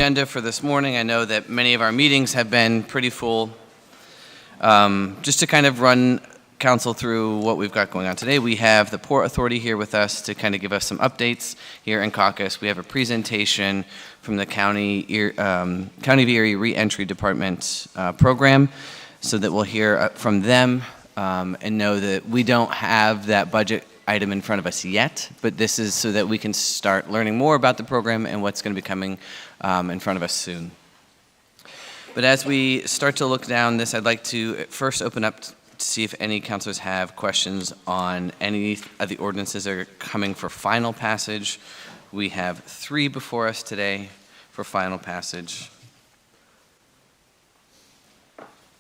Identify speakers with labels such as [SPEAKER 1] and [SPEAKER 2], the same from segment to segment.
[SPEAKER 1] agenda for this morning. I know that many of our meetings have been pretty full. Just to kind of run council through what we've got going on today, we have the Port Authority here with us to kind of give us some updates here in Caucus. We have a presentation from the County of Erie Reentry Department program, so that we'll hear from them and know that we don't have that budget item in front of us yet, but this is so that we can start learning more about the program and what's going to be coming in front of us soon. But as we start to look down this, I'd like to first open up to see if any councilors have questions on any of the ordinances that are coming for final passage. We have 3 before us today for final passage.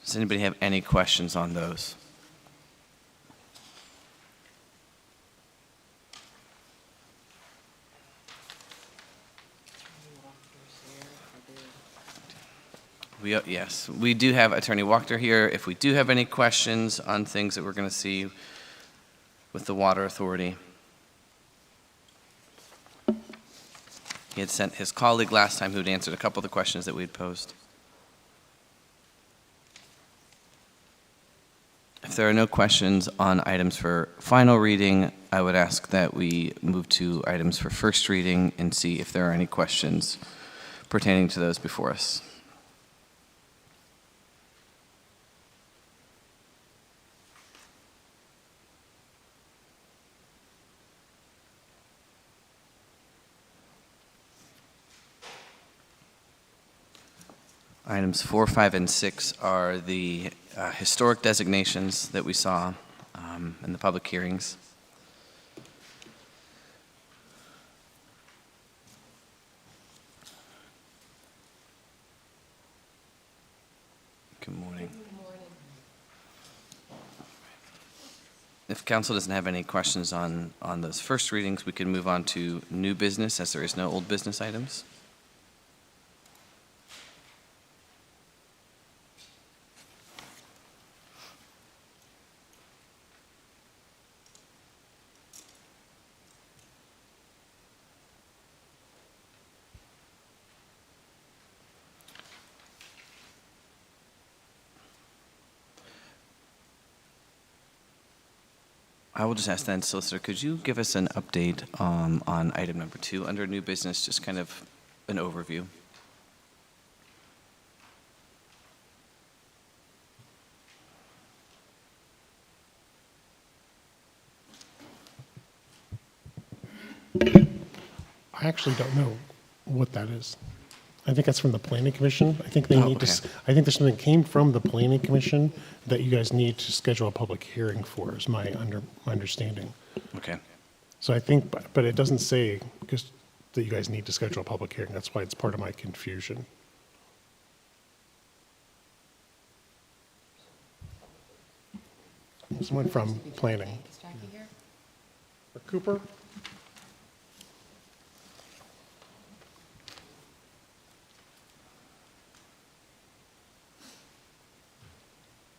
[SPEAKER 1] Does anybody have any questions on those? Yes, we do have Attorney Wachter here. If we do have any questions on things that we're going to see with the Water Authority. He had sent his colleague last time who had answered a couple of the questions that we had posed. If there are no questions on items for final reading, I would ask that we move to items for first reading and see if there are any questions pertaining to those before us. Items 4, 5, and 6 are the historic designations that we saw in the public hearings. Good morning. Good morning. If council doesn't have any questions on those first readings, we can move on to new business, as there is no old business items. I will just ask then, Solicitor, could you give us an update on item number 2 under new business, just kind of an overview?
[SPEAKER 2] I actually don't know what that is. I think that's from the Planning Commission. I think they need
[SPEAKER 1] okay.
[SPEAKER 2] to. I think there's something that came from the Planning Commission that you guys need to schedule a public hearing for. Is my understanding.
[SPEAKER 1] Okay.
[SPEAKER 2] So I think, but it doesn't say because that you guys need to schedule a public hearing. That's why it's part of my confusion. Someone from planning. Or Cooper.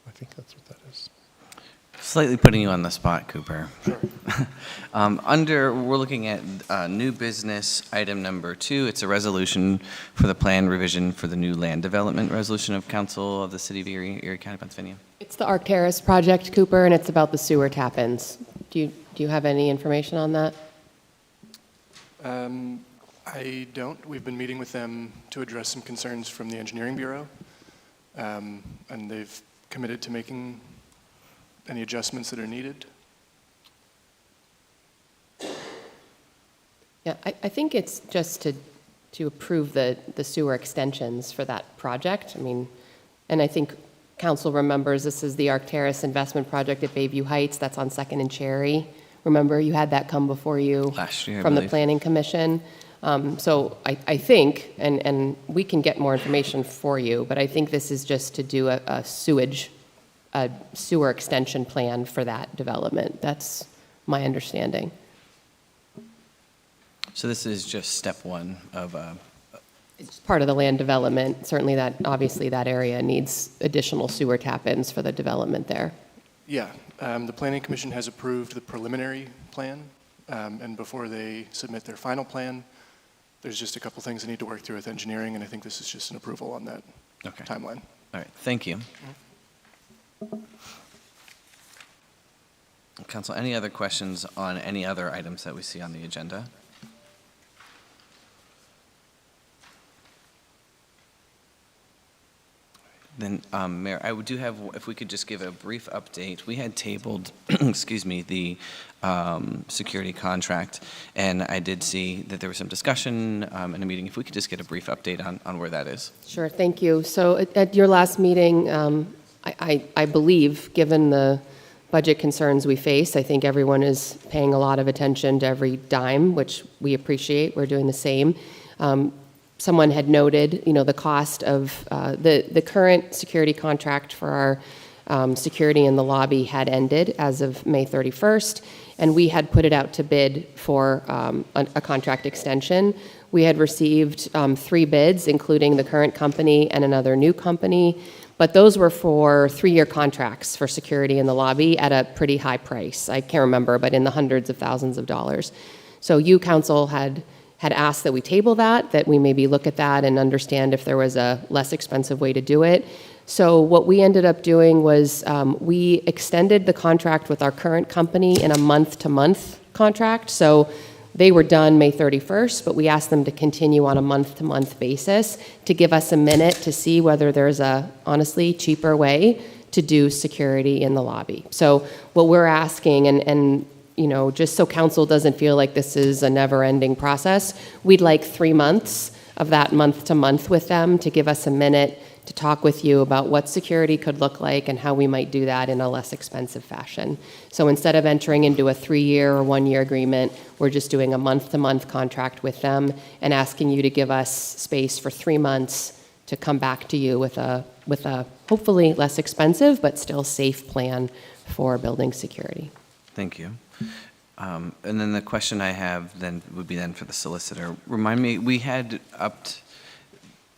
[SPEAKER 2] I think that's what that is.
[SPEAKER 1] Slightly putting you on the spot, Cooper.
[SPEAKER 2] Sure.
[SPEAKER 1] We're looking at new business item number 2. It's a resolution for the plan revision for the new land development resolution of Council of the City of Erie County, Pennsylvania.
[SPEAKER 3] It's the Arc Terrace project, Cooper, and it's about the sewer tap-ins. Do you have any information on that?
[SPEAKER 4] I don't. We've been meeting with them to address some concerns from the Engineering Bureau, and they've committed to making any adjustments that are needed.
[SPEAKER 3] Yeah, I think it's just to approve the sewer extensions for that project. I mean, and I think council remembers this is the Arc Terrace investment project at Bayview Heights. That's on 2nd and Cherry. Remember, you had that come before you
[SPEAKER 1] last year,
[SPEAKER 3] from the Planning Commission. So I think, and we can get more information for you, but I think this is just to do a sewer extension plan for that development. That's my understanding.
[SPEAKER 1] So this is just step 1 of
[SPEAKER 3] It's part of the land development. Certainly obviously that area needs additional sewer tap-ins for the development there.
[SPEAKER 4] Yeah, the Planning Commission has approved the preliminary plan, and before they submit their final plan, There's just a couple things I need to work through with engineering, and I think this is just an approval on that
[SPEAKER 1] Okay.
[SPEAKER 4] timeline.
[SPEAKER 1] All right, thank you. Council, any other questions on any other items that we see on the agenda? Then, Mayor, I do have, if we could just give a brief update. We had tabled, excuse me, the security contract, and I did see that there was some discussion in a meeting. If we could just get a brief update on where that is.
[SPEAKER 3] Sure, thank you. So at your last meeting, I believe, given the budget concerns we face, I think everyone is paying a lot of attention to every dime, which we appreciate. We're doing the same. Someone had noted, the cost of the current security contract for our security in the lobby had ended as of May 31st, and we had put it out to bid for a contract extension. We had received 3 bids, including the current company and another new company, but those were for 3-year contracts for security in the lobby at a pretty high price. I can't remember, but in the hundreds of thousands of dollars. So you, council, had asked that we table that we maybe look at that and understand if there was a less expensive way to do it. So what we ended up doing was we extended the contract with our current company in a month-to-month contract. So they were done May 31st, but we asked them to continue on a month-to-month basis to give us a minute to see whether there's a, honestly, cheaper way to do security in the lobby. So what we're asking, and just so council doesn't feel like this is a never-ending process, we'd like 3 months of that month-to-month with them to give us a minute to talk with you about what security could look like and how we might do that in a less expensive fashion. So instead of entering into a 3-year or 1-year agreement, we're just doing a month-to-month contract with them and asking you to give us space for 3 months to come back to you with a hopefully less expensive but still safe plan for building security.
[SPEAKER 1] Thank you. And then the question I have then would be then for the solicitor. Remind me, we had upped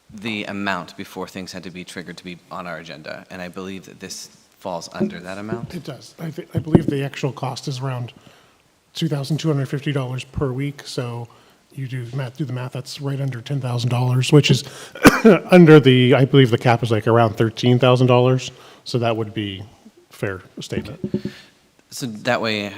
[SPEAKER 1] the amount before things had to be triggered to be on our agenda, and I believe that this falls under that amount.
[SPEAKER 2] It does. I believe the actual cost is around $2,250 per week, so you do the math, that's right under $10,000, which is under I believe the cap is like around $13,000, so that would be a fair statement.
[SPEAKER 1] Okay. So that way,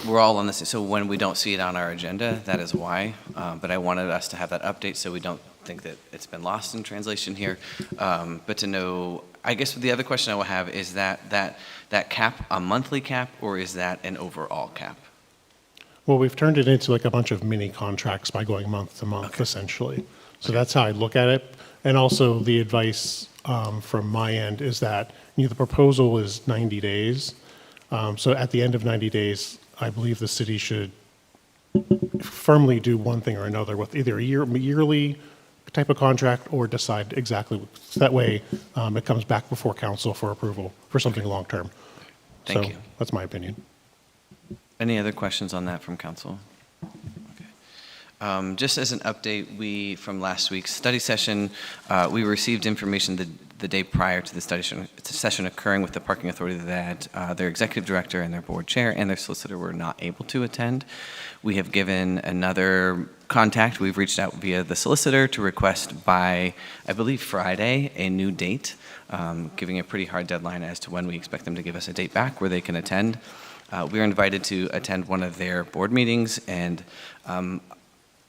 [SPEAKER 1] we're all on this. So when we don't see it on our agenda, that is why. But I wanted us to have that update so we don't think that it's been lost in translation here. But to know, I guess the other question I will have is that cap a monthly cap, or is that an overall cap?
[SPEAKER 2] Well, we've turned it into like a bunch of mini contracts by going month to month, essentially. So that's how I look at it. And also the advice from my end is that the proposal is 90 days. So at the end of 90 days, I believe the city should firmly do one thing or another with either a yearly type of contract or decide exactly. So that way it comes back before council for approval for something long-term.
[SPEAKER 1] Thank you.
[SPEAKER 2] That's my opinion.
[SPEAKER 1] Any other questions on that from council? Okay. Just as an update, from last week's study session, we received information the day prior to the study session occurring with the Parking Authority that their executive director and their board chair and their solicitor were not able to attend. We have given another contact. We've reached out via the solicitor to request by, I believe, Friday, a new date, giving a pretty hard deadline as to when we expect them to give us a date back where they can attend. We were invited to attend one of their board meetings, and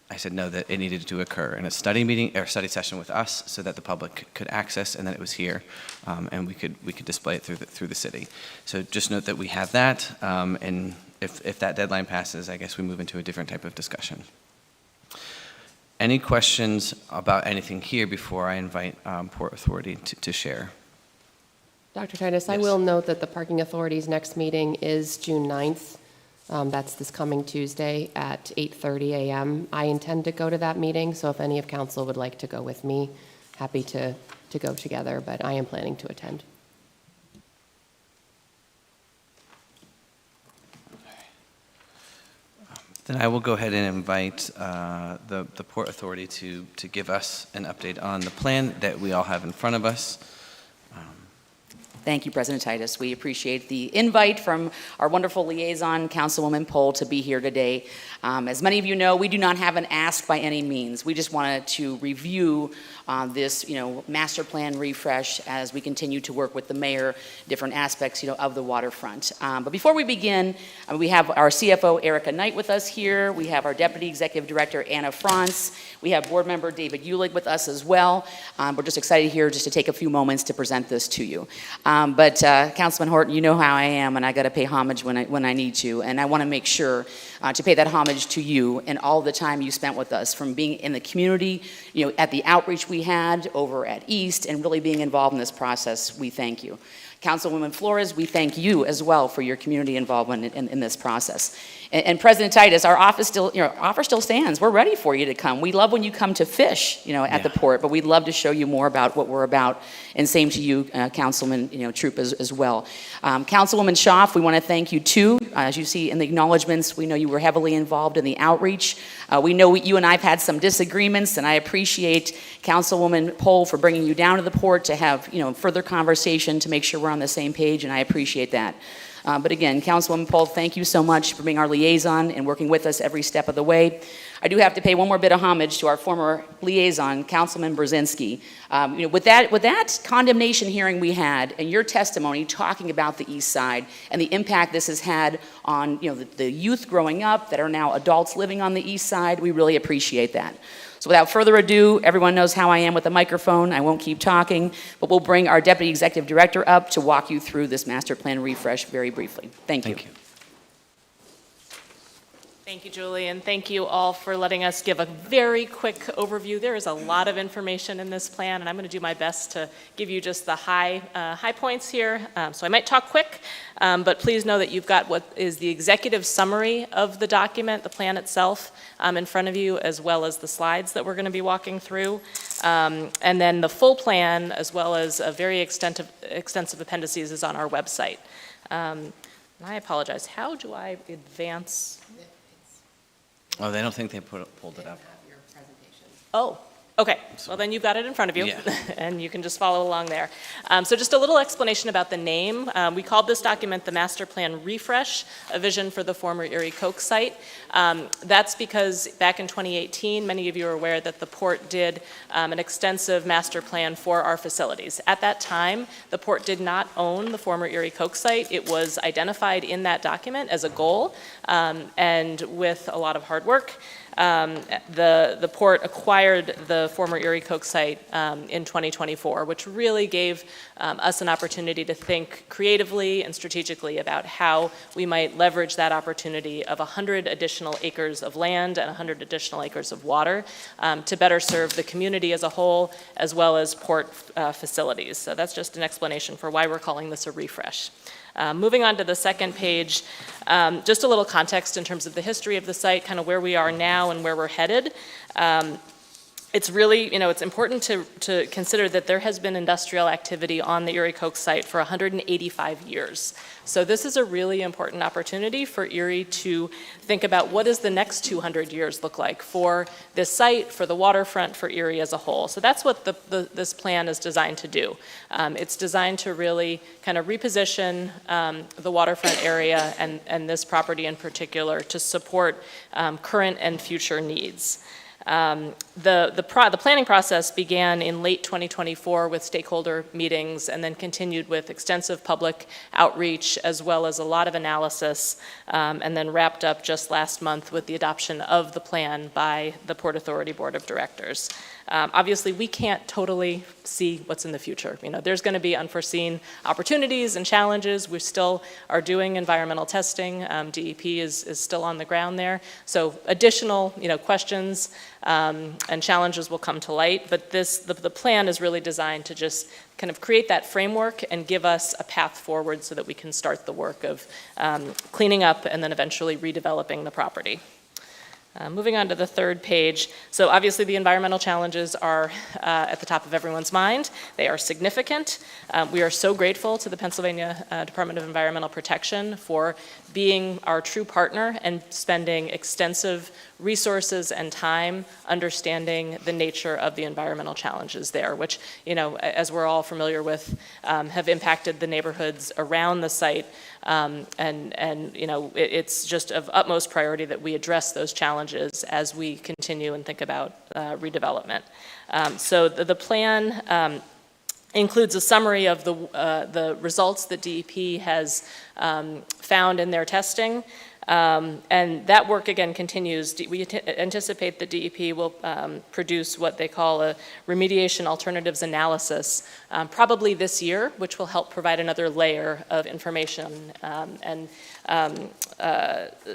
[SPEAKER 1] I said no, that it needed to occur in a study meeting or study session with us so that the public could access, and that it was here, and we could display it through the city. So just note that we have that, and if that deadline passes, I guess we move into a different type of discussion. Any questions about anything here before I invite Port Authority to share?
[SPEAKER 3] Dr. Titus, I
[SPEAKER 1] Yes.
[SPEAKER 3] will note that the Parking Authority's next meeting is June 9th. That's this coming Tuesday at 8:30 a.m. I intend to go to that meeting, so if any of council would like to go with me, happy to go together, but I am planning to attend.
[SPEAKER 1] Then I will go ahead and invite the Port Authority to give us an update on the plan that we all have in front of us.
[SPEAKER 5] Thank you, President Titus. We appreciate the invite from our wonderful liaison, Councilwoman Pohl, to be here today. As many of you know, we do not have an ask by any means. We just wanted to review this, master plan refresh as we continue to work with the mayor, different aspects, of the waterfront. But before we begin, we have our CFO, Erica Knight, with us here. We have our Deputy Executive Director, Anna Franz. We have Board Member David Ulig with us as well. We're just excited here just to take a few moments to present this to you. But Councilman Horton, you know how I am, and I got to pay homage when I need to, and I want to make sure to pay that homage to you and all the time you spent with us, from being in the community, at the outreach we had over at East, and really being involved in this process. We thank you. Councilwoman Flores, we thank you as well for your community involvement in this process. And President Titus, our offer still stands. We're ready for you to come. We love when you come to fish, at the port, but we'd love to show you more about what we're about. And same to you, Councilman, Troop as well. Councilwoman Schaaf, we want to thank you too. As you see in the acknowledgments, we know you were heavily involved in the outreach. We know you and I have had some disagreements, and I appreciate Councilwoman Pohl for bringing you down to the port to have, further conversation to make sure we're on the same page, and I appreciate that. But again, Councilwoman Pohl, thank you so much for being our liaison and working with us every step of the way. I do have to pay one more bit of homage to our former liaison, Councilman Brzezinski. With that condemnation hearing we had, and your testimony talking about the East Side and the impact this has had on the youth growing up that are now adults living on the East Side, we really appreciate that. So without further ado, everyone knows how I am with the microphone. I won't keep talking, but we'll bring our Deputy Executive Director up to walk you through this master plan refresh very briefly. Thank you.
[SPEAKER 6] Thank you, Julie, and thank you all for letting us give a very quick overview. There is a lot of information in this plan, and I'm going to do my best to give you just the high points here. So I might talk quick, but please know that you've got what is the executive summary of the document, the plan itself, in front of you, as well as the slides that we're going to be walking through. And then the full plan, as well as a very extensive appendices, is on our website. And I apologize. How do I advance?
[SPEAKER 1] Oh, they don't think they pulled it up.
[SPEAKER 6] Oh, okay. Well, then you've got it in front of you,
[SPEAKER 1] Yeah.
[SPEAKER 6] and you can just follow along there. So just a little explanation about the name. We called this document the Master Plan Refresh, a vision for the former Erie Coke site. That's because back in 2018, many of you are aware that the port did an extensive master plan for our facilities. At that time, the port did not own the former Erie Coke site. It was identified in that document as a goal, and with a lot of hard work, the port acquired the former Erie Coke site in 2024, which really gave us an opportunity to think creatively and strategically about how we might leverage that opportunity of 100 additional acres of land and 100 additional acres of water to better serve the community as a whole, as well as port facilities. So that's just an explanation for why we're calling this a refresh. Moving on to the second page, just a little context in terms of the history of the site, kind of where we are now and where we're headed. It's really, it's important to consider that there has been industrial activity on the Erie Coke site for 185 years. So this is a really important opportunity for Erie to think about what does the next 200 years look like for this site, for the waterfront, for Erie as a whole. So that's what this plan is designed to do. It's designed to really kind of reposition the waterfront area and this property in particular to support current and future needs. The planning process began in late 2024 with stakeholder meetings, and then continued with extensive public outreach as well as a lot of analysis, and then wrapped up just last month with the adoption of the plan by the Port Authority Board of Directors. Obviously, we can't totally see what's in the future. There's going to be unforeseen opportunities and challenges. We still are doing environmental testing. DEP is still on the ground there. So additional, questions and challenges will come to light. But the plan is really designed to just kind of create that framework and give us a path forward so that we can start the work of cleaning up and then eventually redeveloping the property. Moving on to the third page. So obviously the environmental challenges are at the top of everyone's mind. They are significant. We are so grateful to the Pennsylvania Department of Environmental Protection for being our true partner and spending extensive resources and time understanding the nature of the environmental challenges there, which, as we're all familiar with, have impacted the neighborhoods around the site. It's just of utmost priority that we address those challenges as we continue and think about redevelopment. So the plan includes a summary of the results that DEP has found in their testing. And that work, again, continues. We anticipate that DEP will produce what they call a remediation alternatives analysis, probably this year, which will help provide another layer of information and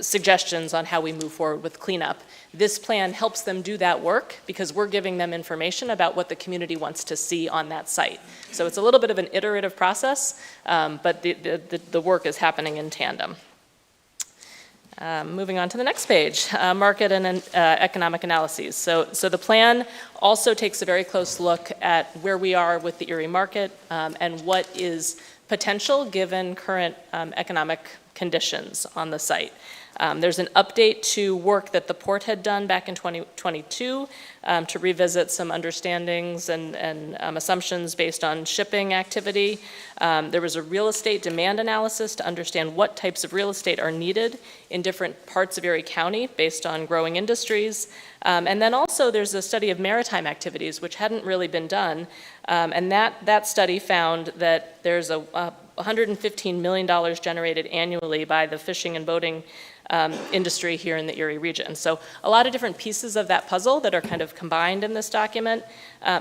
[SPEAKER 6] suggestions on how we move forward with cleanup. This plan helps them do that work because we're giving them information about what the community wants to see on that site. So it's a little bit of an iterative process, but the work is happening in tandem. Moving on to the next page, market and economic analyses. So the plan also takes a very close look at where we are with the Erie market and what is potential given current economic conditions on the site. There's an update to work that the port had done back in 2022 to revisit some understandings and assumptions based on shipping activity. There was a real estate demand analysis to understand what types of real estate are needed in different parts of Erie County based on growing industries. And then also there's a study of maritime activities, which hadn't really been done. And that study found that there's a $115 million generated annually by the fishing and boating industry here in the Erie region. So a lot of different pieces of that puzzle that are kind of combined in this document.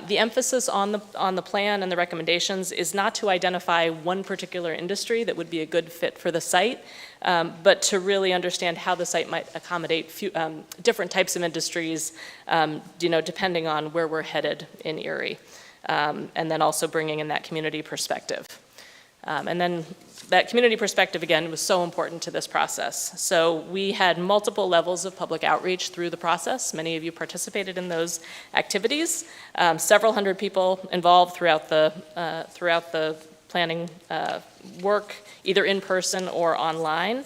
[SPEAKER 6] The emphasis on the plan and the recommendations is not to identify one particular industry that would be a good fit for the site, but to really understand how the site might accommodate different types of industries, depending on where we're headed in Erie. And then also bringing in that community perspective. And then that community perspective, again, was so important to this process. So we had multiple levels of public outreach through the process. Many of you participated in those activities. Several hundred people involved throughout the planning work, either in person or online.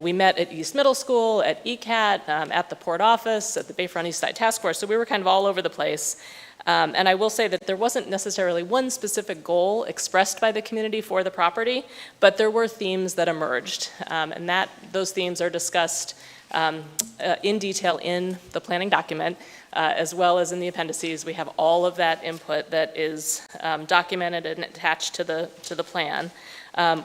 [SPEAKER 6] We met at East Middle School, at ECAT, at the port office, at the Bayfront East Side Task Force. So we were kind of all over the place. And I will say that there wasn't necessarily one specific goal expressed by the community for the property, but there were themes that emerged. And those themes are discussed in detail in the planning document, as well as in the appendices. We have all of that input that is documented and attached to the plan.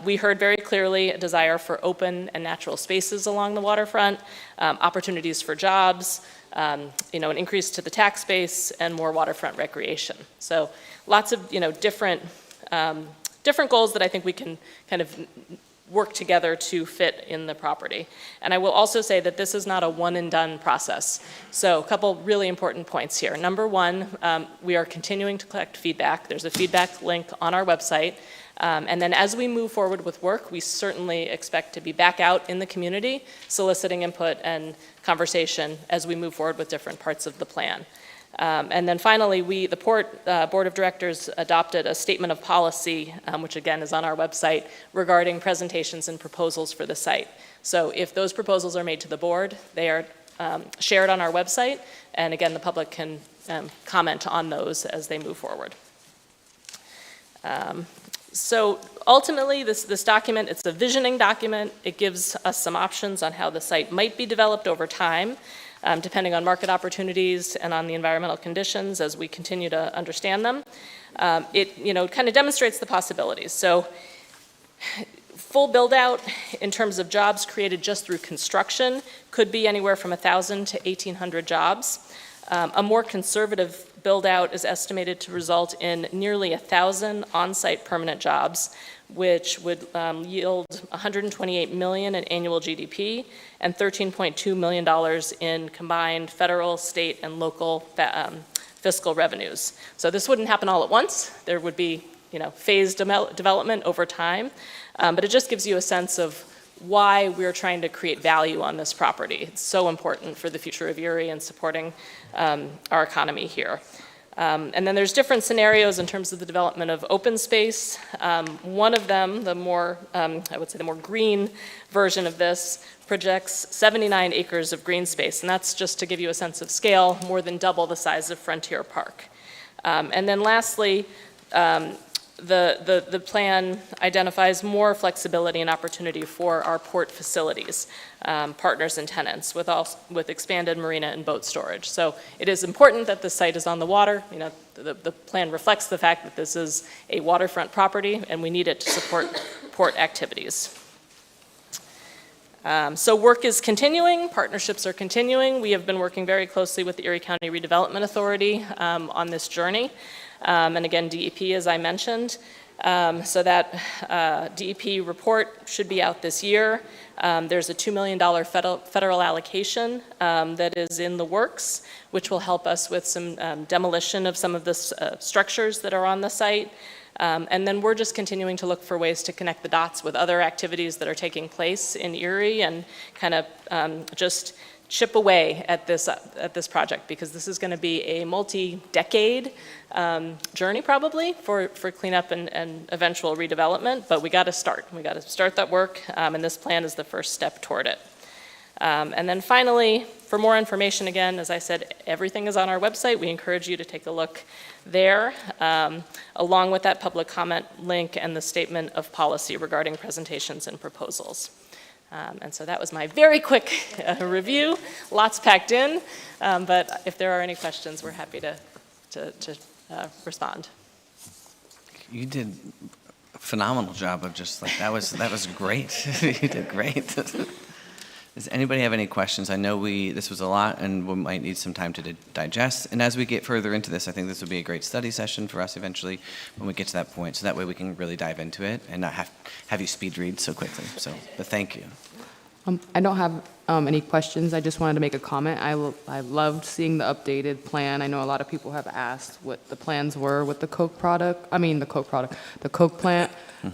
[SPEAKER 6] We heard very clearly a desire for open and natural spaces along the waterfront, opportunities for jobs, an increase to the tax base, and more waterfront recreation. So lots of different goals that I think we can kind of work together to fit in the property. And I will also say that this is not a one and done process. So a couple really important points here. Number one, we are continuing to collect feedback. There's a feedback link on our website. And then as we move forward with work, we certainly expect to be back out in the community, soliciting input and conversation as we move forward with different parts of the plan. And then finally, the Port Board of Directors adopted a statement of policy, which again is on our website, regarding presentations and proposals for the site. So if those proposals are made to the board, they are shared on our website, and again, the public can comment on those as they move forward. So ultimately, this document, it's a visioning document. It gives us some options on how the site might be developed over time, depending on market opportunities and on the environmental conditions as we continue to understand them. It kind of demonstrates the possibilities. So full build out in terms of jobs created just through construction could be anywhere from 1,000 to 1,800 jobs. A more conservative build-out is estimated to result in nearly 1,000 on-site permanent jobs, which would yield $128 million in annual GDP and $13.2 million in combined federal, state, and local fiscal revenues. So this wouldn't happen all at once. There would be, phased development over time, but it just gives you a sense of why we're trying to create value on this property. It's so important for the future of Erie and supporting our economy here. And then there's different scenarios in terms of the development of open space. One of them, the more, I would say the more green version of this, projects 79 acres of green space, and that's just to give you a sense of scale, more than double the size of Frontier Park. And then lastly, the plan identifies more flexibility and opportunity for our port facilities, partners and tenants, with expanded marina and boat storage. So it is important that the site is on the water. You know, the plan reflects the fact that this is a waterfront property, and we need it to support port activities. So work is continuing, partnerships are continuing. We have been working very closely with the Erie County Redevelopment Authority on this journey. And again, DEP, as I mentioned. So that DEP report should be out this year. There's a $2 million federal allocation that is in the works, which will help us with some demolition of some of the structures that are on the site. And then we're just continuing to look for ways to connect the dots with other activities that are taking place in Erie and kind of just chip away at this project, because this is going to be a multi-decade journey probably for cleanup and eventual redevelopment, but we got to start. We got to start that work, and this plan is the first step toward it. And then finally, for more information, again, as I said, everything is on our website. We encourage you to take a look there, along with that public comment link and the statement of policy regarding presentations and proposals. And so that was my very quick review, lots packed in, but if there are any questions, we're happy to respond.
[SPEAKER 1] You did a phenomenal job of just like, that was great. You did great. Does anybody have any questions? I know this was a lot, and we might need some time to digest. And as we get further into this, I think this would be a great study session for us eventually when we get to that point. So that way we can really dive into it and not have you speed read so quickly. So, but thank you.
[SPEAKER 7] I don't have any questions. I just wanted to make a comment. I loved seeing the updated plan. I know a lot of people have asked what the plans were with the Coke plant,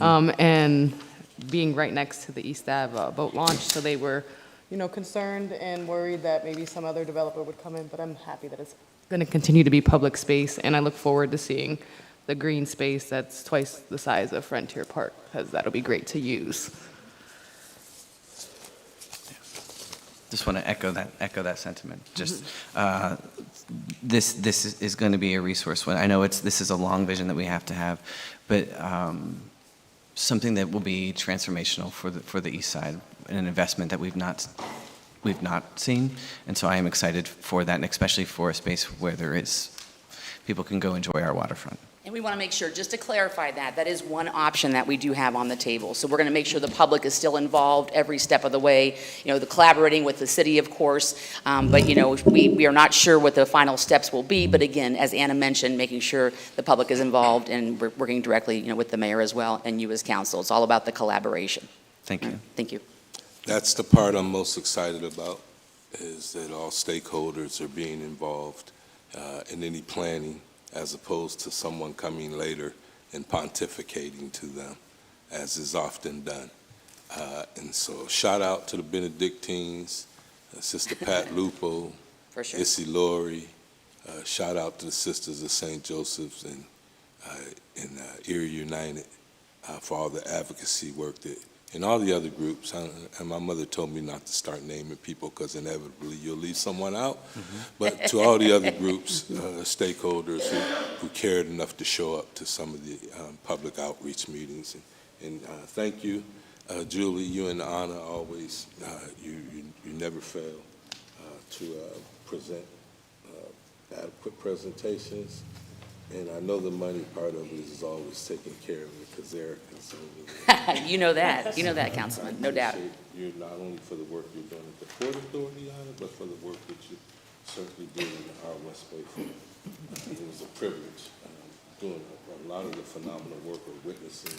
[SPEAKER 7] and being right next to the East Ave boat launch. So they were, concerned and worried that maybe some other developer would come in, but I'm happy that it's going to continue to be public space, and I look forward to seeing the green space that's twice the size of Frontier Park, because that'll be great to use.
[SPEAKER 1] Just want to echo that sentiment. Just this is going to be a resource. I know this is a long vision that we have to have, but something that will be transformational for the East Side, and an investment that we've not seen. And so I am excited for that, and especially for a space where people can go enjoy our waterfront.
[SPEAKER 5] And we want to make sure, just to clarify that is one option that we do have on the table. So we're going to make sure the public is still involved every step of the way, the collaborating with the city, of course. But, we are not sure what the final steps will be. But again, as Anna mentioned, making sure the public is involved, and we're working directly, with the mayor as well and you as council. It's all about the collaboration.
[SPEAKER 1] Thank you.
[SPEAKER 5] Thank you.
[SPEAKER 8] That's the part I'm most excited about, is that all stakeholders are being involved in any planning, as opposed to someone coming later and pontificating to them, as is often done. And so shout out to the Benedictines, Sister Pat Lupo,
[SPEAKER 5] For sure.
[SPEAKER 8] Issy Laurie. Shout out to the Sisters of St. Joseph's and Erie United for all the advocacy work and all the other groups. And my mother told me not to start naming people because inevitably you'll leave someone out. Mm-hmm. But to all the other groups, stakeholders who cared enough to show up to some of the public outreach meetings. And thank you, Julie, you and Anna always, you never fail to present adequate presentations. And I know the money part of it is always taking care of it, because they're concerned.
[SPEAKER 5] You know that, Councilman, no doubt.
[SPEAKER 8] You're not only for the work you're doing at the Port Authority on it, but for the work that you certainly did in our West Bay Forum. It was a privilege doing a lot of the phenomenal work, or witnessing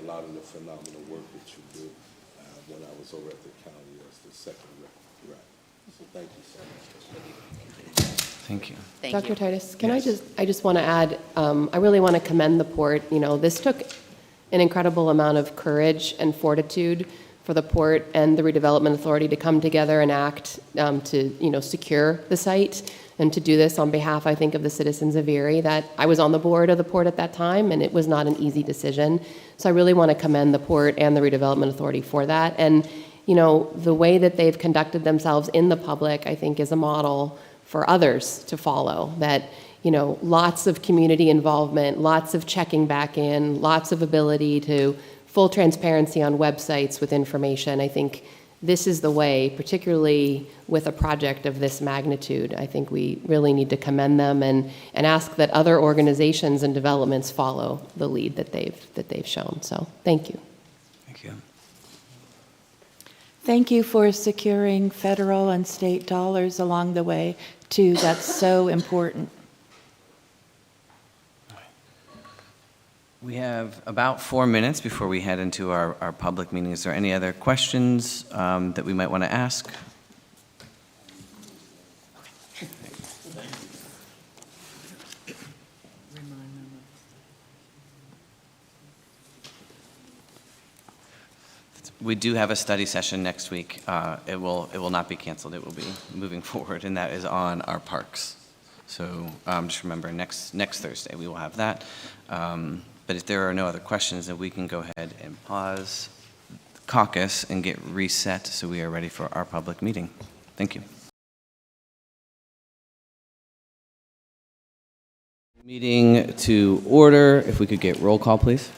[SPEAKER 8] a lot of the phenomenal work that you did when I was over at the county as the second rep. So thank you so much.
[SPEAKER 1] Thank you.
[SPEAKER 5] Thank
[SPEAKER 3] Dr.
[SPEAKER 5] you.
[SPEAKER 3] Titus, I just want to add, I really want to commend the port. This took an incredible amount of courage and fortitude for the Port and the Redevelopment Authority to come together and act to, secure the site, and to do this on behalf, I think, of the citizens of Erie. That I was on the board of the Port at that time, and it was not an easy decision. So I really want to commend the Port and the Redevelopment Authority for that. And, the way that they've conducted themselves in the public, I think, is a model for others to follow. That, lots of community involvement, lots of checking back in, lots of ability to full transparency on websites with information. I think this is the way, particularly with a project of this magnitude. I think we really need to commend them and ask that other organizations and developments follow the lead that they've shown. So thank you.
[SPEAKER 1] Thank you.
[SPEAKER 9] Thank you for securing federal and state dollars along the way, too. That's so important.
[SPEAKER 1] We have about 4 minutes before we head into our public meeting. Is there any other questions that we might want to ask? We do have a study session next week. It will not be canceled. It will be moving forward, and that is on our parks. So just remember, next Thursday we will have that. But if there are no other questions, then we can go ahead and pause caucus and get reset so we are ready for our public meeting. Thank you. Meeting to order. If we could get roll call, please.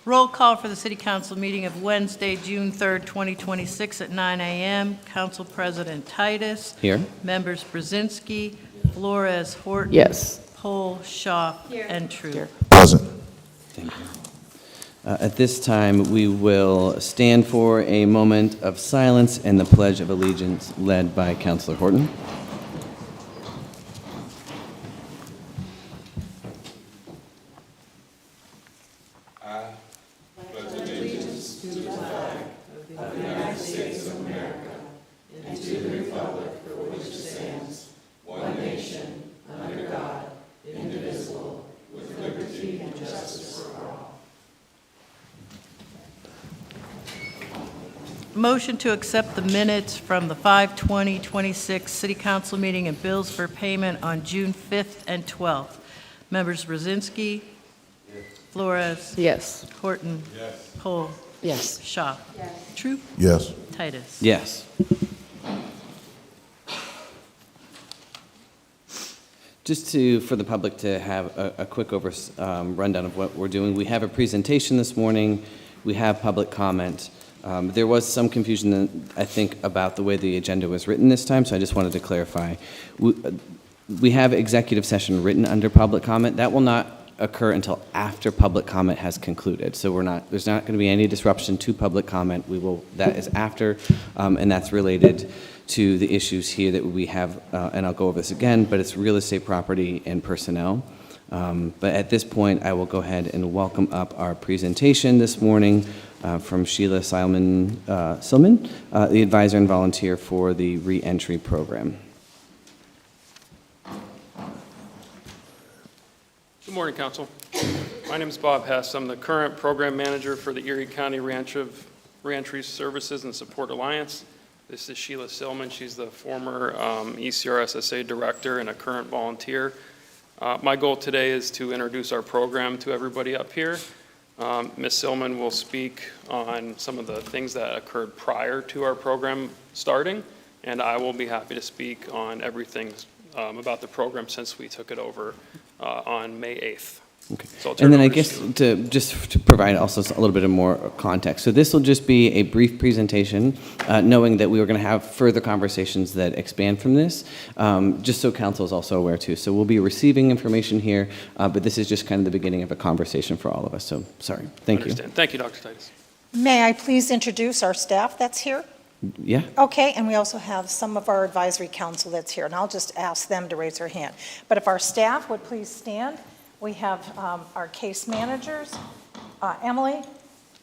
[SPEAKER 10] Roll call for the City Council meeting of Wednesday, June 3rd, 2026 at 9 a.m. Council President Titus.
[SPEAKER 1] Here.
[SPEAKER 10] Members Brzezinski, Flores, Horton.
[SPEAKER 3] Yes.
[SPEAKER 10] Pohl, Shaw, and True.
[SPEAKER 11] Present.
[SPEAKER 1] Thank you. At this time, we will stand for a moment of silence and the Pledge of Allegiance led by Councilor Horton.
[SPEAKER 10] Motion to accept the minutes from the 5/20/26 City Council meeting and bills for payment on June 5th and 12th. Members Brzezinski. Flores.
[SPEAKER 3] Yes.
[SPEAKER 10] Horton. Pohl.
[SPEAKER 3] Yes.
[SPEAKER 10] Shaw. True.
[SPEAKER 11] Yes.
[SPEAKER 10] Titus.
[SPEAKER 1] Yes. Just for the public to have a quick rundown of what we're doing. We have a presentation this morning. We have public comment. There was some confusion, I think, about the way the agenda was written this time, so I just wanted to clarify. We have executive session written under public comment. That will not occur until after public comment has concluded. So there's not going to be any disruption to public comment. That is after, and that's related to the issues here that we have, and I'll go over this again, but it's real estate property and personnel. But at this point, I will go ahead and welcome up our presentation this morning from Sheila Silman, the advisor and volunteer for the Reentry Program.
[SPEAKER 12] Good morning, Council. My name is Bob Hess. I'm the current program manager for the Erie County Reentry Services and Support Alliance. This is Sheila Silman. She's the former ECRSSA director and a current volunteer. My goal today is to introduce our program to everybody up here. Ms. Silman will speak on some of the things that occurred prior to our program starting, and I will be happy to speak on everything about the program since we took it over on May 8th.
[SPEAKER 1] Okay.
[SPEAKER 12] So
[SPEAKER 1] and then I guess to provide also a little bit of more context. So this will just be a brief presentation, knowing that we were going to have further conversations that expand from this, just so council is also aware too. So we'll be receiving information here, but this is just kind of the beginning of a conversation for all of us. So sorry. Thank you.
[SPEAKER 12] Thank you, Dr. Titus.
[SPEAKER 13] May I please introduce our staff that's here?
[SPEAKER 1] Yeah.
[SPEAKER 13] Okay, and we also have some of our advisory council that's here, and I'll just ask them to raise their hand. But if our staff would please stand. We have our case managers, Emily,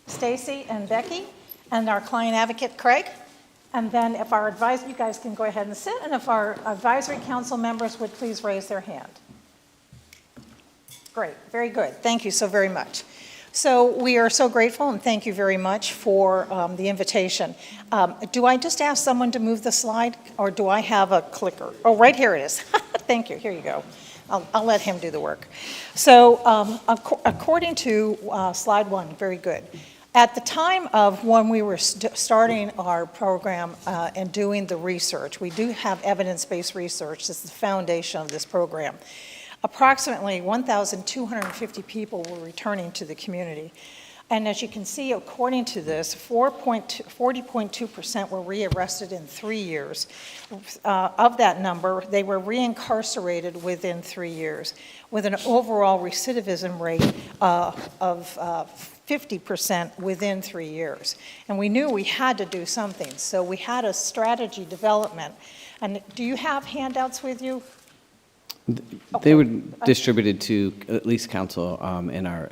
[SPEAKER 13] Stacy, and Becky, and our client advocate, Craig. And then if our advisor, you guys can go ahead and sit, and if our advisory council members would please raise their hand. Great, very good. Thank you so very much. So we are so grateful, and thank you very much for the invitation. Do I just ask someone to move the slide, or do I have a clicker? Oh, right here it is. Thank you. Here you go. I'll let him do the work. So according to slide 1, very good. At the time of when we were starting our program and doing the research, we do have evidence-based research. This is the foundation of this program. Approximately 1,250 people were returning to the community. And as you can see, according to this, 40.2% were rearrested in 3 years. Of that number, they were reincarcerated within 3 years, with an overall recidivism rate of 50% within 3 years. And we knew we had to do something, so we had a strategy development. And do you have handouts with you?
[SPEAKER 1] They were distributed to at least council in our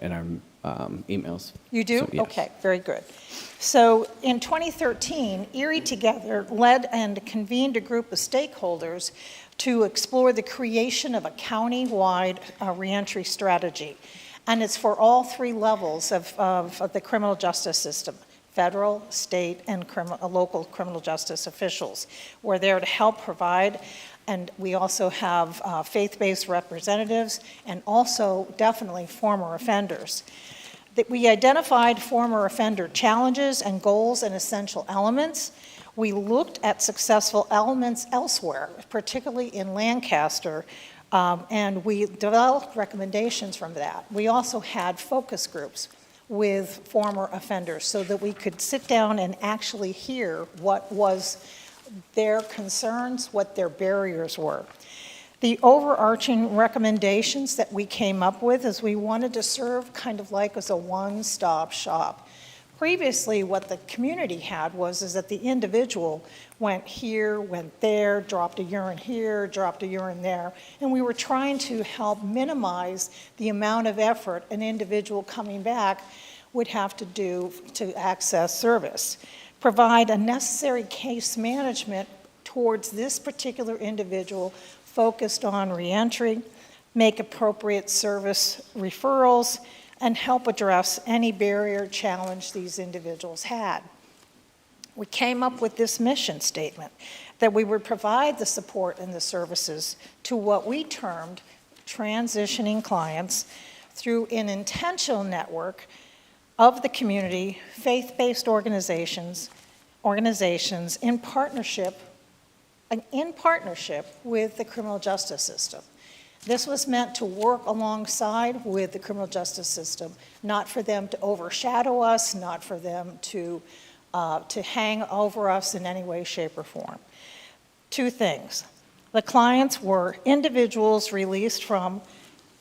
[SPEAKER 1] emails.
[SPEAKER 13] You do?
[SPEAKER 1] So, yes.
[SPEAKER 13] Okay, very good. So in 2013, Erie Together led and convened a group of stakeholders to explore the creation of a county-wide reentry strategy. And it's for all 3 levels of the criminal justice system: federal, state, and local criminal justice officials. We're there to help provide. And we also have faith-based representatives and also definitely former offenders. That we identified former offender challenges and goals and essential elements. We looked at successful elements elsewhere, particularly in Lancaster, and we developed recommendations from that. We also had focus groups with former offenders so that we could sit down and actually hear what was their concerns, what their barriers were. The overarching recommendations that we came up with is we wanted to serve kind of like as a one-stop shop. Previously, what the community had is that the individual went here, went there, dropped a urine here, dropped a urine there, and we were trying to help minimize the amount of effort an individual coming back would have to do to access service. Provide a necessary case management towards this particular individual focused on reentry, make appropriate service referrals, and help address any barrier challenge these individuals had. We came up with this mission statement that we would provide the support and the services to what we termed transitioning clients through an intentional network of the community, faith-based organizations in partnership with the criminal justice system. This was meant to work alongside with the criminal justice system, not for them to overshadow us, not for them to hang over us in any way, shape, or form. 2 things. The clients were individuals released from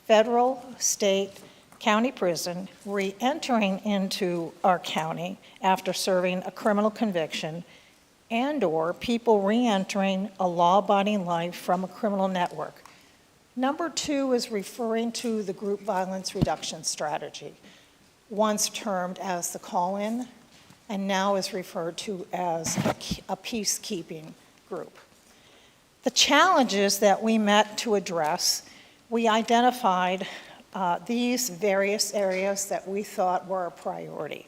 [SPEAKER 13] federal, state, county prison, re-entering into our county after serving a criminal conviction, and/or people re-entering a law-abiding life from a criminal network. Number 2 is referring to the group violence reduction strategy, once termed as the call-in, and now is referred to as a peacekeeping group. The challenges that we met to address, we identified these various areas that we thought were a priority.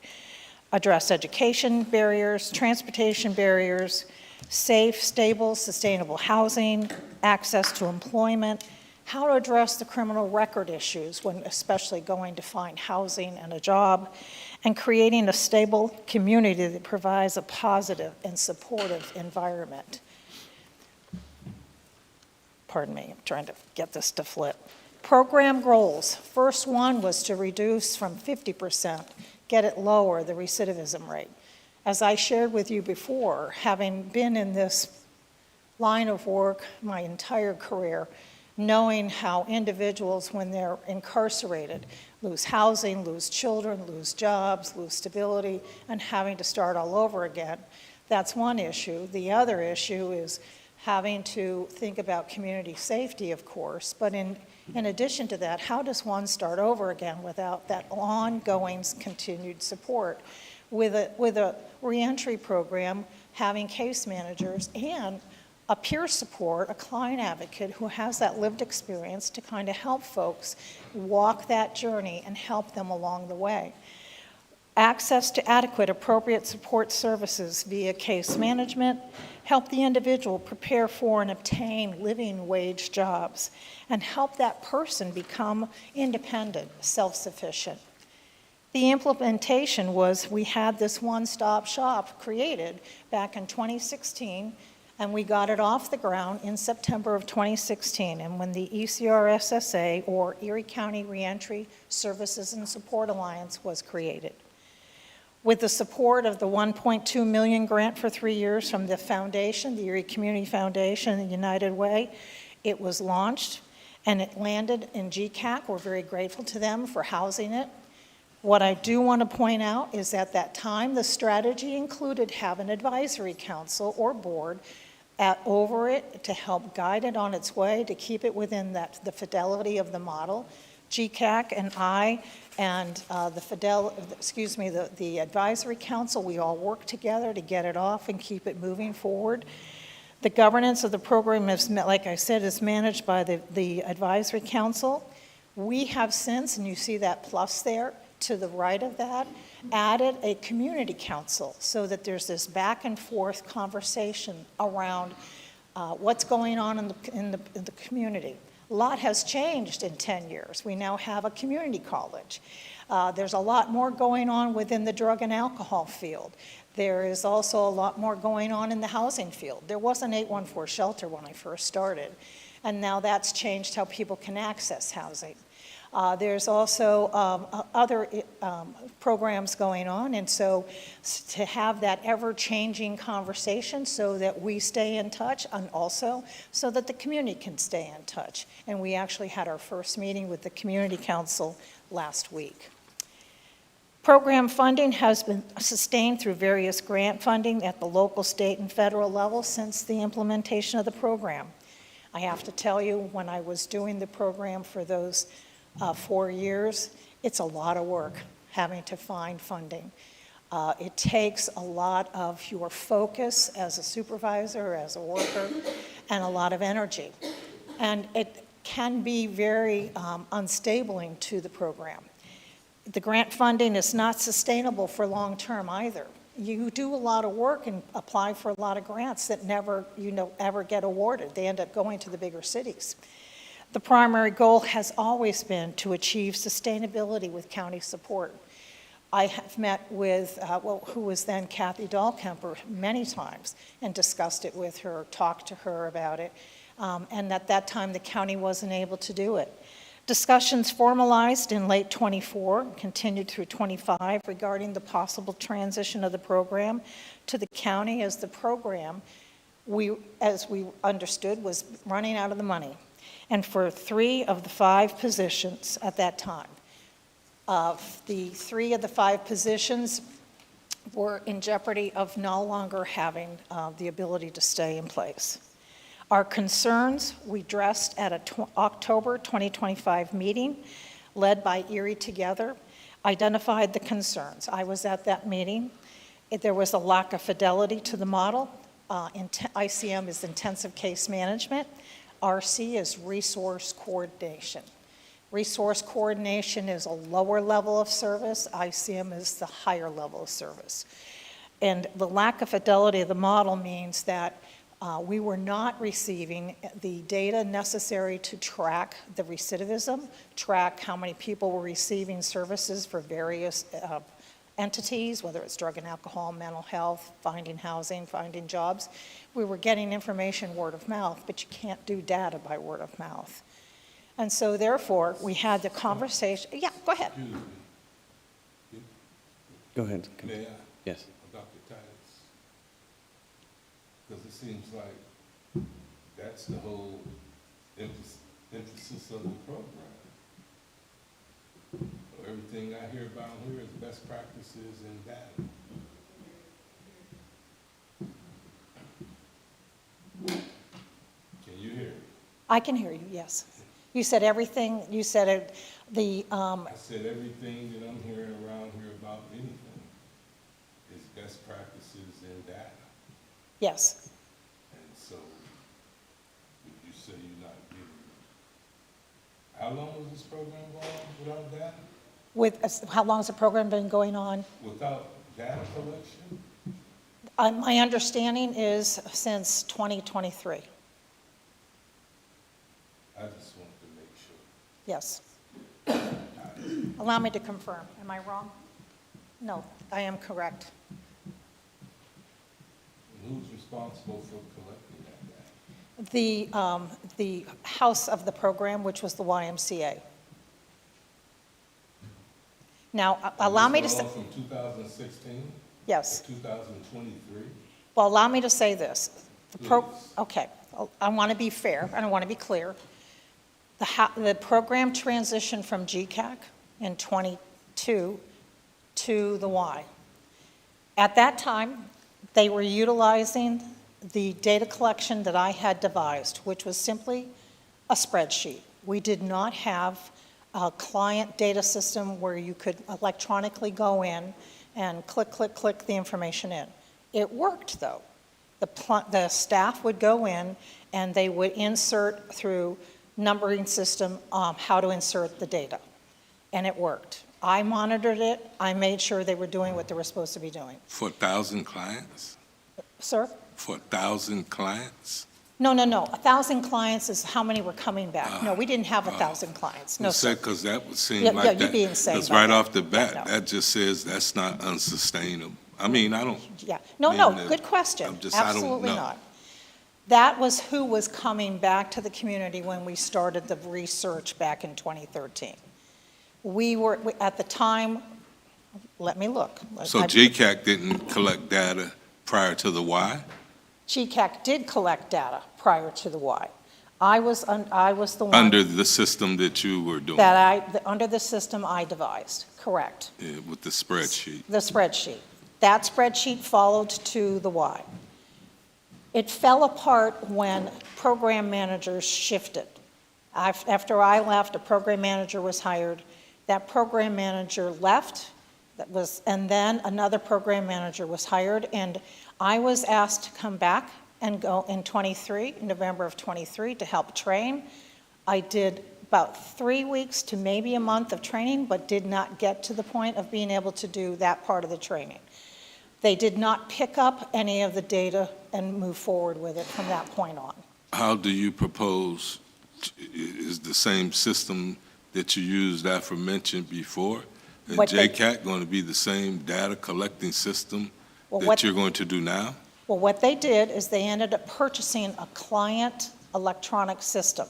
[SPEAKER 13] Address education barriers, transportation barriers, safe, stable, sustainable housing, access to employment, how to address the criminal record issues when especially going to find housing and a job, and creating a stable community that provides a positive and supportive environment. Pardon me, I'm trying to get this to flip. Program goals. First one was to reduce from 50%, get it lower, the recidivism rate. As I shared with you before, having been in this line of work my entire career, knowing how individuals, when they're incarcerated, lose housing, lose children, lose jobs, lose stability, and having to start all over again, that's one issue. The other issue is having to think about community safety, of course, but in addition to that, how does one start over again without that ongoing continued support? With a reentry program, having case managers and a peer support, a client advocate who has that lived experience to kind of help folks walk that journey and help them along the way. Access to adequate, appropriate support services via case management, help the individual prepare for and obtain living wage jobs, and help that person become independent, self-sufficient. The implementation was we had this one-stop shop created back in 2016, and we got it off the ground in September of 2016. And when the ECRSSA, or Erie County Reentry Services and Support Alliance, was created. With the support of the $1.2 million grant for 3 years from the foundation, the Erie Community Foundation and United Way, it was launched and it landed in GCAC. We're very grateful to them for housing it. What I do want to point out is at that time, the strategy included have an advisory council or board over it to help guide it on its way, to keep it within the fidelity of the model. GCAC and I and the advisory council, we all work together to get it off and keep it moving forward. The governance of the program is, like I said, is managed by the advisory council. We have since, and you see that plus there to the right of that, added a community council so that there's this back and forth conversation around what's going on in the community. A lot has changed in 10 years. We now have a community college. There's a lot more going on within the drug and alcohol field. There is also a lot more going on in the housing field. There was an 814 shelter when I first started, and now that's changed how people can access housing. There's also other programs going on, and so to have that ever-changing conversation so that we stay in touch, and also so that the community can stay in touch. And we actually had our first meeting with the Community Council last week. Program funding has been sustained through various grant funding at the local, state, and federal level since the implementation of the program. I have to tell you, when I was doing the program for those 4 years, it's a lot of work having to find funding. It takes a lot of your focus as a supervisor, as a worker, and a lot of energy. And it can be very unstabling to the program. The grant funding is not sustainable for long term either. You do a lot of work and apply for a lot of grants that never, ever get awarded. They end up going to the bigger cities. The primary goal has always been to achieve sustainability with county support. I have met with, who was then Kathy Dahlkemper, many times and discussed it with her, talked to her about it, and at that time the county wasn't able to do it. Discussions formalized in late '24, continued through '25 regarding the possible transition of the program to the county, as the program, as we understood, was running out of the money. And for 3 of the 5 positions at that time, the 3 of the 5 positions were in jeopardy of no longer having the ability to stay in place. Our concerns we addressed at an October 2025 meeting led by Erie Together, identified the concerns. I was at that meeting. There was a lack of fidelity to the model. ICM is intensive case management. RC is resource coordination. Resource coordination is a lower level of service. ICM is the higher level of service. And the lack of fidelity of the model means that we were not receiving the data necessary to track the recidivism, track how many people were receiving services for various entities, whether it's drug and alcohol, mental health, finding housing, finding jobs. We were getting information word of mouth, but you can't do data by word of mouth. And so therefore, we had the conversation. Yeah, go ahead.
[SPEAKER 1] Go ahead.
[SPEAKER 8] May I?
[SPEAKER 1] Yes.
[SPEAKER 8] About the titles? Because it seems like that's the whole emphasis of the program. Everything I hear about here is best practices and data. Can you hear me?
[SPEAKER 13] I can hear you, yes. You said everything, you said it,
[SPEAKER 8] I said everything that I'm hearing around here about anything is best practices and data.
[SPEAKER 13] yes.
[SPEAKER 8] And so How long has this program gone on without data?
[SPEAKER 13] How long has the program been going on?
[SPEAKER 8] Without data collection?
[SPEAKER 13] My understanding is since 2023.
[SPEAKER 8] I just want to make sure.
[SPEAKER 13] Yes. Allow me to confirm. Am I wrong? No, I am correct.
[SPEAKER 8] Who's responsible for collecting that data?
[SPEAKER 13] The house of the program, which was the YMCA. Now, allow me to
[SPEAKER 8] This
[SPEAKER 13] say,
[SPEAKER 8] was all from 2016
[SPEAKER 13] yes.
[SPEAKER 8] to 2023?
[SPEAKER 13] Well, allow me to say this.
[SPEAKER 8] Please.
[SPEAKER 13] Okay, I want to be fair, and I want to be clear. The program transitioned from GCAC in 22 to the Y. At that time, they were utilizing the data collection that I had devised, which was simply a spreadsheet. We did not have a client data system where you could electronically go in and click, click, click the information in. It worked, though. The staff would go in and they would insert through numbering system how to insert the data, and it worked. I monitored it. I made sure they were doing what they were supposed to be doing.
[SPEAKER 8] For 1,000 clients?
[SPEAKER 13] Sir?
[SPEAKER 8] For 1,000 clients?
[SPEAKER 13] No. 1,000 clients is how many were coming back. No, we didn't have 1,000 clients. No, sir.
[SPEAKER 8] Because that would seem
[SPEAKER 13] Yeah,
[SPEAKER 8] like
[SPEAKER 13] yeah,
[SPEAKER 8] that.
[SPEAKER 13] you're being insane
[SPEAKER 8] Because
[SPEAKER 13] by
[SPEAKER 8] right
[SPEAKER 13] that.
[SPEAKER 8] off the bat,
[SPEAKER 13] No.
[SPEAKER 8] that just says that's not unsustainable. I mean, I don't.
[SPEAKER 13] Yeah. No,
[SPEAKER 8] mean to-
[SPEAKER 13] good question.
[SPEAKER 8] I'm just, I don't
[SPEAKER 13] Absolutely
[SPEAKER 8] know.
[SPEAKER 13] not. That was who was coming back to the community when we started the research back in 2013. At the time, let me look.
[SPEAKER 8] So GCAC didn't collect data prior to the Y?
[SPEAKER 13] GCAC did collect data prior to the Y. I was the one.
[SPEAKER 8] Under the system that you were doing?
[SPEAKER 13] Under the system I devised, correct.
[SPEAKER 8] Yeah, with the spreadsheet.
[SPEAKER 13] The spreadsheet. That spreadsheet followed to the Y. It fell apart when program managers shifted. After I left, a program manager was hired. That program manager left, and then another program manager was hired, and I was asked to come back and go in November of 23, to help train. I did about 3 weeks to maybe a month of training, but did not get to the point of being able to do that part of the training. They did not pick up any of the data and move forward with it from that point on.
[SPEAKER 8] How do you propose, is the same system that you used aforementioned before? Is JCAT going to be the same data collecting system that you're going to do now?
[SPEAKER 13] Well, what they did is they ended up purchasing a client electronic system,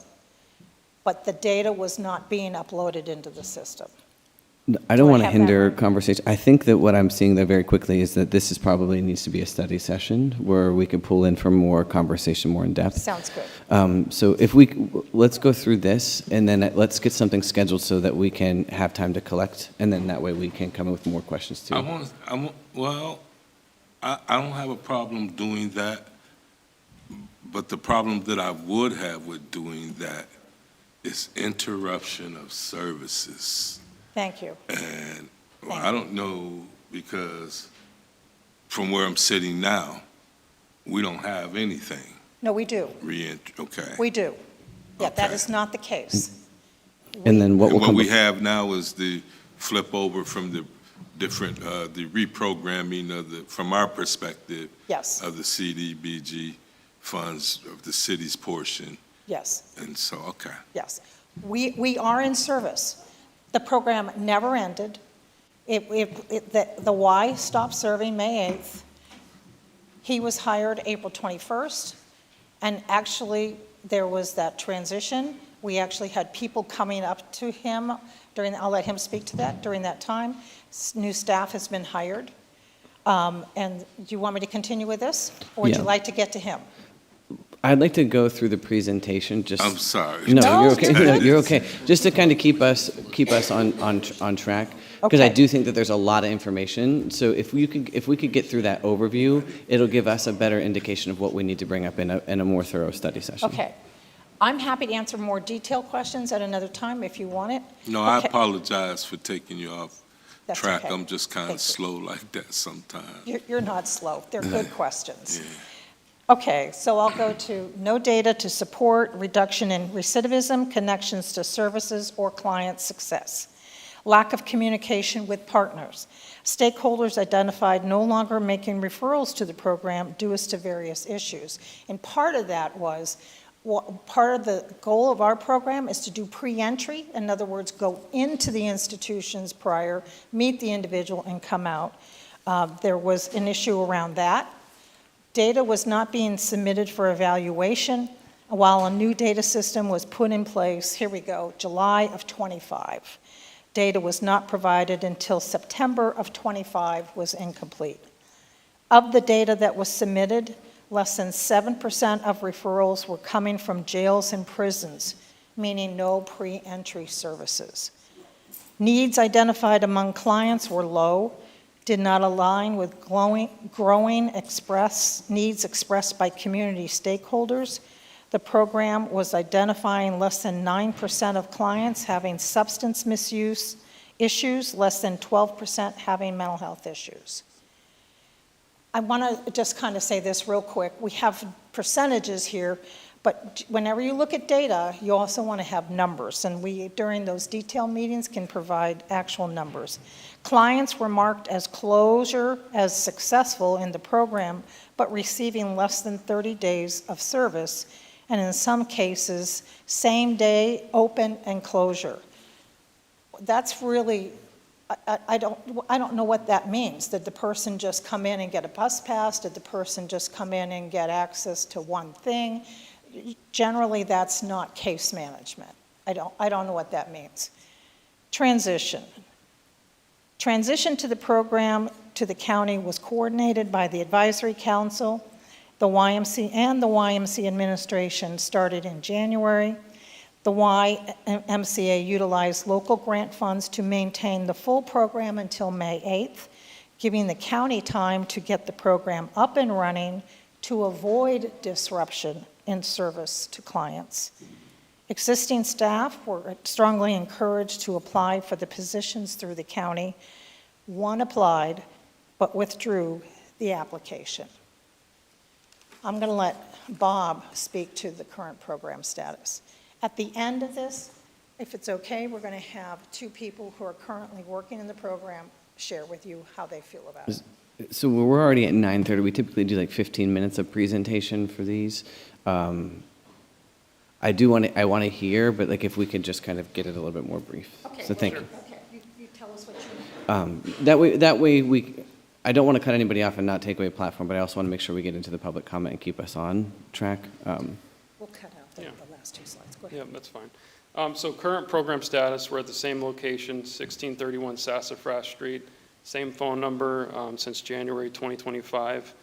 [SPEAKER 13] but the data was not being uploaded into the system.
[SPEAKER 1] I don't
[SPEAKER 13] Do I
[SPEAKER 1] want to
[SPEAKER 13] have that
[SPEAKER 1] hinder
[SPEAKER 13] right?
[SPEAKER 1] conversation. I think that what I'm seeing there very quickly is that this is probably needs to be a study session where we can pull in for more conversation, more in depth.
[SPEAKER 13] Sounds good.
[SPEAKER 1] So let's go through this and then let's get something scheduled so that we can have time to collect, and then that way we can come in with more questions too.
[SPEAKER 8] I don't have a problem doing that, but the problem that I would have with doing that is interruption of services.
[SPEAKER 13] Thank you.
[SPEAKER 8] And I don't know, because from where I'm sitting now, we don't have anything.
[SPEAKER 13] No, we do.
[SPEAKER 8] Okay.
[SPEAKER 13] We do. Yeah, that
[SPEAKER 8] Okay.
[SPEAKER 13] is not the case.
[SPEAKER 1] And then what will
[SPEAKER 8] And
[SPEAKER 1] come
[SPEAKER 8] what we have now is the flip over from the different, the reprogramming of from our perspective,
[SPEAKER 13] Yes,
[SPEAKER 8] of the CDBG funds of the city's portion.
[SPEAKER 13] yes,
[SPEAKER 8] And so, okay.
[SPEAKER 13] yes. We are in service. The program never ended. The Y stopped serving May 8th. He was hired April 21st, and actually, there was that transition. We actually had people coming up to him I'll let him speak to that, during that time. New staff has been hired. And do you want me to continue with this? Or would you
[SPEAKER 1] Yeah.
[SPEAKER 13] like to get to him?
[SPEAKER 1] I'd like to go through the presentation.
[SPEAKER 8] I'm sorry.
[SPEAKER 1] No,
[SPEAKER 13] No,
[SPEAKER 1] you're okay.
[SPEAKER 13] you're
[SPEAKER 1] No,
[SPEAKER 13] good.
[SPEAKER 1] you're okay. Just to kind of keep us on track, because I
[SPEAKER 13] Okay.
[SPEAKER 1] do think that there's a lot of information. So if we could get through that overview, it'll give us a better indication of what we need to bring up in a more thorough study session.
[SPEAKER 13] Okay. I'm happy to answer more detailed questions at another time if you want it.
[SPEAKER 8] No, I
[SPEAKER 13] Okay.
[SPEAKER 8] apologize for taking you off
[SPEAKER 13] That's
[SPEAKER 8] track.
[SPEAKER 13] okay.
[SPEAKER 8] I'm just kind
[SPEAKER 13] Thank
[SPEAKER 8] of
[SPEAKER 13] you.
[SPEAKER 8] slow like that sometimes.
[SPEAKER 13] You're not slow. They're good questions. Okay, so I'll go to no data to support reduction in recidivism, connections to services, or client success. Lack of communication with partners. Stakeholders identified no longer making referrals to the program due to various issues. And part of that was, part of the goal of our program is to do pre-entry. In other words, go into the institutions prior, meet the individual, and come out. There was an issue around that. Data was not being submitted for evaluation while a new data system was put in place, here we go, July of 25. Data was not provided until September of 25 was incomplete. Of the data that was submitted, less than 7% of referrals were coming from jails and prisons, meaning no pre-entry services. Needs identified among clients were low, did not align with growing needs expressed by community stakeholders. The program was identifying less than 9% of clients having substance misuse issues, less than 12% having mental health issues. I want to just kind of say this real quick. We have percentages here, but whenever you look at data, you also want to have numbers, and we, during those detailed meetings, can provide actual numbers. Clients were marked as closure as successful in the program, but receiving less than 30 days of service, and in some cases, same day open and closure. That's really, I don't know what that means. Did the person just come in and get a bus pass? Did the person just come in and get access to one thing? Generally, that's not case management. I don't know what that means. Transition. Transition to the program to the county was coordinated by the Advisory Council. The YMC and the YMC administration started in January. The YMCA utilized local grant funds to maintain the full program until May 8th, giving the county time to get the program up and running to avoid disruption in service to clients. Existing staff were strongly encouraged to apply for the positions through the county. One applied, but withdrew the application. I'm going to let Bob speak to the current program status. At the end of this, if it's okay, we're going to have two people who are currently working in the program share with you how they feel about it.
[SPEAKER 1] So we're already at 9:30. We typically do like 15 minutes of presentation for these. I want to hear, but like if we could just kind of get it a little bit more brief.
[SPEAKER 13] Okay.
[SPEAKER 1] So thank you.
[SPEAKER 13] Okay, you tell us what you
[SPEAKER 1] That way I don't want to cut anybody off and not take away a platform, but I also want to make sure we get into the public comment and keep us on track.
[SPEAKER 13] We'll cut out the last two slides. Go ahead.
[SPEAKER 12] Yeah, that's fine. So current program status, we're at the same location, 1631 Sassafras Street, same phone number since January 2025.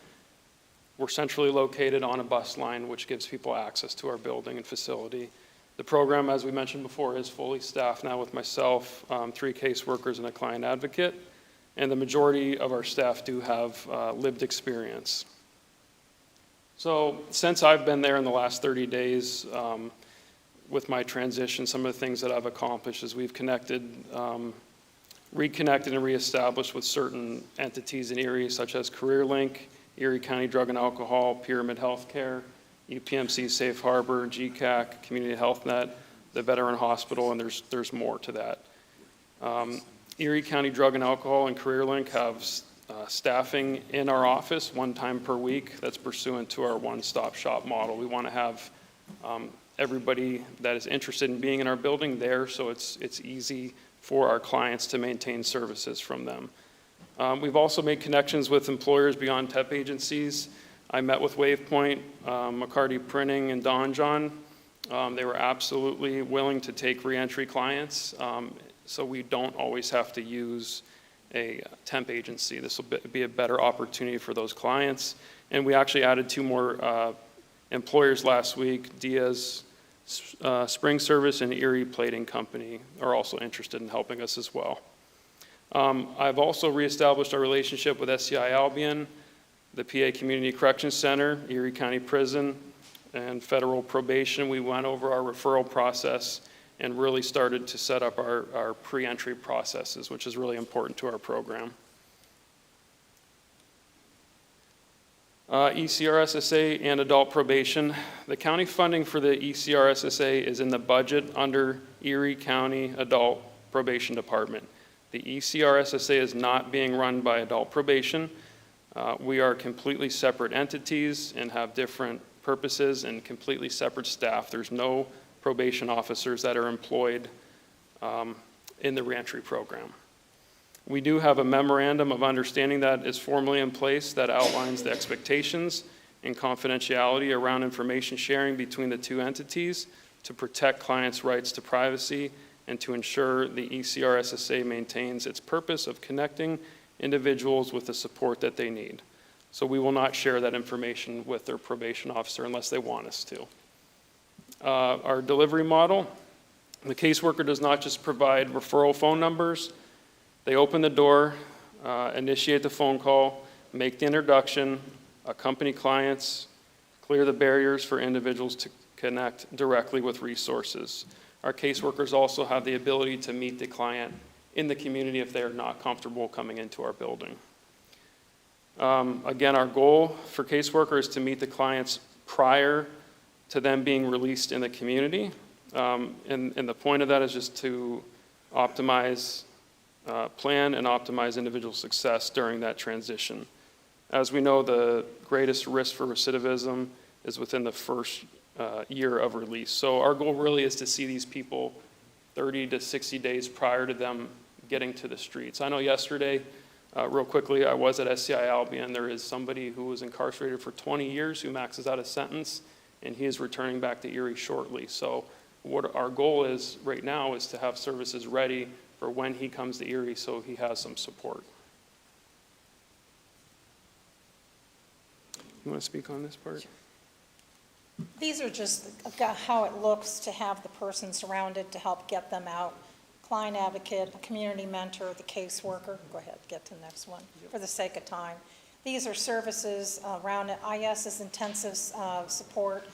[SPEAKER 12] We're centrally located on a bus line, which gives people access to our building and facility. The program, as we mentioned before, is fully staffed now with myself, 3 caseworkers, and a client advocate. And the majority of our staff do have lived experience. So since I've been there in the last 30 days with my transition, some of the things that I've accomplished is we've reconnected and reestablished with certain entities in Erie, such as CareerLink, Erie County Drug and Alcohol, Pyramid Healthcare, UPMC Safe Harbor, GCAC, Community Health Net, the Veteran Hospital, and there's more to that. Erie County Drug and Alcohol and CareerLink have staffing in our office 1 time per week. That's pursuant to our one-stop shop model. We want to have everybody that is interested in being in our building there, so it's easy for our clients to maintain services from them. We've also made connections with employers beyond TEP agencies. I met with WavePoint, McCarty Printing, and Don John. They were absolutely willing to take reentry clients. So we don't always have to use a temp agency. This will be a better opportunity for those clients. And we actually added 2 more employers last week. Diaz Spring Service and Erie Plating Company are also interested in helping us as well. I've also reestablished our relationship with SCI Albion, the PA Community Corrections Center, Erie County Prison, and Federal Probation. We went over our referral process and really started to set up our pre-entry processes, which is really important to our program. ECRSSA and adult probation. The county funding for the ECRSSA is in the budget under Erie County Adult Probation Department. The ECRSSA is not being run by adult probation. We are completely separate entities and have different purposes and completely separate staff. There's no probation officers that are employed in the reentry program. We do have a memorandum of understanding that is formally in place that outlines the expectations and confidentiality around information sharing between the two entities to protect clients' rights to privacy and to ensure the ECRSSA maintains its purpose of connecting individuals with the support that they need. So we will not share that information with their probation officer unless they want us to. Our delivery model, the caseworker does not just provide referral phone numbers. They open the door, initiate the phone call, make the introduction, accompany clients, clear the barriers for individuals to connect directly with resources. Our caseworkers also have the ability to meet the client in the community if they are not comfortable coming into our building. Again, our goal for caseworkers is to meet the clients prior to them being released in the community. And the point of that is just to optimize, plan and optimize individual success during that transition. As we know, the greatest risk for recidivism is within the first year of release. So our goal really is to see these people 30 to 60 days prior to them getting to the streets. I know yesterday, real quickly, I was at SCI Albion. There is somebody who was incarcerated for 20 years who maxes out a sentence, and he is returning back to Erie shortly. So what our goal is right now is to have services ready for when he comes to Erie so he has some support. You want to speak on this part?
[SPEAKER 13] These are just how it looks to have the person surrounded to help get them out. Client advocate, a community mentor, the caseworker. Go ahead, get to the next one for the sake of time. These are services around it. IS is intensive support.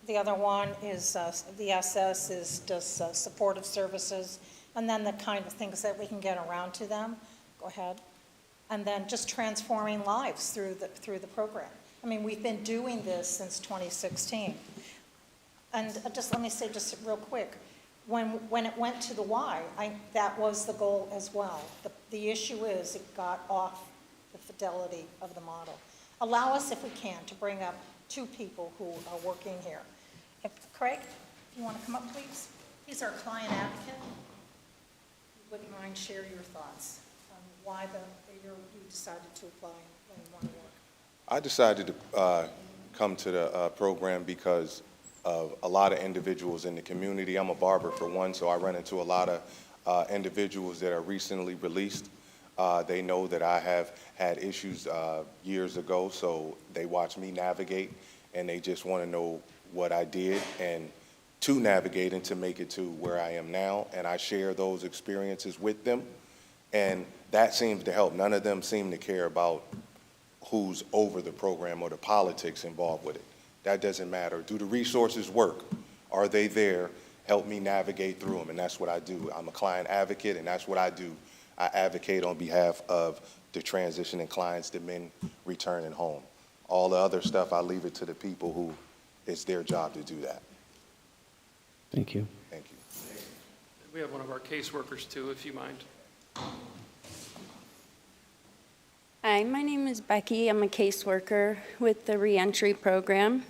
[SPEAKER 13] The other one is the SS does supportive services. And then the kind of things that we can get around to them. Go ahead. And then just transforming lives through the program. I mean, we've been doing this since 2016. And just let me say just real quick, when it went to the Y, that was the goal as well. The issue is it got off the fidelity of the model. Allow us, if we can, to bring up two people who are working here. Craig, if you want to come up, please. He's our client advocate. Wouldn't mind share your thoughts on why you decided to apply and want to work.
[SPEAKER 11] I decided to come to the program because of a lot of individuals in the community. I'm a barber for one, so I run into a lot of individuals that are recently released. They know that I have had issues years ago, so they watch me navigate, and they just want to know what I did and to navigate and to make it to where I am now. And I share those experiences with them, and that seems to help. None of them seem to care about who's over the program or the politics involved with it. That doesn't matter. Do the resources work? Are they there? Help me navigate through them, and that's what I do. I'm a client advocate, and that's what I do. I advocate on behalf of the transitioning clients, the men returning home. All the other stuff, I leave it to the people who it's their job to do that.
[SPEAKER 1] Thank you.
[SPEAKER 11] Thank you.
[SPEAKER 12] We have one of our caseworkers too, if you mind.
[SPEAKER 14] Hi, my name is Becky. I'm a caseworker with the reentry program.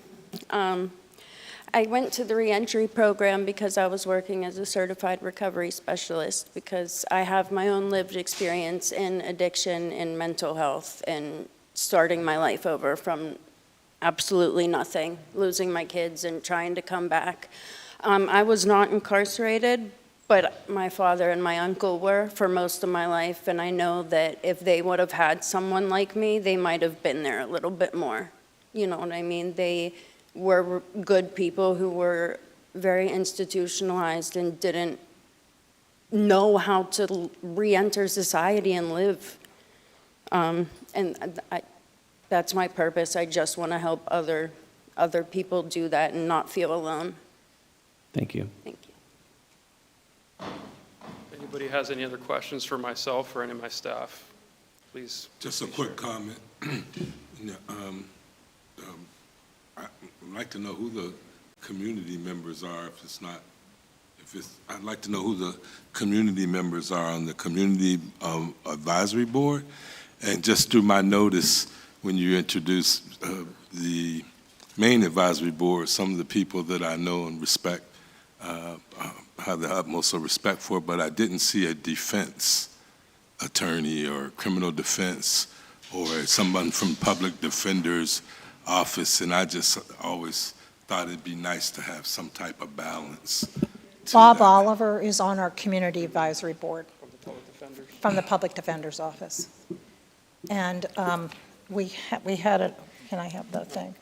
[SPEAKER 14] I went to the reentry program because I was working as a certified recovery specialist because I have my own lived experience in addiction and mental health and starting my life over from absolutely nothing, losing my kids and trying to come back. I was not incarcerated, but my father and my uncle were for most of my life, and I know that if they would have had someone like me, they might have been there a little bit more. You know what I mean? They were good people who were very institutionalized and didn't know how to re-enter society and live. That's my purpose. I just want to help other people do that and not feel alone.
[SPEAKER 1] Thank you.
[SPEAKER 14] Thank you.
[SPEAKER 12] If anybody has any other questions for myself or any of my staff, please.
[SPEAKER 8] Just a quick comment. I'd like to know who the community members are, I'd like to know who the community members are on the Community Advisory Board. And just through my notice, when you introduced the main advisory board, some of the people that I know and respect, have the utmost of respect for, but I didn't see a defense attorney or criminal defense or someone from public defender's office, and I just always thought it'd be nice to have some type of balance.
[SPEAKER 13] Bob Oliver is on our Community Advisory Board from the Public Defender's Office. And we had a, can I have that thing?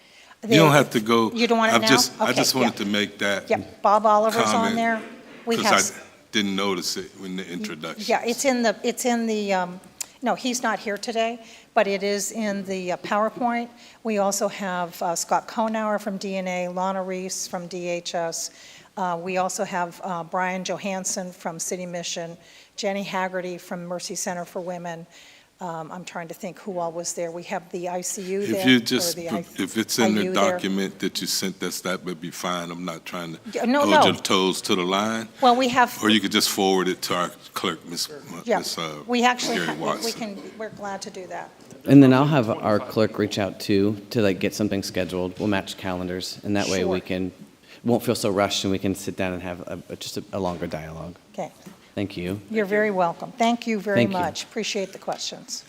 [SPEAKER 8] You don't have to go.
[SPEAKER 13] You don't want it now?
[SPEAKER 8] I
[SPEAKER 13] Okay,
[SPEAKER 8] just wanted
[SPEAKER 13] yeah.
[SPEAKER 8] to make that
[SPEAKER 13] Yep, Bob Oliver's on
[SPEAKER 8] comment,
[SPEAKER 13] there. We have,
[SPEAKER 8] because I didn't notice it in the introduction.
[SPEAKER 13] yeah, it's in the, no, he's not here today, but it is in the PowerPoint. We also have Scott Konauer from DNA, Lana Reese from DHS. We also have Brian Johansson from City Mission, Jenny Haggerty from Mercy Center for Women. I'm trying to think who all was there. We have the ICU there.
[SPEAKER 8] If you just,
[SPEAKER 13] or the
[SPEAKER 8] if it's in the
[SPEAKER 13] IU there.
[SPEAKER 8] document that you sent us, that would be fine. I'm not trying to
[SPEAKER 13] Yeah, no,
[SPEAKER 8] hold
[SPEAKER 13] no.
[SPEAKER 8] your toes to the line.
[SPEAKER 13] Well, we have,
[SPEAKER 8] Or you could just forward it to our clerk, Ms.
[SPEAKER 13] yeah, we actually,
[SPEAKER 8] Gary
[SPEAKER 13] we we're glad to do that.
[SPEAKER 1] And then I'll have our clerk reach out too, to like get something scheduled. We'll match calendars, and that way we
[SPEAKER 13] Sure.
[SPEAKER 1] won't feel so rushed, and we can sit down and have just a longer dialogue.
[SPEAKER 13] Okay,
[SPEAKER 1] Thank you.
[SPEAKER 13] you're very welcome. Thank you very
[SPEAKER 1] Thank you.
[SPEAKER 13] much. Appreciate the questions.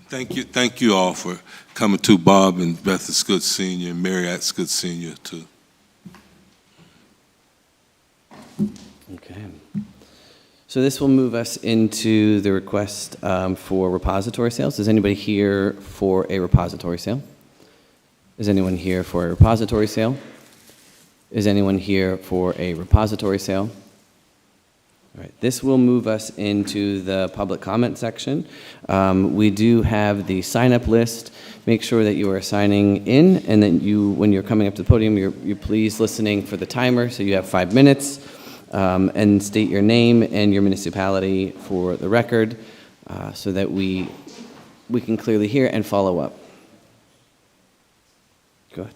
[SPEAKER 8] Thank you all for coming to. Bob and Beth, it's good seeing you, and Mary, it's good seeing you too.
[SPEAKER 1] Okay. So this will move us into the request for repository sales. Is anybody here for a repository sale? Is anyone here for a repository sale? Is anyone here for a repository sale? All right, this will move us into the public comment section. We do have the sign-up list. Make sure that you are signing in, and that you, when you're coming up to the podium, you're please listening for the timer, so you have 5 minutes, and state your name and your municipality for the record, so that we can clearly hear and follow up. Go ahead.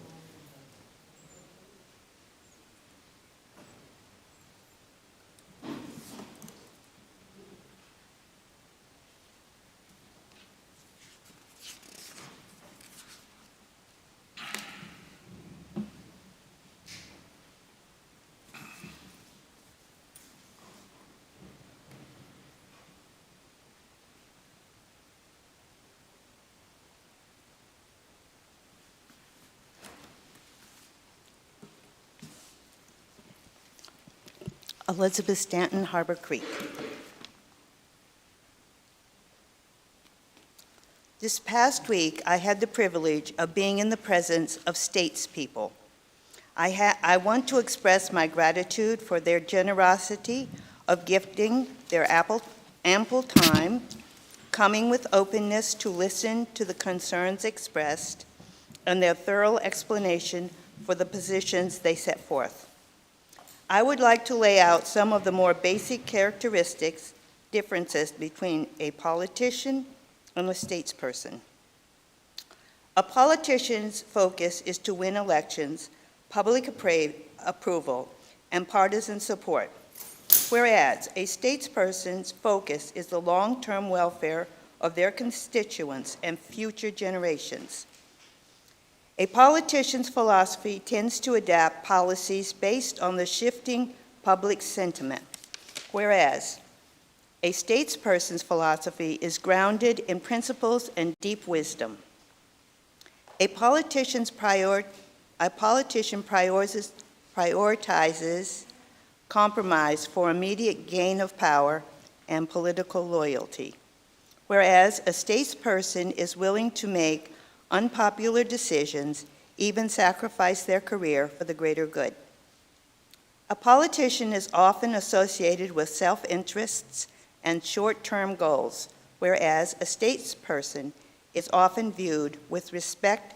[SPEAKER 15] Elizabeth Stanton, Harbor Creek. This past week, I had the privilege of being in the presence of statespeople. I want to express my gratitude for their generosity of gifting their ample time, coming with openness to listen to the concerns expressed, and their thorough explanation for the positions they set forth. I would like to lay out some of the more basic characteristics, differences between a politician and a statesperson. A politician's focus is to win elections, public approval, and partisan support, whereas a statesperson's focus is the long-term welfare of their constituents and future generations. A politician's philosophy tends to adapt policies based on the shifting public sentiment, whereas a statesperson's philosophy is grounded in principles and deep wisdom. A politician prioritizes compromise for immediate gain of power and political loyalty, whereas a statesperson is willing to make unpopular decisions, even sacrifice their career for the greater good. A politician is often associated with self-interests and short-term goals, whereas a statesperson is often viewed with respect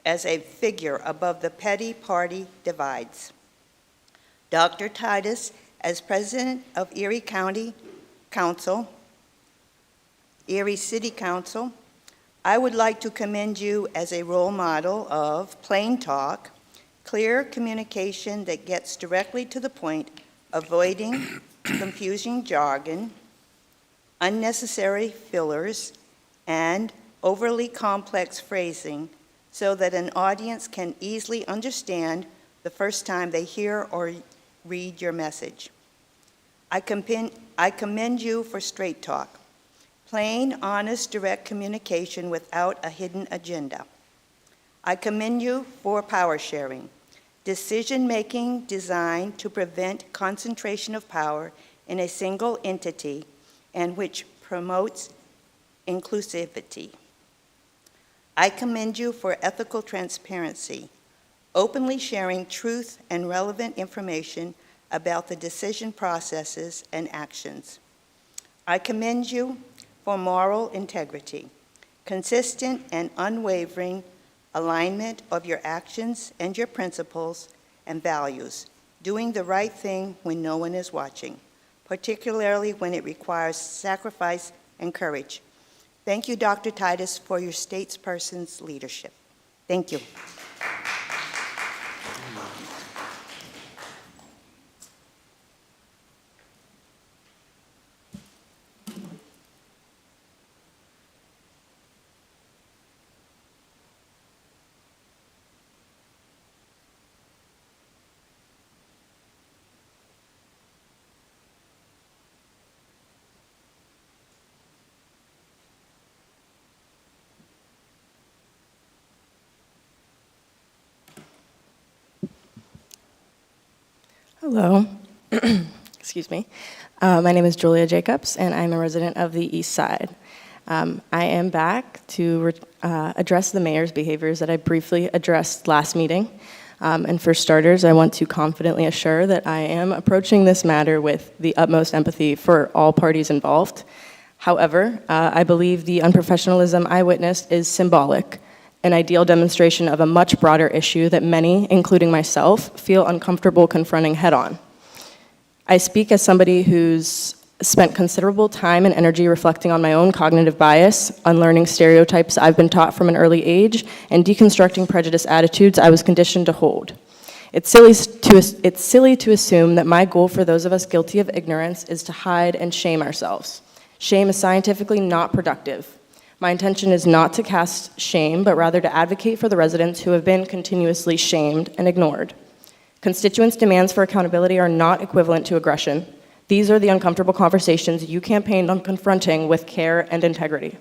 [SPEAKER 15] as a figure above the petty party divides. Dr. Titus, as president of Erie City Council, I would like to commend you as a role model of plain talk, clear communication that gets directly to the point, avoiding confusing jargon, unnecessary fillers, and overly complex phrasing so that an audience can easily understand the first time they hear or read your message. I commend you for straight talk, plain, honest, direct communication without a hidden agenda. I commend you for power sharing, decision-making designed to prevent concentration of power in a single entity and which promotes inclusivity. I commend you for ethical transparency, openly sharing truth and relevant information about the decision processes and actions. I commend you for moral integrity, consistent and unwavering alignment of your actions and your principles and values, doing the right thing when no one is watching, particularly when it requires sacrifice and courage. Thank you, Dr. Titus, for your statesperson's leadership. Thank you.
[SPEAKER 16] Hello. Excuse me. My name is Julia Jacobs, and I'm a resident of the East Side. I am back to address the mayor's behaviors that I briefly addressed last meeting. And for starters, I want to confidently assure that I am approaching this matter with the utmost empathy for all parties involved. However, I believe the unprofessionalism I witnessed is symbolic, an ideal demonstration of a much broader issue that many, including myself, feel uncomfortable confronting head-on. I speak as somebody who's spent considerable time and energy reflecting on my own cognitive bias, unlearning stereotypes I've been taught from an early age, and deconstructing prejudice attitudes I was conditioned to hold. It's silly to assume that my goal for those of us guilty of ignorance is to hide and shame ourselves. Shame is scientifically not productive. My intention is not to cast shame, but rather to advocate for the residents who have been continuously shamed and ignored. Constituents' demands for accountability are not equivalent to aggression. These are the uncomfortable conversations you campaigned on confronting with care and integrity.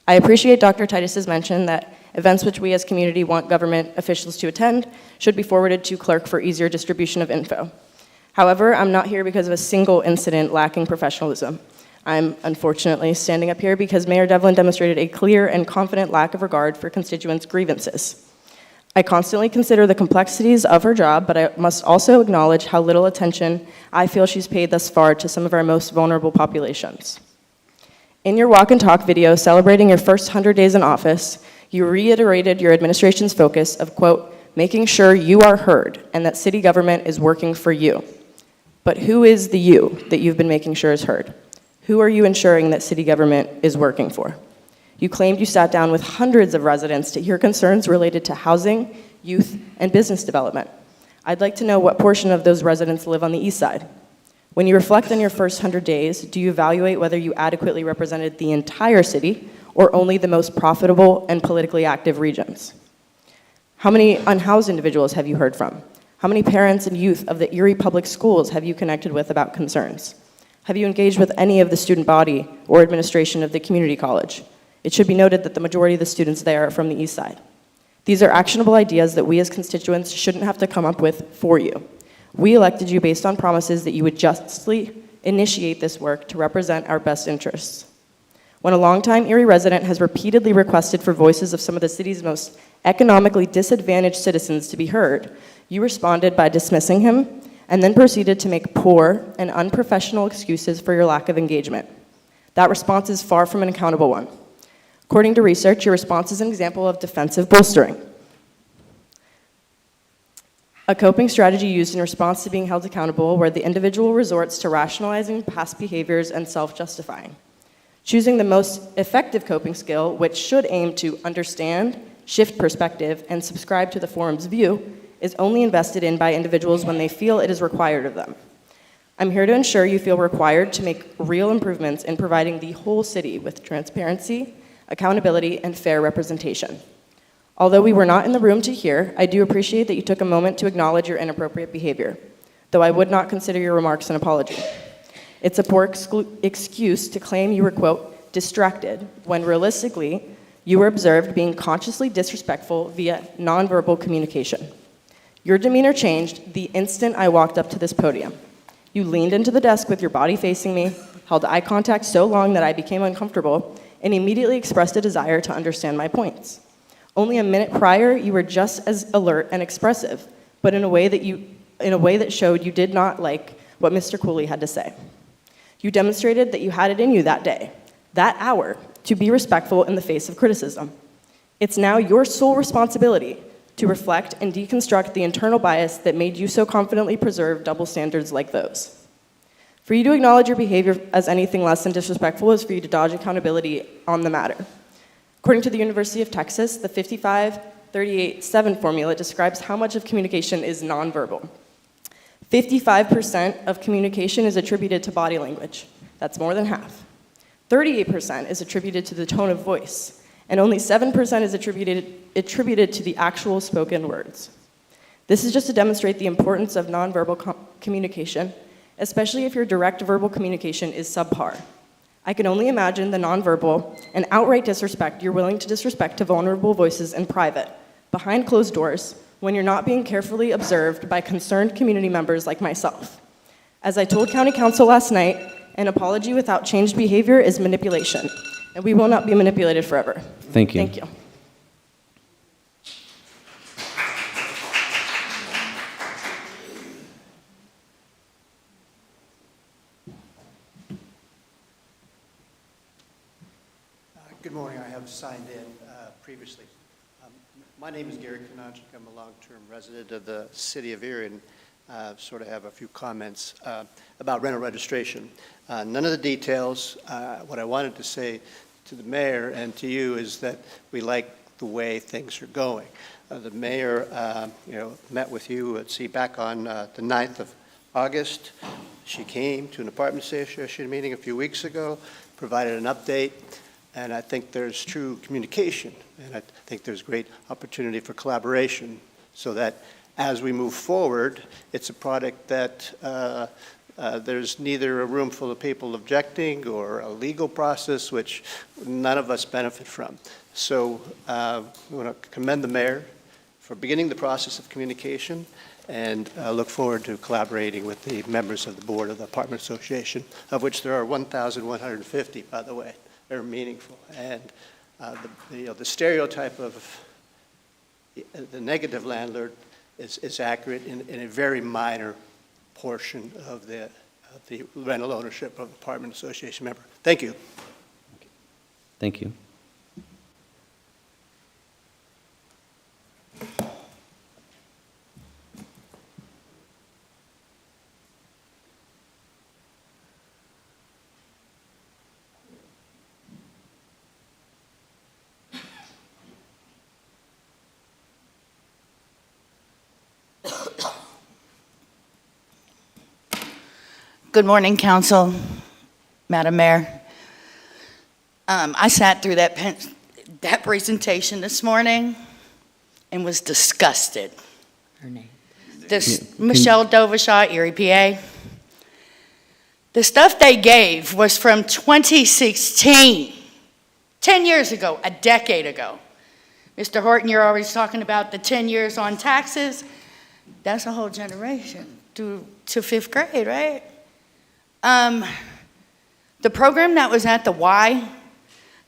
[SPEAKER 16] I appreciate Dr. Titus's mention that events which we as community want government officials to attend should be forwarded to clerk for easier distribution of info. However, I'm not here because of a single incident lacking professionalism. I'm unfortunately standing up here because Mayor Devlin demonstrated a clear and confident lack of regard for constituents' grievances. I constantly consider the complexities of her job, but I must also acknowledge how little attention I feel she's paid thus far to some of our most vulnerable populations. In your walk and talk video celebrating your first 100 days in office, you reiterated your administration's focus of, quote, making sure you are heard and that city government is working for you. But who is the you that you've been making sure is heard? Who are you ensuring that city government is working for? You claimed you sat down with hundreds of residents to hear concerns related to housing, youth, and business development. I'd like to know what portion of those residents live on the east side. When you reflect on your first 100 days, do you evaluate whether you adequately represented the entire city or only the most profitable and politically active regions? How many unhoused individuals have you heard from? How many parents and youth of the Erie Public Schools have you connected with about concerns? Have you engaged with any of the student body or administration of the community college? It should be noted that the majority of the students there are from the east side. These are actionable ideas that we as constituents shouldn't have to come up with for you. We elected you based on promises that you would justly initiate this work to represent our best interests. When a longtime Erie resident has repeatedly requested for voices of some of the city's most economically disadvantaged citizens to be heard, you responded by dismissing him and then proceeded to make poor and unprofessional excuses for your lack of engagement. That response is far from an accountable one. According to research, your response is an example of defensive bolstering, a coping strategy used in response to being held accountable where the individual resorts to rationalizing past behaviors and self-justifying. Choosing the most effective coping skill, which should aim to understand, shift perspective, and subscribe to the forum's view, is only invested in by individuals when they feel it is required of them. I'm here to ensure you feel required to make real improvements in providing the whole city with transparency, accountability, and fair representation. Although we were not in the room to hear, I do appreciate that you took a moment to acknowledge your inappropriate behavior, though I would not consider your remarks an apology. It's a poor excuse to claim you were, quote, distracted, when realistically, you were observed being consciously disrespectful via nonverbal communication. Your demeanor changed the instant I walked up to this podium. You leaned into the desk with your body facing me, held eye contact so long that I became uncomfortable, and immediately expressed a desire to understand my points. Only a minute prior, you were just as alert and expressive, but in a way that showed you did not like what Mr. Cooley had to say. You demonstrated that you had it in you that day, that hour, to be respectful in the face of criticism. It's now your sole responsibility to reflect and deconstruct the internal bias that made you so confidently preserve double standards like those. For you to acknowledge your behavior as anything less than disrespectful is for you to dodge accountability on the matter. According to the University of Texas, the 55-38-7 formula describes how much of communication is nonverbal. 55% of communication is attributed to body language. That's more than half. 38% is attributed to the tone of voice, and only 7% is attributed to the actual spoken words. This is just to demonstrate the importance of nonverbal communication, especially if your direct verbal communication is subpar. I can only imagine the nonverbal and outright disrespect you're willing to disrespect to vulnerable voices in private, behind closed doors, when you're not being carefully observed by concerned community members like myself. As I told County Council last night, an apology without changed behavior is manipulation, and we will not be manipulated forever.
[SPEAKER 1] Thank you.
[SPEAKER 16] Thank you.
[SPEAKER 17] Good morning. I have signed in previously. My name is Gary Konancic. I'm a long-term resident of the city of Erie and sort of have a few comments about rental registration. None of the details. What I wanted to say to the mayor and to you is that we like the way things are going. The mayor met with you back on the 9th of August. She came to an apartment association meeting a few weeks ago, provided an update. And I think there's true communication, and I think there's great opportunity for collaboration so that as we move forward, it's a product that there's neither a room full of people objecting or a legal process, which none of us benefit from. So I want to commend the mayor for beginning the process of communication and look forward to collaborating with the members of the board of the Apartment Association, of which there are 1,150, by the way. They're meaningful, and the stereotype of the negative landlord is accurate in a very minor portion of the rental ownership of apartment association member. Thank you.
[SPEAKER 1] Thank you.
[SPEAKER 18] Good morning, Council, Madam Mayor. I sat through that presentation this morning and was disgusted.
[SPEAKER 5] Her name.
[SPEAKER 18] This Michelle Doveshaw, Erie, PA. The stuff they gave was from 2016, 10 years ago, a decade ago. Mr. Horton, you're always talking about the 10 years on taxes. That's a whole generation to fifth grade, right? The program that was at the Y,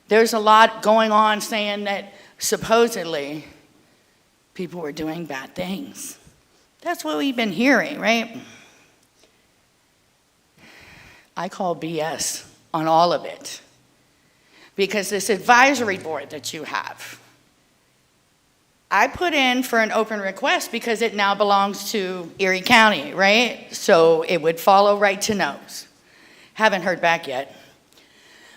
[SPEAKER 18] there's a lot going on saying that supposedly people were doing bad things. That's what we've been hearing, right? I call BS on all of it because this advisory board that you have, I put in for an open request because it now belongs to Erie County, right? So it would follow right to nose. Haven't heard back yet.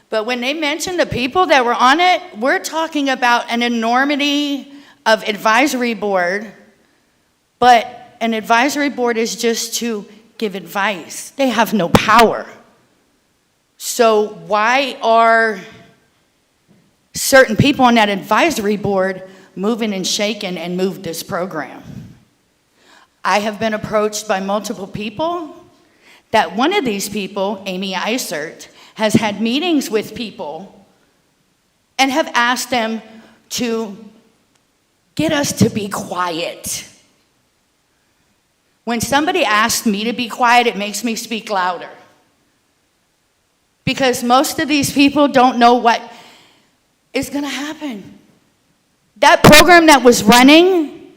[SPEAKER 18] But when they mention the people that were on it, we're talking about an enormity of advisory board, but an advisory board is just to give advice. They have no power. So why are certain people on that advisory board moving and shaking and moved this program? I have been approached by multiple people that one of these people, Amy Eisert, has had meetings with people and have asked them to get us to be quiet. When somebody asks me to be quiet, it makes me speak louder. Because most of these people don't know what is going to happen. That program that was running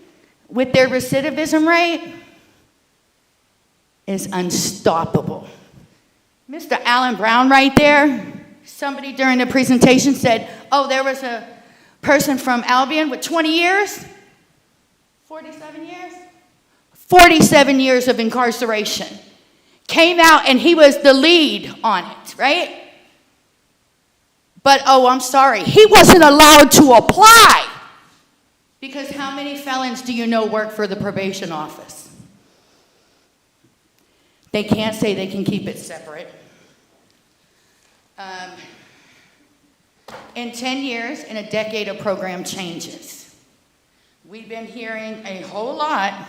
[SPEAKER 18] with their recidivism rate is unstoppable. Mr. Alan Brown right there, somebody during the presentation said, oh, there was a person from Albion with 20 years, 47 years? 47 years of incarceration. Came out and he was the lead on it, right? But, oh, I'm sorry, he wasn't allowed to apply. Because how many felons do you know work for the probation office? They can't say they can keep it separate. In 10 years, in a decade of program changes, we've been hearing a whole lot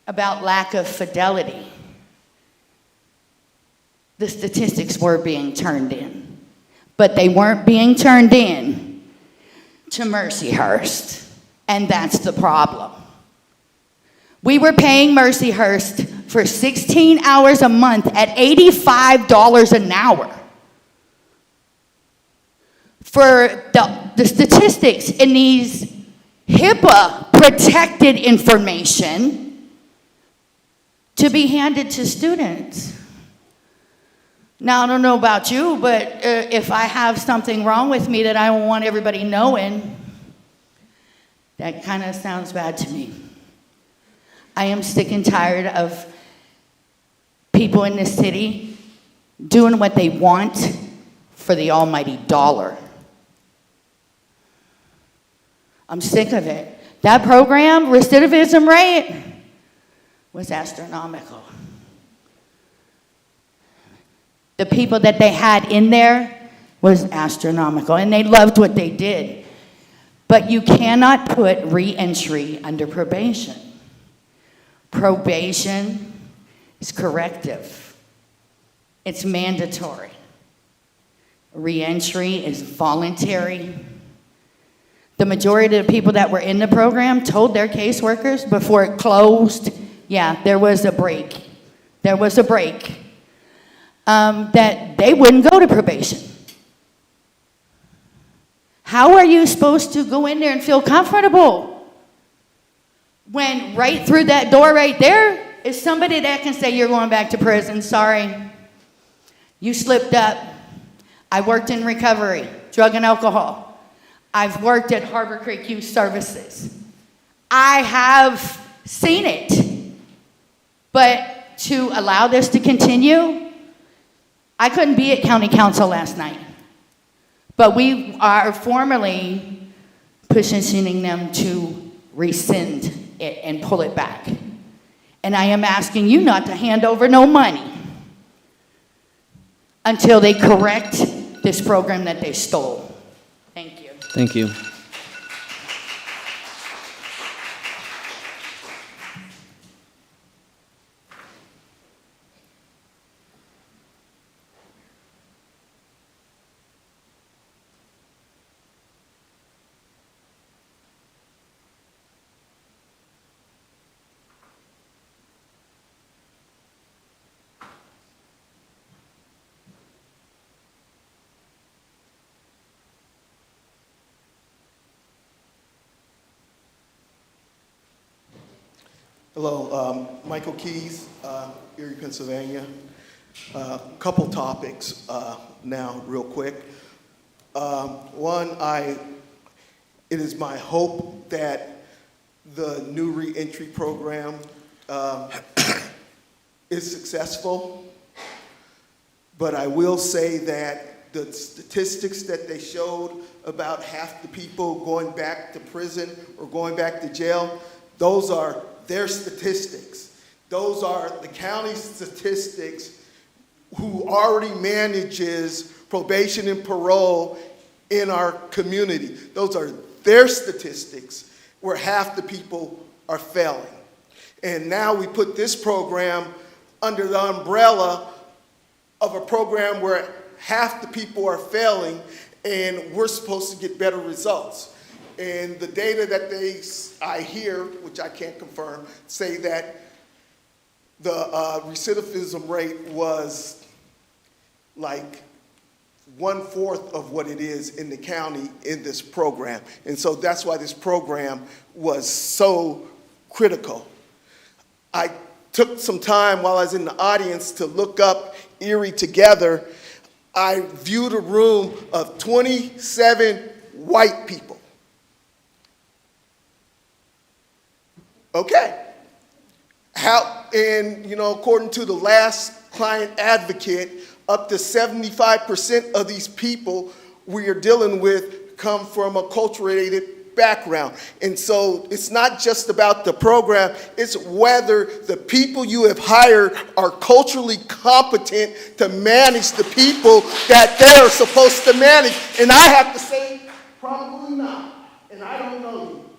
[SPEAKER 18] about lack of fidelity. The statistics were being turned in, but they weren't being turned in to Mercyhurst, and that's the problem. We were paying Mercyhurst for 16 hours a month at $85 an hour. For the statistics in these HIPAA-protected information to be handed to students. Now, I don't know about you, but if I have something wrong with me that I don't want everybody knowing, that kind of sounds bad to me. I am sick and tired of people in this city doing what they want for the almighty dollar. I'm sick of it. That program, recidivism rate, was astronomical. The people that they had in there was astronomical, and they loved what they did. But you cannot put re-entry under probation. Probation is corrective. It's mandatory. Re-entry is voluntary. The majority of the people that were in the program told their caseworkers before it closed, yeah, there was a break. There was a break. That they wouldn't go to probation. How are you supposed to go in there and feel comfortable when right through that door right there is somebody that can say, you're going back to prison, sorry, you slipped up. I worked in recovery, drug and alcohol. I've worked at Harbor Creek Youth Services. I have seen it. But to allow this to continue, I couldn't be at county council last night. But we are formally petitioning them to rescind it and pull it back. And I am asking you not to hand over no money until they correct this program that they stole. Thank you.
[SPEAKER 1] Thank you.
[SPEAKER 19] Hello, Michael Keys, Erie, Pennsylvania. Couple topics now, real quick. One, it is my hope that the new reentry program is successful, but I will say that the statistics that they showed about half the people going back to prison or going back to jail, those are their statistics. Those are the county statistics who already manages probation and parole in our community. Those are their statistics where half the people are failing. And now we put this program under the umbrella of a program where half the people are failing and we're supposed to get better results. And the data that I hear, which I can't confirm, say that the recidivism rate was like 1/4 of what it is in the county in this program. And so that's why this program was so critical. I took some time while I was in the audience to look up Erie Together. I viewed a room of 27 white people. Okay. According to the last client advocate, up to 75% of these people we are dealing with come from a culturally background. And so it's not just about the program, it's whether the people you have hired are culturally competent to manage the people that they are supposed to manage. And I have to say, probably not. And I don't know you.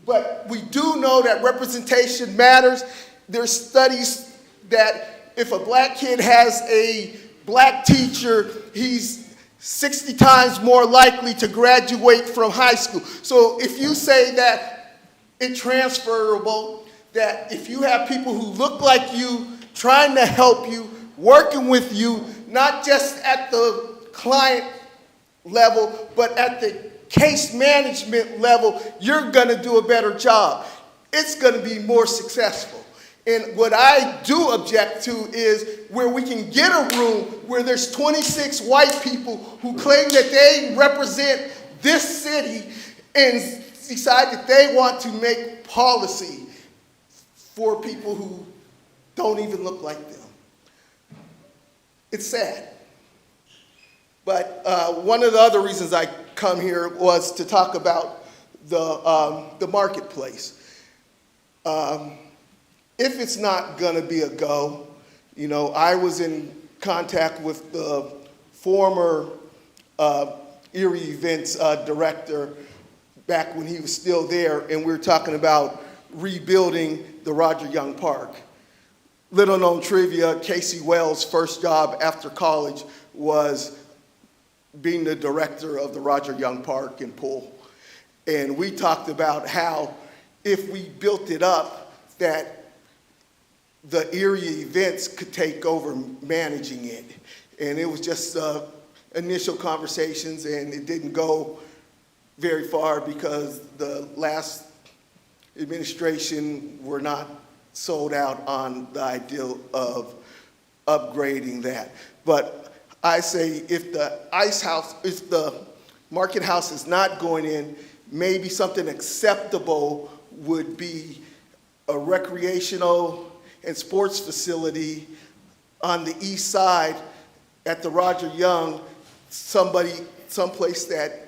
[SPEAKER 19] But we do know that representation matters. There's studies that if a black kid has a black teacher, he's 60 times more likely to graduate from high school. So if you say that it's transferable, that if you have people who look like you, trying to help you, working with you, not just at the client level, but at the case management level, you're gonna do a better job. It's gonna be more successful. And what I do object to is where we can get a room where there's 26 white people who claim that they represent this city and decide that they want to make policy for people who don't even look like them. It's sad. But one of the other reasons I come here was to talk about the marketplace. If it's not going to be a go, I was in contact with the former Erie Events director back when he was still there, and we were talking about rebuilding the Roger Young Park. Little known trivia, Casey Wells' first job after college was being the director of the Roger Young Park and Pool. And we talked about how if we built it up, that the Erie Events could take over managing it. And it was just initial conversations, and it didn't go very far because the last administration were not sold out on the idea of upgrading that. But I say if the Market House is not going in, maybe something acceptable would be a recreational and sports facility on the east side at the Roger Young, someplace that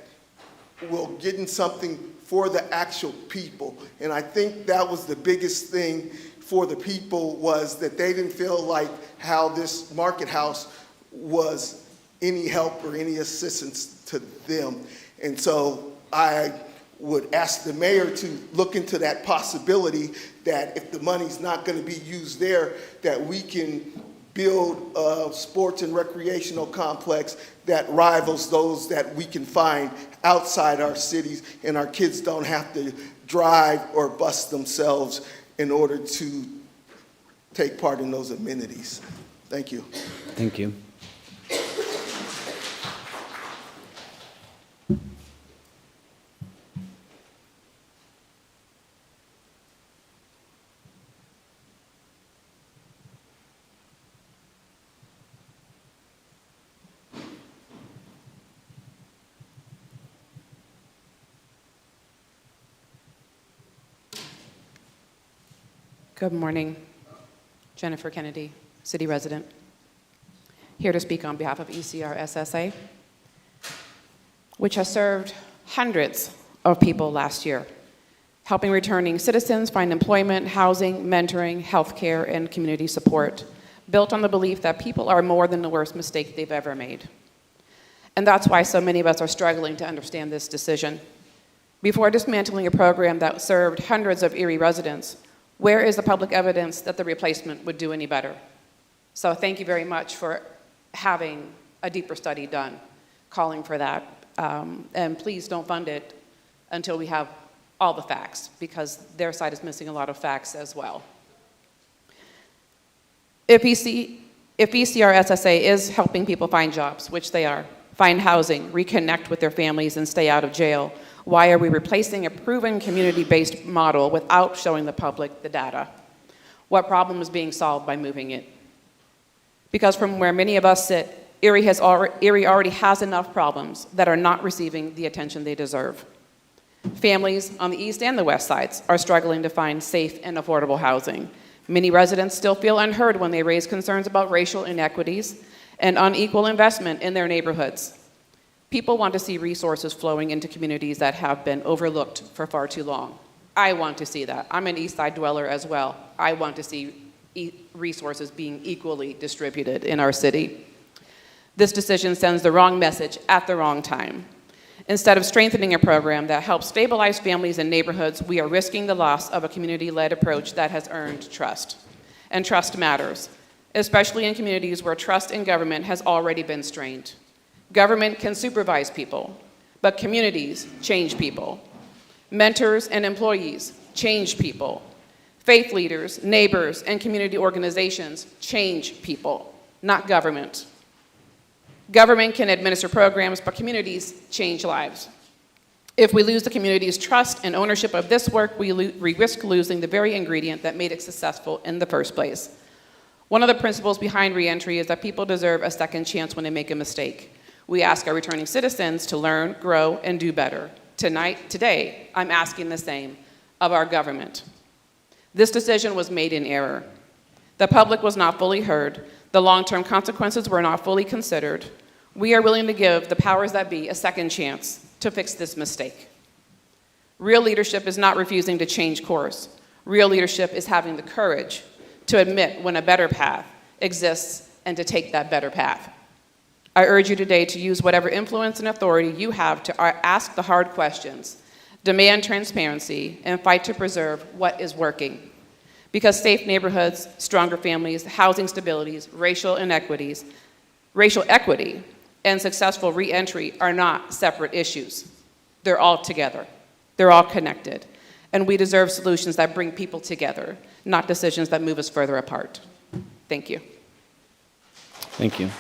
[SPEAKER 19] will get in something for the actual people. And I think that was the biggest thing for the people, was that they didn't feel like how this Market House was any help or any assistance to them. And so I would ask the mayor to look into that possibility, that if the money's not going to be used there, that we can build a sports and recreational complex that rivals those that we can find outside our cities, and our kids don't have to drive or bus themselves in order to take part in those amenities. Thank you.
[SPEAKER 1] Thank you.
[SPEAKER 20] Good morning. Jennifer Kennedy, city resident. Here to speak on behalf of ECR SSA. which has served hundreds of people last year, helping returning citizens find employment, housing, mentoring, healthcare, and community support, built on the belief that people are more than the worst mistake they've ever made. And that's why so many of us are struggling to understand this decision. Before dismantling a program that served hundreds of Erie residents, where is the public evidence that the replacement would do any better? So thank you very much for having a deeper study done, calling for that. And please don't fund it until we have all the facts, because their side is missing a lot of facts as well. If ECRSSA is helping people find jobs, which they are, find housing, reconnect with their families, and stay out of jail, why are we replacing a proven community-based model without showing the public the data? What problem is being solved by moving it? Because from where many of us sit, Erie already has enough problems that are not receiving the attention they deserve. Families on the east and the west sides are struggling to find safe and affordable housing. Many residents still feel unheard when they raise concerns about racial inequities and unequal investment in their neighborhoods. People want to see resources flowing into communities that have been overlooked for far too long. I want to see that. I'm an East Side dweller as well. I want to see resources being equally distributed in our city. This decision sends the wrong message at the wrong time. Instead of strengthening a program that helps stabilize families and neighborhoods, we are risking the loss of a community-led approach that has earned trust. And trust matters, especially in communities where trust in government has already been strained. Government can supervise people, but communities change people. Mentors and employees change people. Faith leaders, neighbors, and community organizations change people, not government. Government can administer programs, but communities change lives. If we lose the community's trust and ownership of this work, we risk losing the very ingredient that made it successful in the first place. One of the principles behind reentry is that people deserve a second chance when they make a mistake. We ask our returning citizens to learn, grow, and do better. Today, I'm asking the same of our government. This decision was made in error. The public was not fully heard. The long-term consequences were not fully considered. We are willing to give the powers that be a second chance to fix this mistake. Real leadership is not refusing to change course. Real leadership is having the courage to admit when a better path exists and to take that better path. I urge you today to use whatever influence and authority you have to ask the hard questions, demand transparency, and fight to preserve what is working. Because safe neighborhoods, stronger families, housing stabilities, racial equity, and successful reentry are not separate issues. They're all together. They're all connected. And we deserve solutions that bring people together, not decisions that move us further apart. Thank you.
[SPEAKER 1] Thank you.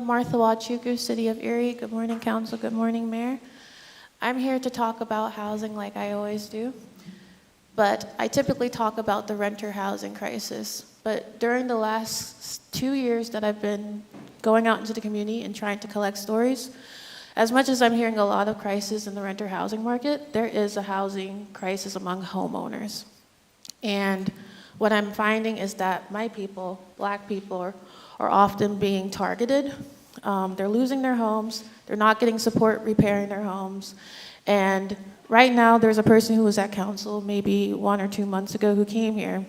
[SPEAKER 21] Martha Wachuku, City of Erie. Good morning, Council. Good morning, Mayor. I'm here to talk about housing like I always do, but I typically talk about the renter housing crisis. But during the last 2 years that I've been going out into the community and trying to collect stories, as much as I'm hearing a lot of crisis in the renter housing market, there is a housing crisis among homeowners. And what I'm finding is that my people, Black people, are often being targeted. They're losing their homes. They're not getting support repairing their homes. And right now, there's a person who was at council maybe 1 or 2 months ago who came here.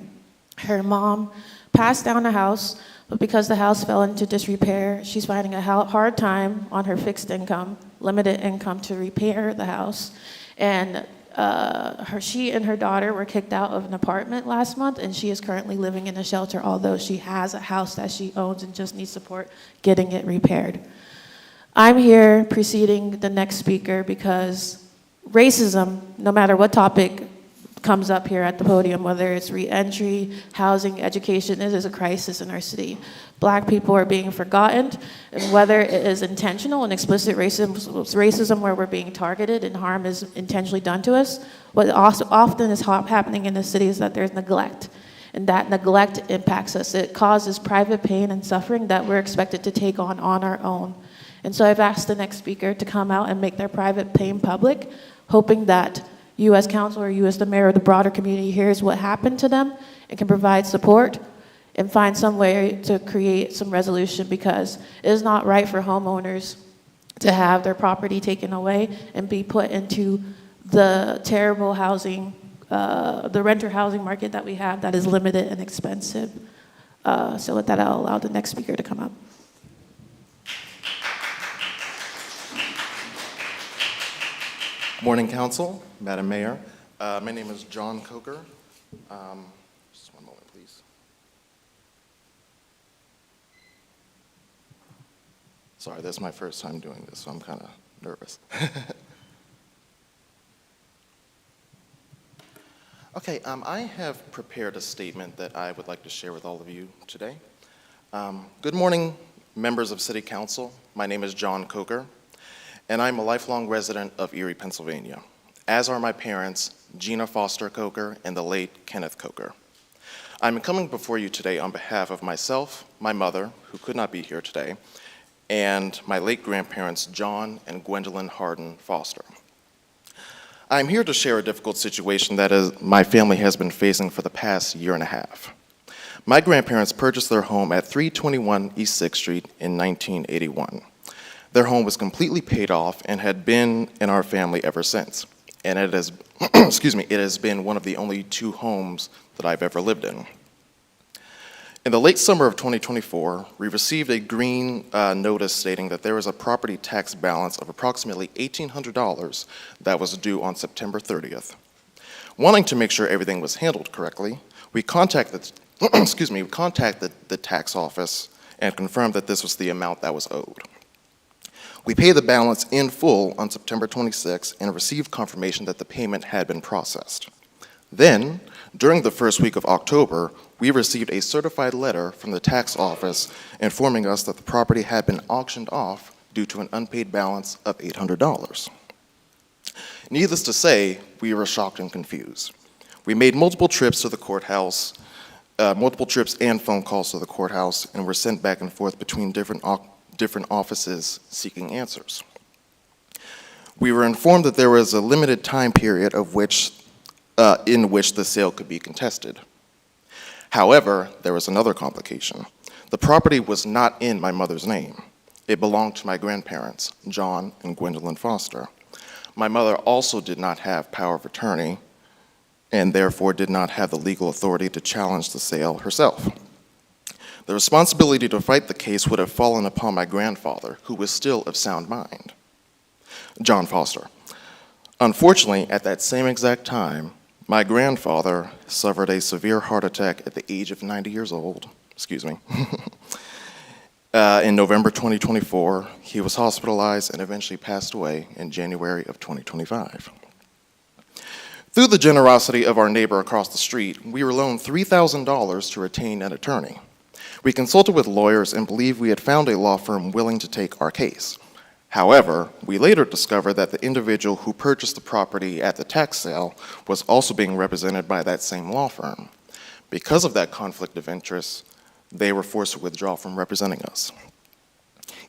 [SPEAKER 21] Her mom passed down a house, but because the house fell into disrepair, she's finding a hard time on her fixed income, limited income to repair the house. And she and her daughter were kicked out of an apartment last month, and she is currently living in a shelter, although she has a house that she owns and just needs support getting it repaired. I'm here preceding the next speaker because racism, no matter what topic comes up here at the podium, whether it's reentry, housing, education, it is a crisis in our city. Black people are being forgotten, and whether it is intentional and explicit racism where we're being targeted and harm is intentionally done to us, what also often is happening in the city is that there's neglect. And that neglect impacts us. It causes private pain and suffering that we're expected to take on our own. And so I've asked the next speaker to come out and make their private pain public, hoping that you as council or you as the mayor or the broader community hears what happened to them and can provide support and find some way to create some resolution, because it is not right for homeowners to have their property taken away and be put into the terrible housing, the renter housing market that we have that is limited and expensive. So with that, I'll allow the next speaker to come up.
[SPEAKER 4] Morning, Council, Madam Mayor. My name is John Coker. Just one moment, please. Sorry, this is my first time doing this, so I'm kind of nervous. Okay, I have prepared a statement that I would like to share with all of you today. Good morning, members of City Council. My name is John Coker, and I'm a lifelong resident of Erie, Pennsylvania, as are my parents, Gina Foster Coker and the late Kenneth Coker. I'm coming before you today on behalf of myself, my mother, who could not be here today, and my late grandparents, John and Gwendolyn Hardin Foster. I'm here to share a difficult situation that my family has been facing for the past year and a half. My grandparents purchased their home at 321 East 6th Street in 1981. Their home was completely paid off and had been in our family ever since. And it has, it has been one of the only 2 homes that I've ever lived in. In the late summer of 2024, we received a green notice stating that there was a property tax balance of approximately $1,800 that was due on September 30th. Wanting to make sure everything was handled correctly, we contacted, we contacted the tax office and confirmed that this was the amount that was owed. We paid the balance in full on September 26th and received confirmation that the payment had been processed. Then, during the first week of October, we received a certified letter from the tax office informing us that the property had been auctioned off due to an unpaid balance of $800. Needless to say, we were shocked and confused. We made multiple trips to the courthouse, multiple trips and phone calls to the courthouse, and were sent back and forth between different offices seeking answers. We were informed that there was a limited time period in which the sale could be contested. However, there was another complication. The property was not in my mother's name. It belonged to my grandparents, John and Gwendolyn Foster. My mother also did not have power of attorney and therefore did not have the legal authority to challenge the sale herself. The responsibility to fight the case would have fallen upon my grandfather, who was still of sound mind, John Foster. Unfortunately, at that same exact time, my grandfather suffered a severe heart attack at the age of 90 years old, in November 2024, he was hospitalized and eventually passed away in January of 2025. Through the generosity of our neighbor across the street, we were loaned $3,000 to retain an attorney. We consulted with lawyers and believed we had found a law firm willing to take our case. However, we later discovered that the individual who purchased the property at the tax sale was also being represented by that same law firm. Because of that conflict of interest, they were forced to withdraw from representing us.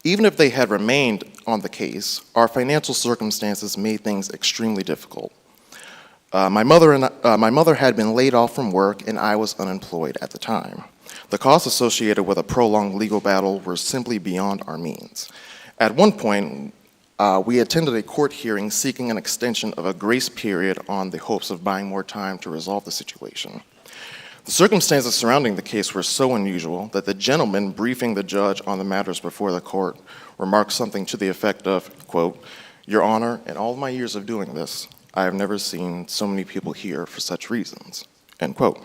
[SPEAKER 4] Even if they had remained on the case, our financial circumstances made things extremely difficult. My mother had been laid off from work and I was unemployed at the time. The costs associated with a prolonged legal battle were simply beyond our means. At one point, we attended a court hearing seeking an extension of a grace period on the hopes of buying more time to resolve the situation. The circumstances surrounding the case were so unusual that the gentleman briefing the judge on the matters before the court remarked something to the effect of, quote, "Your Honor, in all my years of doing this, I have never seen so many people here for such reasons," end quote.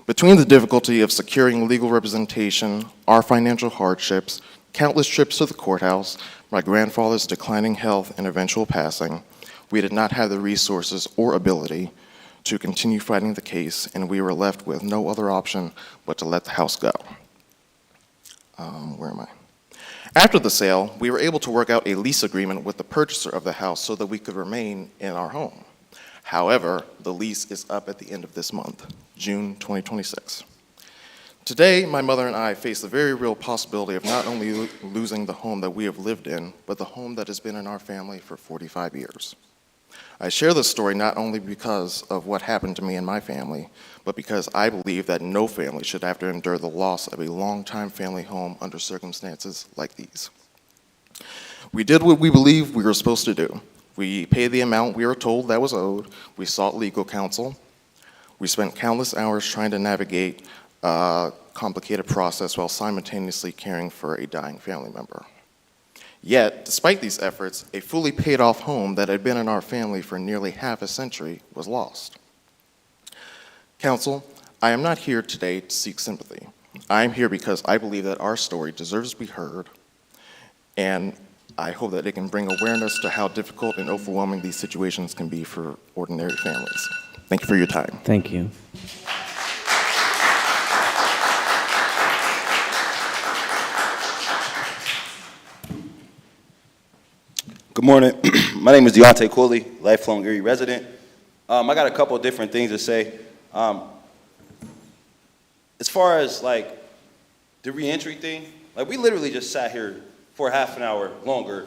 [SPEAKER 4] Between the difficulty of securing legal representation, our financial hardships, countless trips to the courthouse, my grandfather's declining health and eventual passing, we did not have the resources or ability to continue fighting the case, and we were left with no other option but to let the house go. Where am I? After the sale, we were able to work out a lease agreement with the purchaser of the house so that we could remain in our home. However, the lease is up at the end of this month, June 2026. Today, my mother and I face the very real possibility of not only losing the home that we have lived in, but the home that has been in our family for 45 years. I share this story not only because of what happened to me and my family, but because I believe that no family should have to endure the loss of a longtime family home under circumstances like these. We did what we believed we were supposed to do. We paid the amount we were told that was owed. We sought legal counsel. We spent countless hours trying to navigate a complicated process while simultaneously caring for a dying family member. Yet, despite these efforts, a fully paid off home that had been in our family for nearly half a century was lost. Council, I am not here today to seek sympathy. I am here because I believe that our story deserves to be heard, and I hope that it can bring awareness to how difficult and overwhelming these situations can be for ordinary families. Thank you for your time.
[SPEAKER 2] Thank you.
[SPEAKER 22] Good morning. My name is Deontay Cooley, lifelong Erie resident. I got a couple of different things to say. As far as like the reentry thing, like we literally just sat here for half an hour longer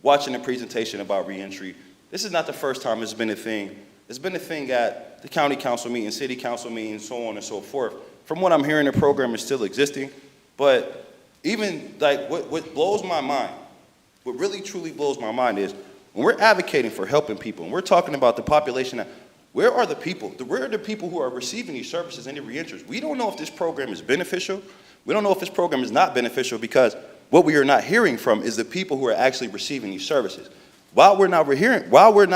[SPEAKER 22] watching a presentation about reentry. This is not the first time it's been a thing. It's been a thing at the county council meetings, city council meetings, so on and so forth. From what I'm hearing, the program is still existing, but even like what blows my mind, what really truly blows my mind is when we're advocating for helping people, and we're talking about the population, that, where are the people? Where are the people who are receiving these services and the reenters? We don't know if this program is beneficial. We don't know if this program is not beneficial because what we are not hearing from is the people who are actually receiving these services. While we're not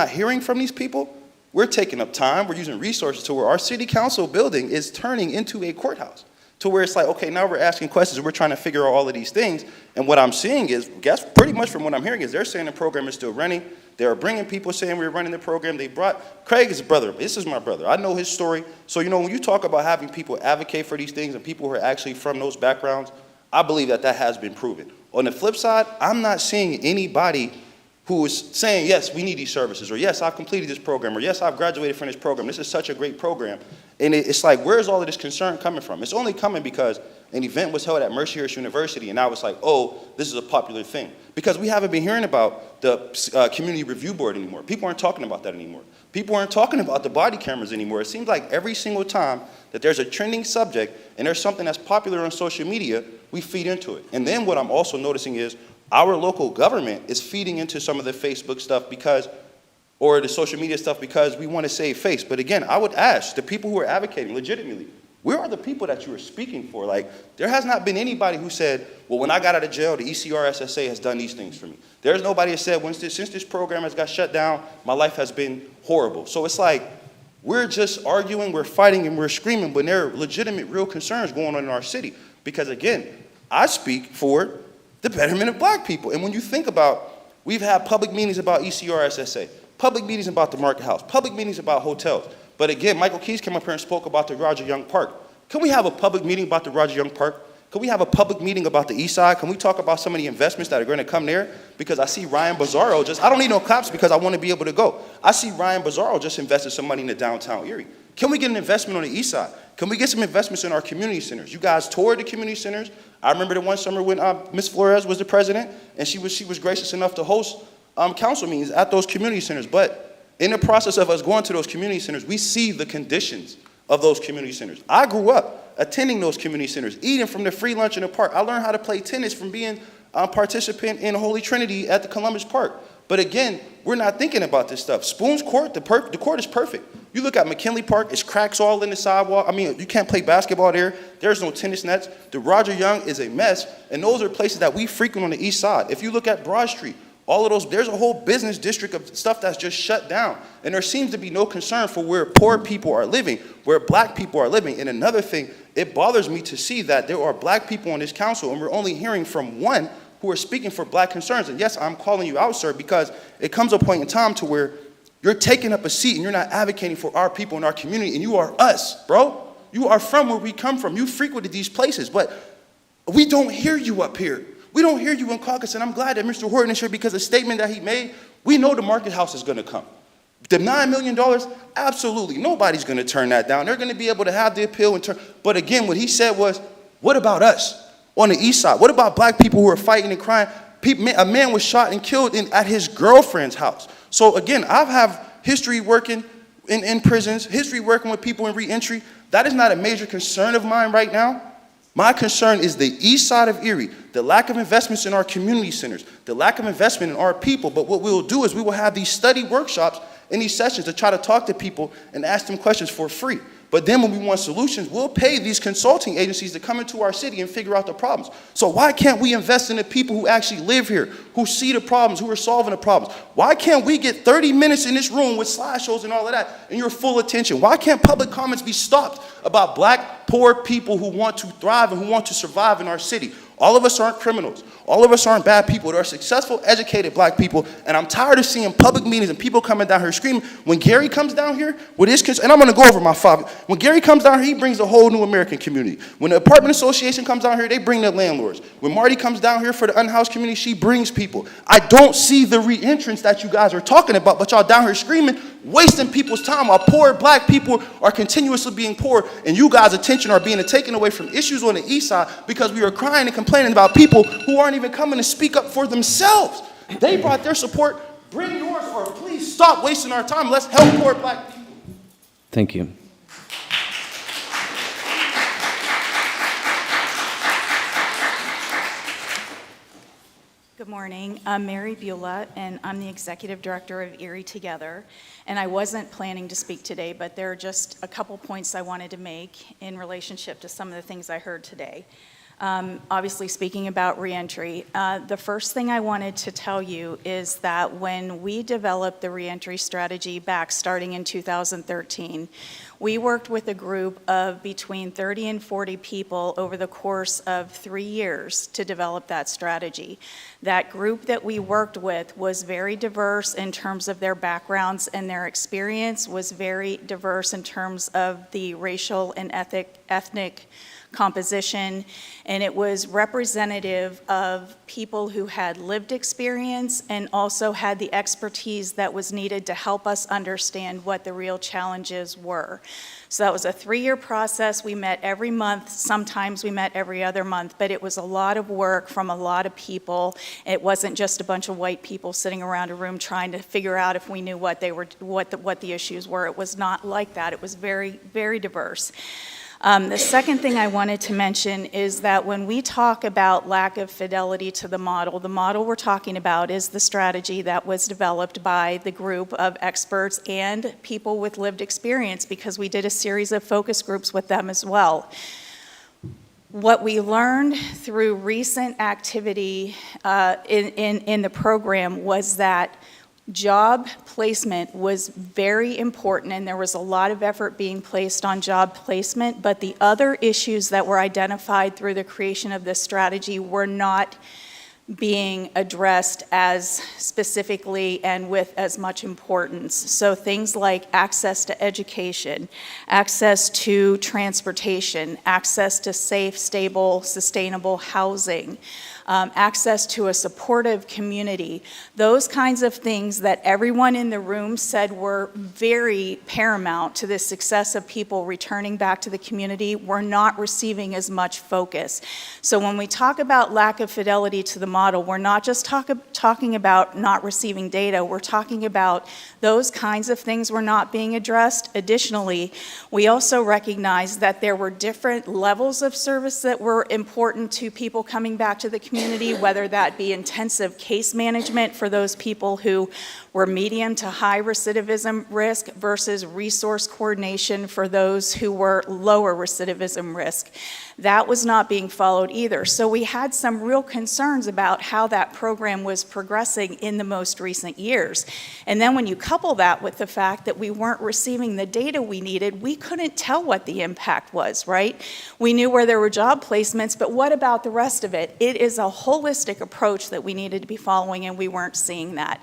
[SPEAKER 22] hearing from these people, we're taking up time, we're using resources to where our city council building is turning into a courthouse. To where it's like, okay, now we're asking questions and we're trying to figure out all of these things. And what I'm seeing is, guess pretty much from what I'm hearing is they're saying the program is still running. They're bringing people saying we're running the program. They brought Craig's brother. This is my brother. I know his story. So, you know, when you talk about having people advocate for these things and people who are actually from those backgrounds, I believe that that has been proven. On the flip side, I'm not seeing anybody who is saying, yes, we need these services, or yes, I've completed this program, or yes, I've graduated from this program. This is such a great program. And it's like, where's all of this concern coming from? It's only coming because an event was held at Mercyhurst University, and now it's like, oh, this is a popular thing. Because we haven't been hearing about the Community Review Board anymore. People aren't talking about that anymore. People aren't talking about the body cameras anymore. It seems like every single time that there's a trending subject and there's something that's popular on social media, we feed into it. And then what I'm also noticing is our local government is feeding into some of the Facebook stuff or the social media stuff because we want to save face. But again, I would ask the people who are advocating legitimately, where are the people that you are speaking for? Like, there has not been anybody who said, well, when I got out of jail, the ECRSSA has done these things for me. There's nobody that said, since this program has got shut down, my life has been horrible. So it's like, we're just arguing, we're fighting, and we're screaming, but there are legitimate, real concerns going on in our city. Because again, I speak for the betterment of black people. And when you think about, we've had public meetings about ECRSSA, public meetings about the Market House, public meetings about hotels. But again, Michael Keys came up here and spoke about the Roger Young Park. Can we have a public meeting about the Roger Young Park? Can we have a public meeting about the East Side? Can we talk about some of the investments that are going to come there? Because I see Ryan Bizzaro I don't need no cops because I want to be able to go. I see Ryan Bizzaro just invested some money in the downtown Erie. Can we get an investment on the East Side? Can we get some investments in our community centers? You guys toured the community centers. I remember the one summer when Ms. Flores was the president, and she was gracious enough to host council meetings at those community centers. But in the process of us going to those community centers, we see the conditions of those community centers. I grew up attending those community centers, eating from the free lunch in the park. I learned how to play tennis from being a participant in Holy Trinity at the Columbus Park. But again, we're not thinking about this stuff. Spoons Court, the court is perfect. You look at McKinley Park, it's cracks all in the sidewalk. I mean, you can't play basketball there. There's no tennis nets. The Roger Young is a mess, and those are places that we frequent on the east side. If you look at Broad Street, all of those, there's a whole business district of stuff that's just shut down. And there seems to be no concern for where poor people are living, where black people are living. And another thing, it bothers me to see that there are black people on this council, and we're only hearing from one who are speaking for black concerns. And yes, I'm calling you out, sir, because it comes a point in time to where You're taking up a seat and you're not advocating for our people in our community, and you are us, bro. You are from where we come from. You frequented these places, but we don't hear you up here. We don't hear you in Caucus, and I'm glad that Mr. Horton is here because the statement that he made, we know the market house is going to come. The $9 million, absolutely. Nobody's going to turn that down. They're going to be able to have the appeal and turn. But again, what he said was, what about us on the east side? What about black people who are fighting and crying? A man was shot and killed at his girlfriend's house. So again, I have history working in prisons, history working with people in reentry. That is not a major concern of mine right now. My concern is the east side of Erie, the lack of investments in our community centers, the lack of investment in our people. But what we will do is we will have these study workshops in these sessions to try to talk to people and ask them questions for free. But then when we want solutions, we'll pay these consulting agencies to come into our city and figure out the problems. So why can't we invest in the people who actually live here, who see the problems, who are solving the problems? Why can't we get 30 minutes in this room with slideshows and all of that and your full attention? Why can't public comments be stopped about black, poor people who want to thrive and who want to survive in our city? All of us aren't criminals. All of us aren't bad people. There are successful, educated black people, and I'm tired of seeing public meetings and people coming down here screaming. When Gary comes down here with his kids, and I'm going to go over my father. When Gary comes down here, he brings a whole new American community. When the apartment association comes down here, they bring their landlords. When Marty comes down here for the unhoused community, she brings people. I don't see the re-entrance that you guys are talking about, but y'all down here screaming, wasting people's time while poor black people are continuously being poor, and you guys' attention are being taken away from issues on the east side because we are crying and complaining about people who aren't even coming to speak up for themselves. They brought their support. Bring yours, or please stop wasting our time. Let's help poor black people.
[SPEAKER 1] Thank you.
[SPEAKER 2] Good morning. I'm Mary Beulah, and I'm the Executive Director of Erie Together. And I wasn't planning to speak today, but there are just a couple points I wanted to make in relationship to some of the things I heard today. Obviously, speaking about reentry, the first thing I wanted to tell you is that when we developed the reentry strategy back starting in 2013, we worked with a group of between 30 and 40 people over the course of 3 years to develop that strategy. That group that we worked with was very diverse in terms of their backgrounds, and their experience was very diverse in terms of the racial and ethnic composition, and it was representative of people who had lived experience and also had the expertise that was needed to help us understand what the real challenges were. So that was a 3-year process. We met every month. Sometimes we met every other month, but it was a lot of work from a lot of people. It wasn't just a bunch of white people sitting around a room trying to figure out if we knew what the issues were. It was not like that. It was very, very diverse. The second thing I wanted to mention is that when we talk about lack of fidelity to the model we're talking about is the strategy that was developed by the group of experts and people with lived experience, because we did a series of focus groups with them as well. What we learned through recent activity in the program was that job placement was very important, and there was a lot of effort being placed on job placement, but the other issues that were identified through the creation of this strategy were not being addressed as specifically and with as much importance. So things like access to education, access to transportation, access to safe, stable, sustainable housing, access to a supportive community, those kinds of things that everyone in the room said were very paramount to the success of people returning back to the community were not receiving as much focus. So when we talk about lack of fidelity to the model, we're not just talking about not receiving data, we're talking about those kinds of things were not being addressed. Additionally, we also recognize that there were different levels of service that were important to people coming back to the community, whether that be intensive case management for those people who were medium to high recidivism risk versus resource coordination for those who were lower recidivism risk. That was not being followed either. So we had some real concerns about how that program was progressing in the most recent years. And then when you couple that with the fact that we weren't receiving the data we needed, we couldn't tell what the impact was, right? We knew where there were job placements, but what about the rest of it? It is a holistic approach that we needed to be following, and we weren't seeing that.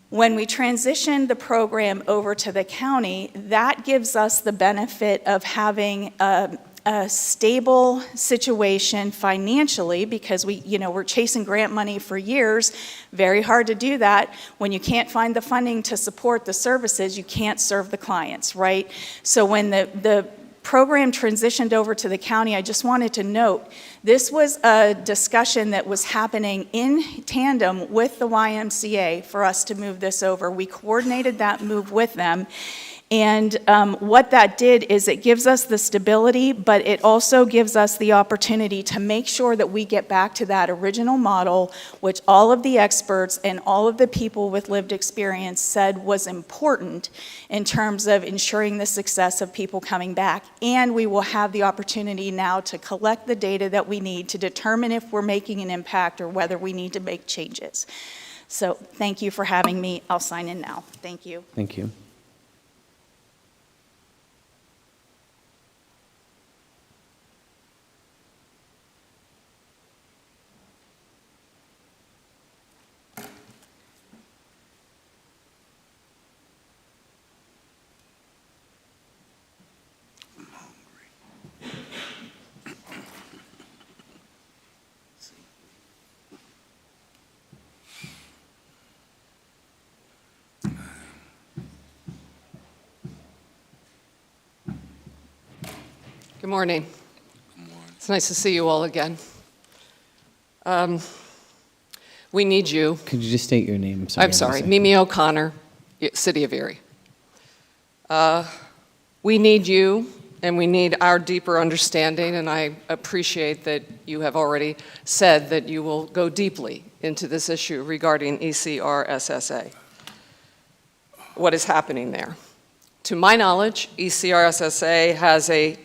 [SPEAKER 2] When we transitioned the program over to the county, that gives us the benefit of having a stable situation financially, because we're chasing grant money for years. Very hard to do that. When you can't find the funding to support the services, you can't serve the clients, right? So when the program transitioned over to the county, I just wanted to note, this was a discussion that was happening in tandem with the YMCA for us to move this over. We coordinated that move with them. And what that did is it gives us the stability, but it also gives us the opportunity to make sure that we get back to that original model, which all of the experts and all of the people with lived experience said was important in terms of ensuring the success of people coming back. And we will have the opportunity now to collect the data that we need to determine if we're making an impact or whether we need to make changes. So thank you for having me. I'll sign in now. Thank you.
[SPEAKER 1] Thank you.
[SPEAKER 6] Good morning. It's nice to see you all again. We need you.
[SPEAKER 1] Could you just state your name?
[SPEAKER 6] I'm sorry, Mimi O'Connor, City of Erie. We need you, and we need our deeper understanding, and I appreciate that you have already said that you will go deeply into this issue regarding ECRSSA. What is happening there? To my knowledge, ECRSSA has a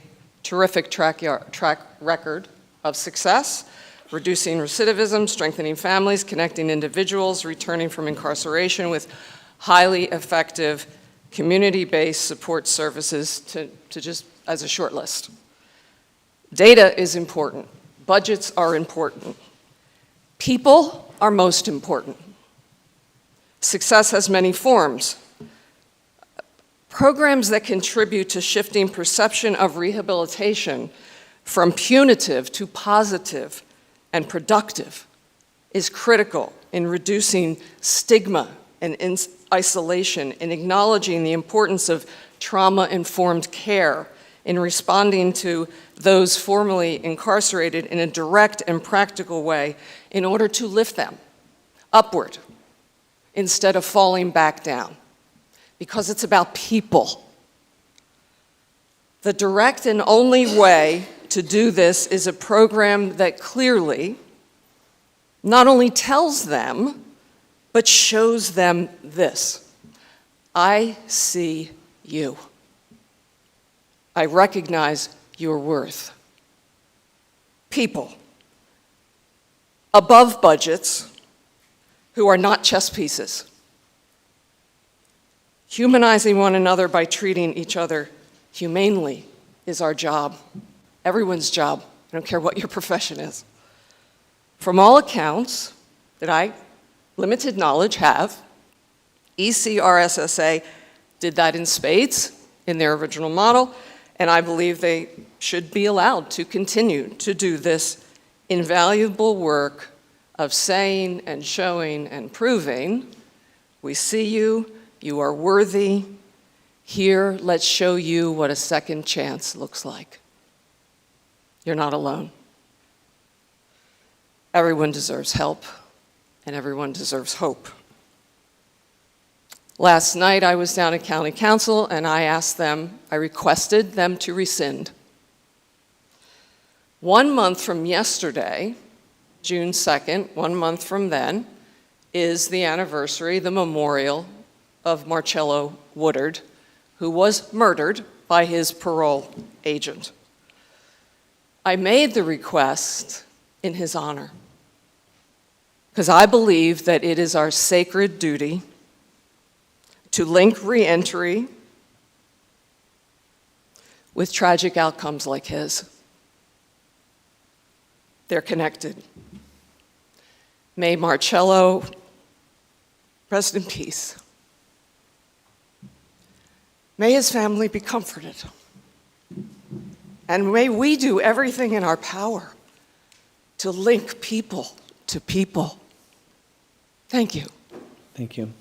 [SPEAKER 6] terrific track record of success, reducing recidivism, strengthening families, connecting individuals returning from incarceration with highly effective community-based support services, to just as a short list. Data is important. Budgets are important. People are most important. Success has many forms. Programs that contribute to shifting perception of rehabilitation from punitive to positive and productive is critical in reducing stigma and isolation, in acknowledging the importance of trauma-informed care, in responding to those formerly incarcerated in a direct and practical way in order to lift them upward instead of falling back down. Because it's about people. The direct and only way to do this is a program that clearly not only tells them, but shows them this: I see you. I recognize your worth. People, above budgets, who are not chess pieces. Humanizing one another by treating each other humanely is our job, everyone's job. I don't care what your profession is. From all accounts that I, limited knowledge, have, ECRSSA did that in spades in their original model, and I believe they should be allowed to continue to do this invaluable work of saying and showing and proving, we see you, you are worthy. Here, let's show you what a second chance looks like. You're not alone. Everyone deserves help, and everyone deserves hope. Last night, I was down at County Council, and I requested them to rescind. 1 month from yesterday, June 2nd, 1 month from then, is the anniversary, the memorial of Marcello Woodard, who was murdered by his parole agent. I made the request in his honor because I believe that it is our sacred duty to link reentry with tragic outcomes like his. They're connected. May Marcello Rest in peace. May his family be comforted. And may we do everything in our power to link people to people. Thank you.
[SPEAKER 1] Thank you.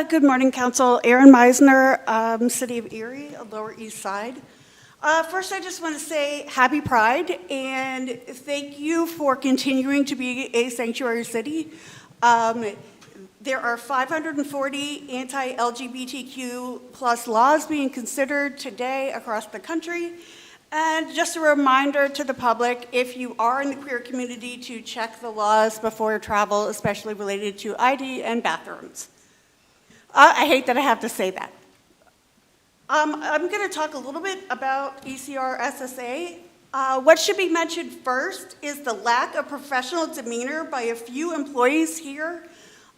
[SPEAKER 7] Good morning, Council. Erin Meisner, City of Erie, Lower East Side. First, I just want to say happy Pride and thank you for continuing to be a sanctuary city. There are 540 anti-LGBTQ plus laws being considered today across the country. And just a reminder to the public, if you are in the queer community, to check the laws before travel, especially related to ID and bathrooms. I hate that I have to say that. I'm going to talk a little bit about ECR SSA. What should be mentioned first is the lack of professional demeanor by a few employees here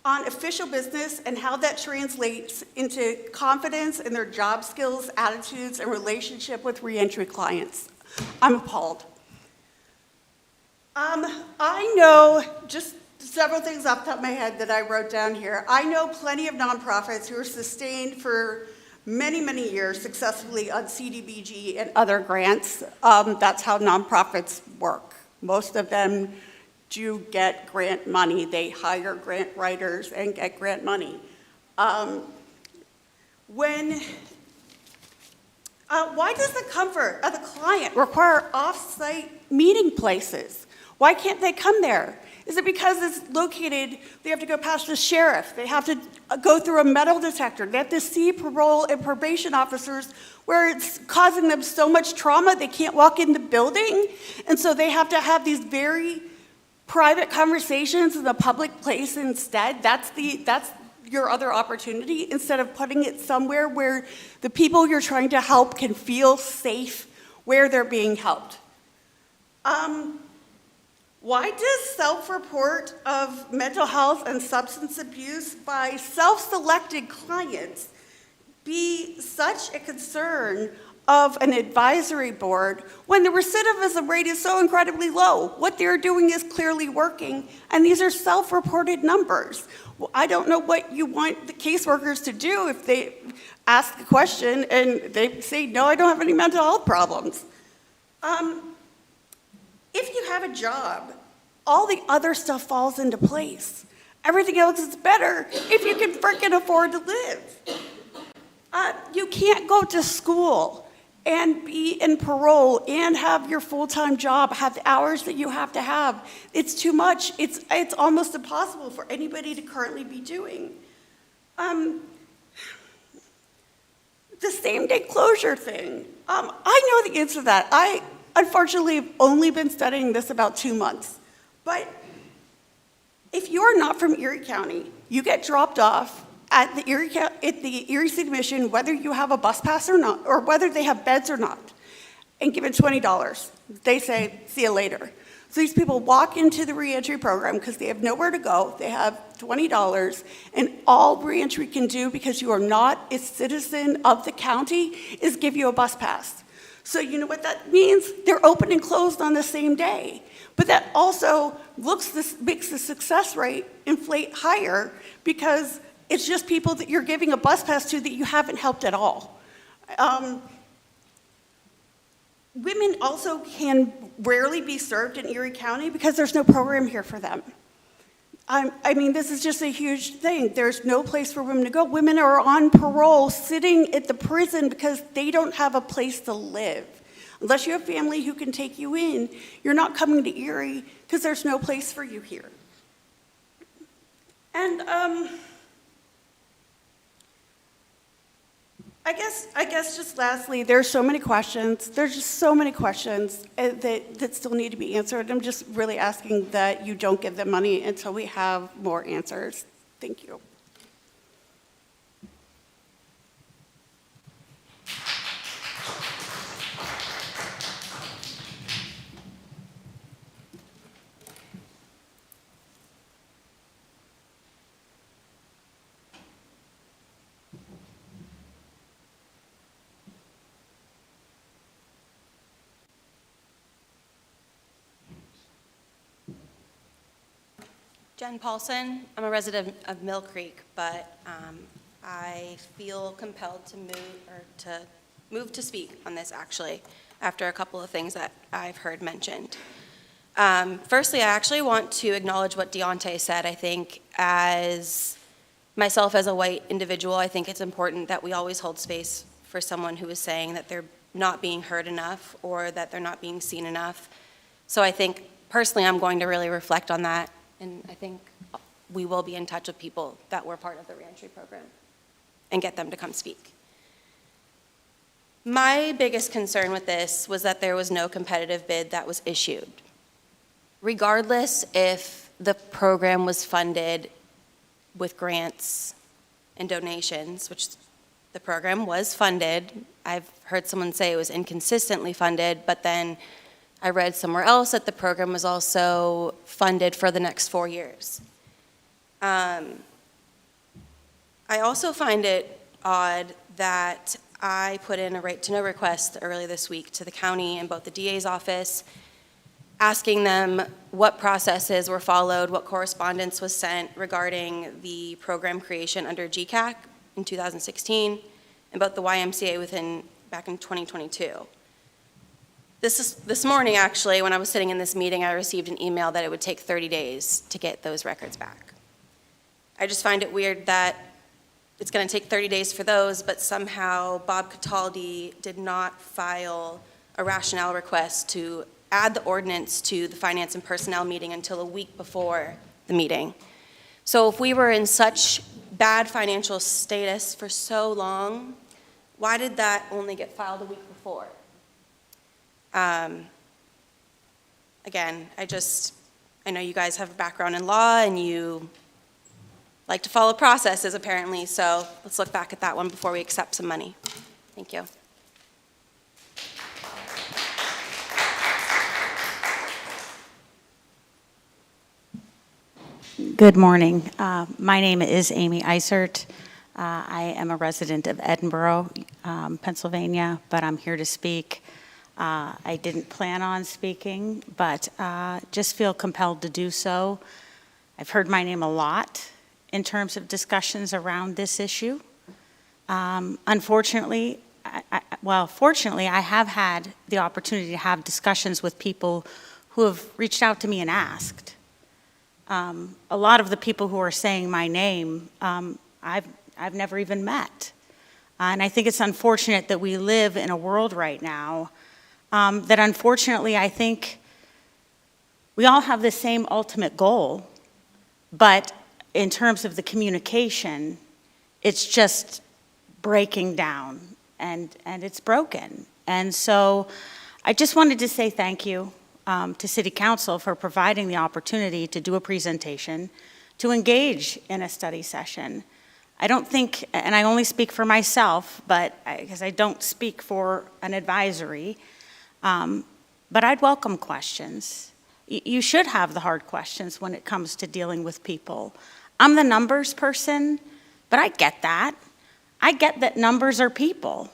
[SPEAKER 7] on official business and how that translates into confidence in their job skills, attitudes, and relationship with reentry clients. I'm appalled. I know just several things off the top of my head that I wrote down here. I know plenty of nonprofits who are sustained for many, many years successfully on CDBG and other grants. That's how nonprofits work. Most of them do get grant money. They hire grant writers and get grant money. Why does the comfort of the client require off-site meeting places? Why can't they come there? Is it because it's located, they have to go past the sheriff, they have to go through a metal detector, they have to see parole and probation officers where it's causing them so much trauma they can't walk in the building, and so they have to have these very private conversations in a public place instead? That's your other opportunity, instead of putting it somewhere where the people you're trying to help can feel safe where they're being helped. Why does self-report of mental health and substance abuse by self-selected clients be such a concern of an advisory board when the recidivism rate is so incredibly low? What they're doing is clearly working, and these are self-reported numbers. Well, I don't know what you want the caseworkers to do if they ask a question and they say, no, I don't have any mental health problems. If you have a job, all the other stuff falls into place. Everything else is better if you can frickin' afford to live. You can't go to school and be in parole and have your full-time job, have the hours that you have to have. It's too much. It's almost impossible for anybody to currently be doing. The same-day closure thing. I know the answer to that. I, unfortunately, have only been studying this about 2 months. But if you're not from Erie County, you get dropped off at the Erie City Mission, whether you have a bus pass or not, or whether they have beds or not, and given $20. They say, see you later. So these people walk into the reentry program because they have nowhere to go. They have $20, and all reentry can do, because you are not a citizen of the county, is give you a bus pass. So you know what that means? They're open and closed on the same day. But that also makes the success rate inflate higher, because it's just people that you're giving a bus pass to that you haven't helped at all. Women also can rarely be served in Erie County because there's no program here for them. I mean, this is just a huge thing. There's no place for women to go. Women are on parole sitting at the prison because they don't have a place to live. Unless you have family who can take you in, you're not coming to Erie because there's no place for you here. And I guess just lastly, there's so many questions. There's just so many questions that still need to be answered. I'm just really asking that you don't give them money until we have more answers. Thank you.
[SPEAKER 3] Jen Paulson. I'm a resident of Mill Creek, but I feel compelled to move to speak on this, actually, after a couple of things that I've heard mentioned. Firstly, I actually want to acknowledge what Deontay said. I think as myself as a white individual, I think it's important that we always hold space for someone who is saying that they're not being heard enough or that they're not being seen enough. So I think personally I'm going to really reflect on that, and I think we will be in touch with people that were part of the reentry program and get them to come speak. My biggest concern with this was that there was no competitive bid that was issued. Regardless if the program was funded with grants and donations, which the program was funded. I've heard someone say it was inconsistently funded, but then I read somewhere else that the program was also funded for the next 4 years. I also find it odd that I put in a right-to-know request early this week to the county and both the DA's office, asking them what processes were followed, what correspondence was sent regarding the program creation under GCAC in 2016, and both the YMCA back in 2022. This morning, actually, when I was sitting in this meeting, I received an email that it would take 30 days to get those records back. I just find it weird that it's going to take 30 days for those, but somehow Bob Cataldi did not file a rationale request to add the ordinance to the Finance and Personnel meeting until a week before the meeting. So if we were in such bad financial status for so long, why did that only get filed a week before? Again, I know you guys have a background in law and you like to follow processes apparently, so let's look back at that one before we accept some money. Thank you.
[SPEAKER 9] Good morning. My name is Amy Eisert. I am a resident of Edinburgh, Pennsylvania, but I'm here to speak. I didn't plan on speaking, but just feel compelled to do so. I've heard my name a lot in terms of discussions around this issue. Unfortunately, fortunately, I have had the opportunity to have discussions with people who have reached out to me and asked. A lot of the people who are saying my name, I've never even met. And I think it's unfortunate that we live in a world right now that unfortunately I think we all have the same ultimate goal, but in terms of the communication, it's just breaking down and it's broken. And so I just wanted to say thank you to City Council for providing the opportunity to do a presentation, to engage in a study session. I don't think, and I only speak for myself, but because I don't speak for an advisory, but I'd welcome questions. You should have the hard questions when it comes to dealing with people. I'm the numbers person, but I get that. I get that numbers are people.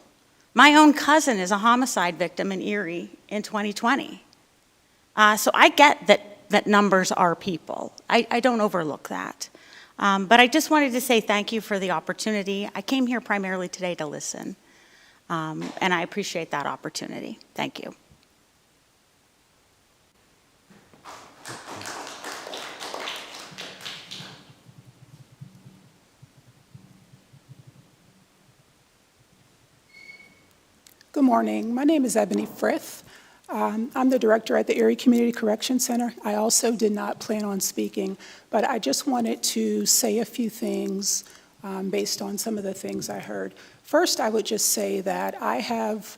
[SPEAKER 9] My own cousin is a homicide victim in Erie in 2020. So I get that numbers are people. I don't overlook that. But I just wanted to say thank you for the opportunity. I came here primarily today to listen, and I appreciate that opportunity. Thank you.
[SPEAKER 23] Good morning. My name is Ebony Frith. I'm the director at the Erie Community Correction Center. I also did not plan on speaking, but I just wanted to say a few things based on some of the things I heard. First, I would just say that I have,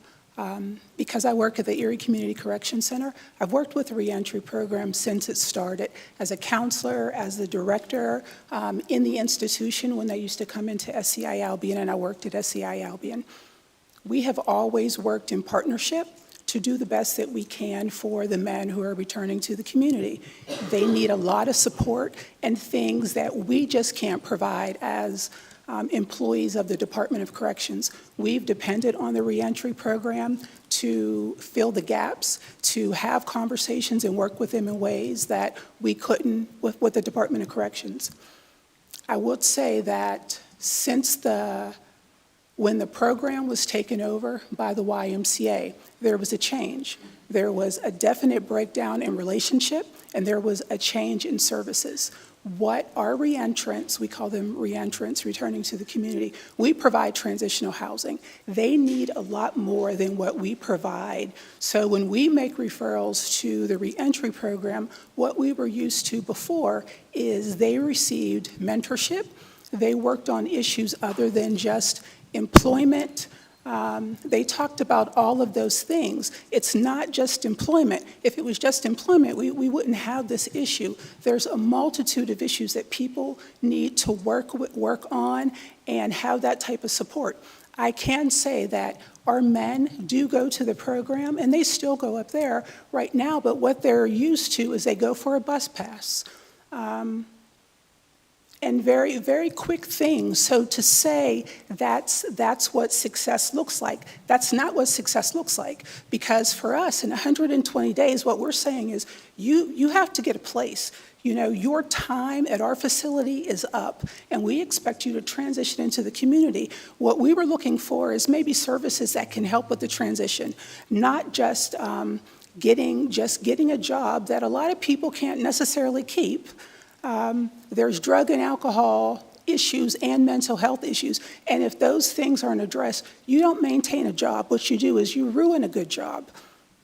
[SPEAKER 23] because I work at the Erie Community Correction Center, I've worked with the reentry program since it started as a counselor, as the director in the institution when they used to come into SCI Albion, and I worked at SCI Albion. We have always worked in partnership to do the best that we can for the men who are returning to the community. They need a lot of support and things that we just can't provide as employees of the Department of Corrections. We've depended on the reentry program to fill the gaps, to have conversations and work with them in ways that we couldn't with the Department of Corrections. I would say that when the program was taken over by the YMCA, there was a change. There was a definite breakdown in relationship, and there was a change in services. What our reentrants, we call them reentrants returning to the community, we provide transitional housing. They need a lot more than what we provide. So when we make referrals to the reentry program, what we were used to before is they received mentorship. They worked on issues other than just employment. They talked about all of those things. It's not just employment. If it was just employment, we wouldn't have this issue. There's a multitude of issues that people need to work on and have that type of support. I can say that our men do go to the program, and they still go up there right now, but what they're used to is they go for a bus pass. And very, very quick things. So to say that's what success looks like, that's not what success looks like. Because for us, in 120 days, what we're saying is you have to get a place. You know, your time at our facility is up, and we expect you to transition into the community. What we were looking for is maybe services that can help with the transition, not just getting a job that a lot of people can't necessarily keep. There's drug and alcohol issues and mental health issues. And if those things aren't addressed, you don't maintain a job. What you do is you ruin a good job.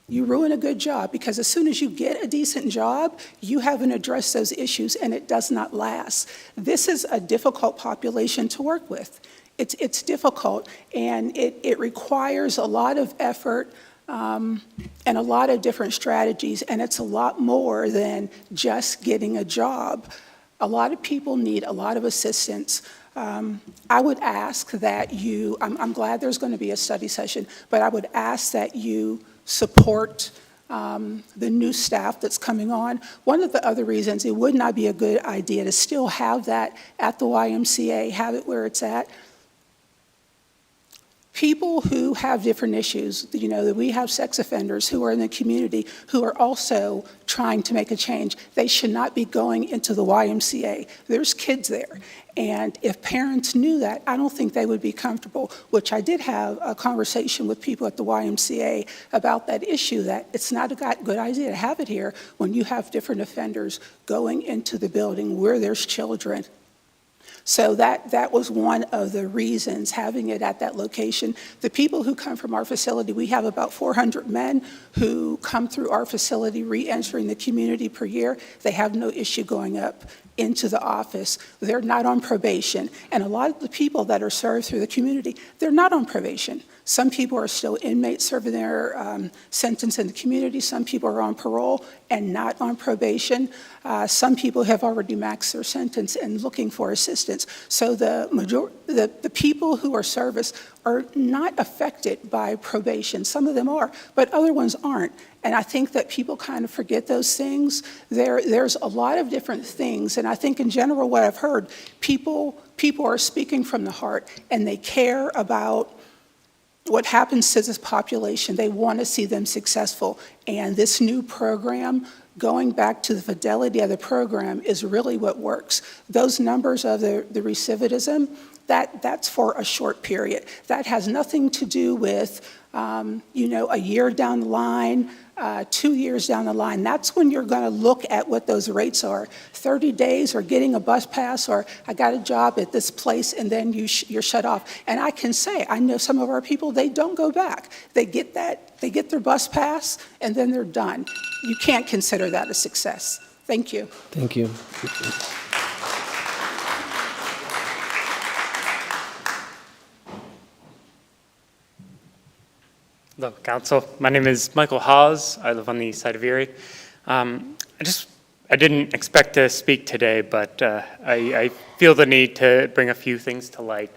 [SPEAKER 23] You ruin a good job because as soon as you get a decent job, you haven't addressed those issues and it does not last. This is a difficult population to work with. It's difficult and it requires a lot of effort and a lot of different strategies, and it's a lot more than just getting a job. A lot of people need a lot of assistance. I would ask that I'm glad there's going to be a study session, but I would ask that you support the new staff that's coming on. One of the other reasons it would not be a good idea to still have that at the YMCA, have it where it's at. People who have different issues, you know, that we have sex offenders who are in the community who are also trying to make a change. They should not be going into the YMCA. There's kids there. And if parents knew that, I don't think they would be comfortable, which I did have a conversation with people at the YMCA about that issue, that it's not a good idea to have it here when you have different offenders going into the building where there's children. So that was one of the reasons, having it at that location. The people who come from our facility, we have about 400 men who come through our facility re-entering the community per year. They have no issue going up into the office. They're not on probation. And a lot of the people that are served through the community, they're not on probation. Some people are still inmates serving their sentence in the community. Some people are on parole and not on probation. Some people have already maxed their sentence and looking for assistance. So the people who are serviced are not affected by probation. Some of them are, but other ones aren't. And I think that people kind of forget those things. There's a lot of different things, and I think in general what I've heard, people are speaking from the heart, and they care about what happens to this population. They want to see them successful. And this new program, going back to the fidelity of the program, is really what works. Those numbers of the recidivism, that's for a short period. That has nothing to do with, a year down the line, 2 years down the line. That's when you're going to look at what those rates are. 30 days or getting a bus pass or I got a job at this place and then you're shut off. And I can say, I know some of our people, they don't go back. They get their bus pass and then they're done. You can't consider that a success. Thank you.
[SPEAKER 1] Thank you.
[SPEAKER 10] Hello, Council. My name is Michael Hawes. I live on the east side of Erie. I didn't expect to speak today, but I feel the need to bring a few things to light.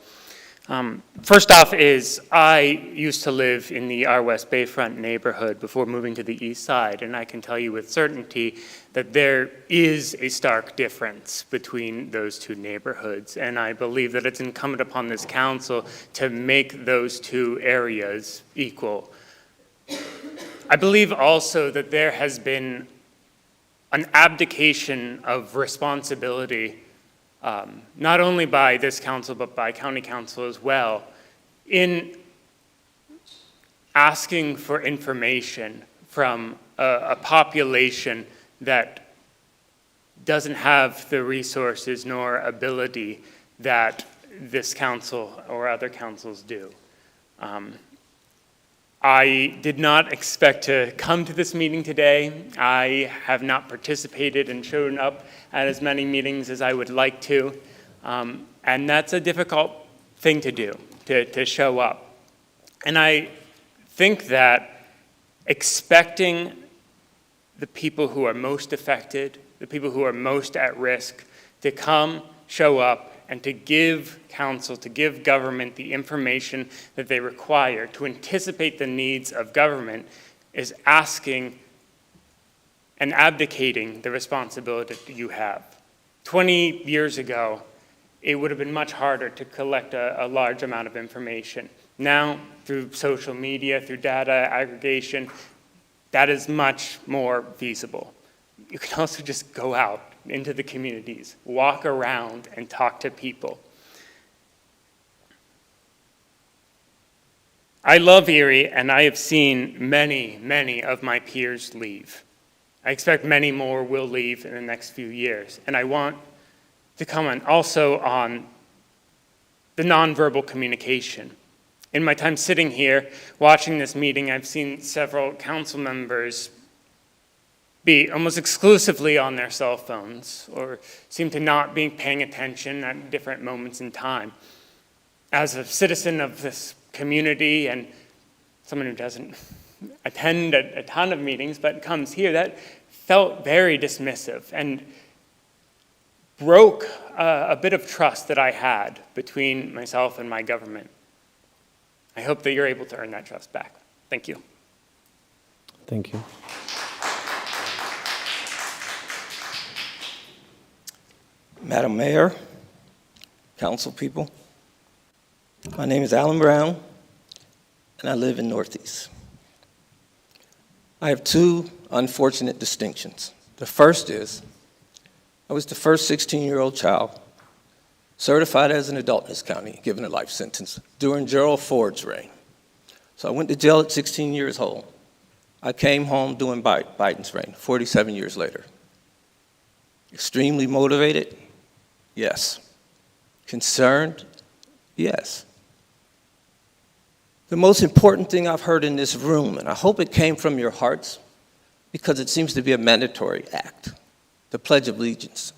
[SPEAKER 10] First off is I used to live in the our West Bayfront neighborhood before moving to the east side, and I can tell you with certainty that there is a stark difference between those two neighborhoods, and I believe that it's incumbent upon this council to make those two areas equal. I believe also that there has been an abdication of responsibility, not only by this council, but by county council as well, in asking for information from a population that doesn't have the resources nor ability that this council or other councils do. I did not expect to come to this meeting today. I have not participated and shown up at as many meetings as I would like to. And that's a difficult thing to do, to show up. And I think that expecting the people who are most affected, the people who are most at risk, to come, show up, and to give council, to give government the information that they require to anticipate the needs of government is asking and abdicating the responsibility that you have. 20 years ago, it would have been much harder to collect a large amount of information. Now, through social media, through data aggregation, that is much more feasible. You can also just go out into the communities, walk around and talk to people. I love Erie, and I have seen many, many of my peers leave. I expect many more will leave in the next few years. And I want to comment also on the nonverbal communication. In my time sitting here, watching this meeting, I've seen several council members be almost exclusively on their cell phones or seem to not be paying attention at different moments in time. As a citizen of this community and someone who doesn't attend a ton of meetings but comes here, that felt very dismissive and broke a bit of trust that I had between myself and my government. I hope that you're able to earn that trust back. Thank you.
[SPEAKER 11] Thank you.
[SPEAKER 12] Madam Mayor, council people, my name is Alan Brown, and I live in Northeast. I have two unfortunate distinctions. The first is, I was the first 16-year-old child certified as an adult in this county, given a life sentence during Gerald Ford's reign. So I went to jail at 16 years old. I came home during Biden's reign, 47 years later. Extremely motivated? Yes. Concerned? Yes. The most important thing I've heard in this room, and I hope it came from your hearts, because it seems to be a mandatory act, the Pledge of Allegiance.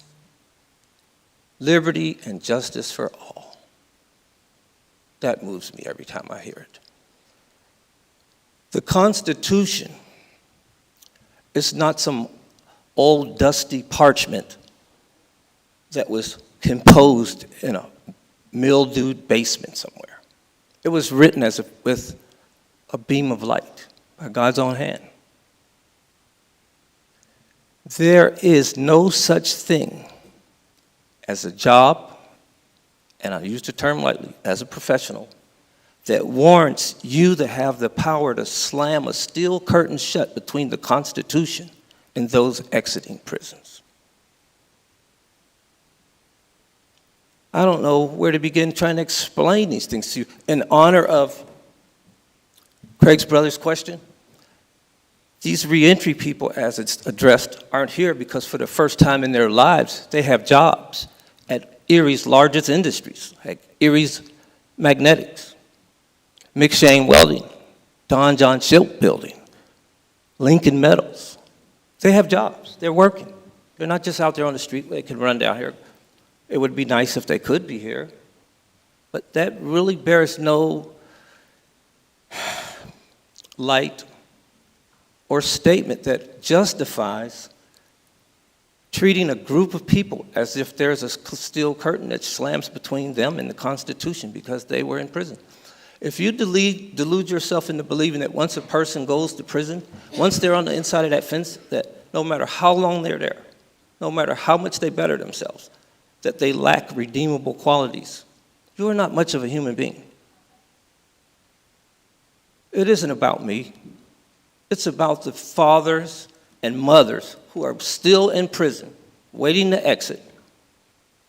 [SPEAKER 12] Liberty and justice for all. That moves me every time I hear it. The Constitution is not some old dusty parchment that was composed in a mildewed basement somewhere. It was written with a beam of light by God's own hand. There is no such thing as a job, and I use the term lightly, as a professional, that warrants you to have the power to slam a steel curtain shut between the Constitution and those exiting prisons. I don't know where to begin trying to explain these things to you. In honor of Craig's brother's question, these reentry people, as it's addressed, aren't here because for the first time in their lives, they have jobs at Erie's largest industries, like Erie's Magnetics, McShane Welding, Don John Shipbuilding, Lincoln Metals. They have jobs. They're working. They're not just out there on the street. They can run down here. It would be nice if they could be here. But that really bears no light or statement that justifies treating a group of people as if there's a steel curtain that slams between them and the Constitution because they were in prison. If you delude yourself into believing that once a person goes to prison, once they're on the inside of that fence, that no matter how long they're there, no matter how much they better themselves, that they lack redeemable qualities, you are not much of a human being. It isn't about me. It's about the fathers and mothers who are still in prison, waiting to exit,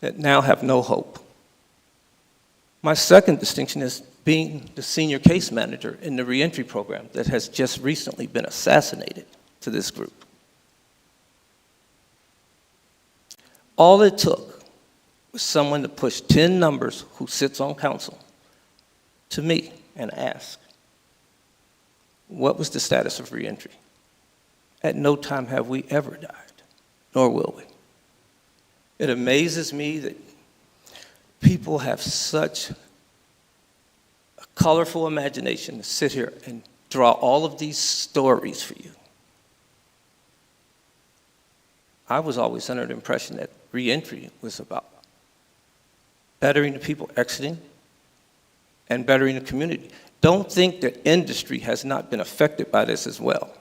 [SPEAKER 12] that now have no hope. My second distinction is being the senior case manager in the reentry program that has just recently been assassinated to this group. All it took was someone to push 10 numbers who sits on council to me and ask, what was the status of reentry? At no time have we ever died, nor will we. It amazes me that people have such a colorful imagination to sit here and draw all of these stories for you. I was always under the impression that reentry was about bettering the people exiting and bettering the community. Don't think that industry has not been affected by this as well.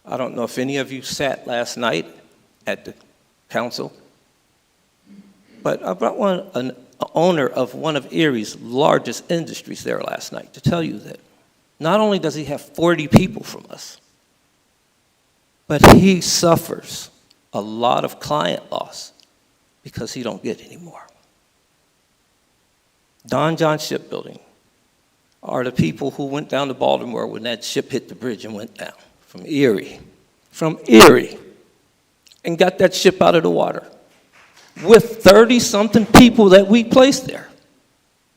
[SPEAKER 12] I don't know if any of you sat last night at the council, but I brought an owner of one of Erie's largest industries there last night to tell you that not only does he have 40 people from us, but he suffers a lot of client loss because he don't get any more. Don John Shipbuilding are the people who went down to Baltimore when that ship hit the bridge and went down from Erie, and got that ship out of the water with 30-something people that we placed there.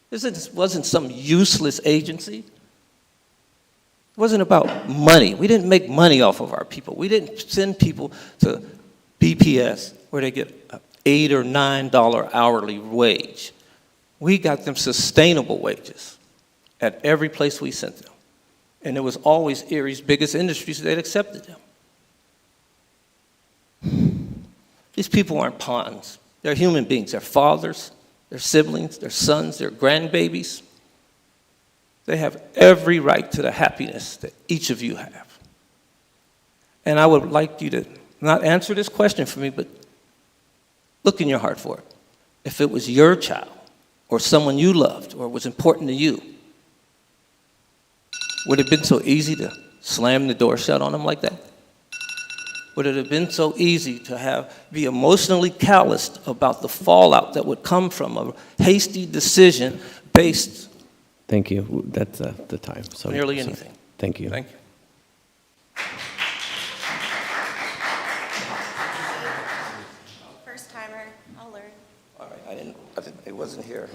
[SPEAKER 12] This wasn't some useless agency. It wasn't about money. We didn't make money off of our people. We didn't send people to BPS where they get an $8 or $9 hourly wage. We got them sustainable wages at every place we sent them. And it was always Erie's biggest industries that accepted them. These people aren't pawns. They're human beings. They're fathers, they're siblings, they're sons, they're grandbabies. They have every right to the happiness that each of you have. And I would like you to not answer this question for me, but look in your heart for it. If it was your child or someone you loved or was important to you, would it have been so easy to slam the door shut on them like that? Would it have been so easy to be emotionally calloused about the fallout that would come from a hasty decision based
[SPEAKER 11] Thank you. That's the time. So,
[SPEAKER 12] nearly anything?
[SPEAKER 11] Thank you.
[SPEAKER 12] Thank you.
[SPEAKER 3] First timer, I'll learn.
[SPEAKER 12] All right, it wasn't here.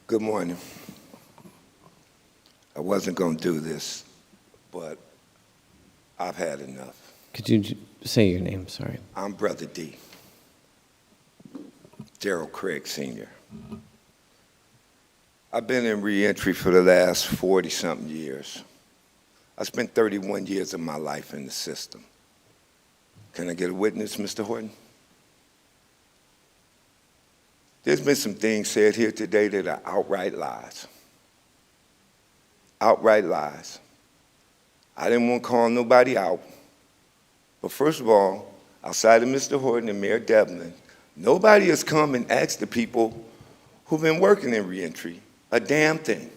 [SPEAKER 8] Good morning. I wasn't going to do this, but I've had enough.
[SPEAKER 11] Could you say your name? Sorry.
[SPEAKER 8] I'm Brother D. Gerald Craig Sr. I've been in reentry for the last 40-something years. I spent 31 years of my life in the system. Can I get a witness, Mr. Horton? There's been some things said here today that are outright lies. Outright lies. I didn't want to call nobody out. But first of all, outside of Mr. Horton and Mayor Devlin, nobody has come and asked the people who've been working in reentry a damn thing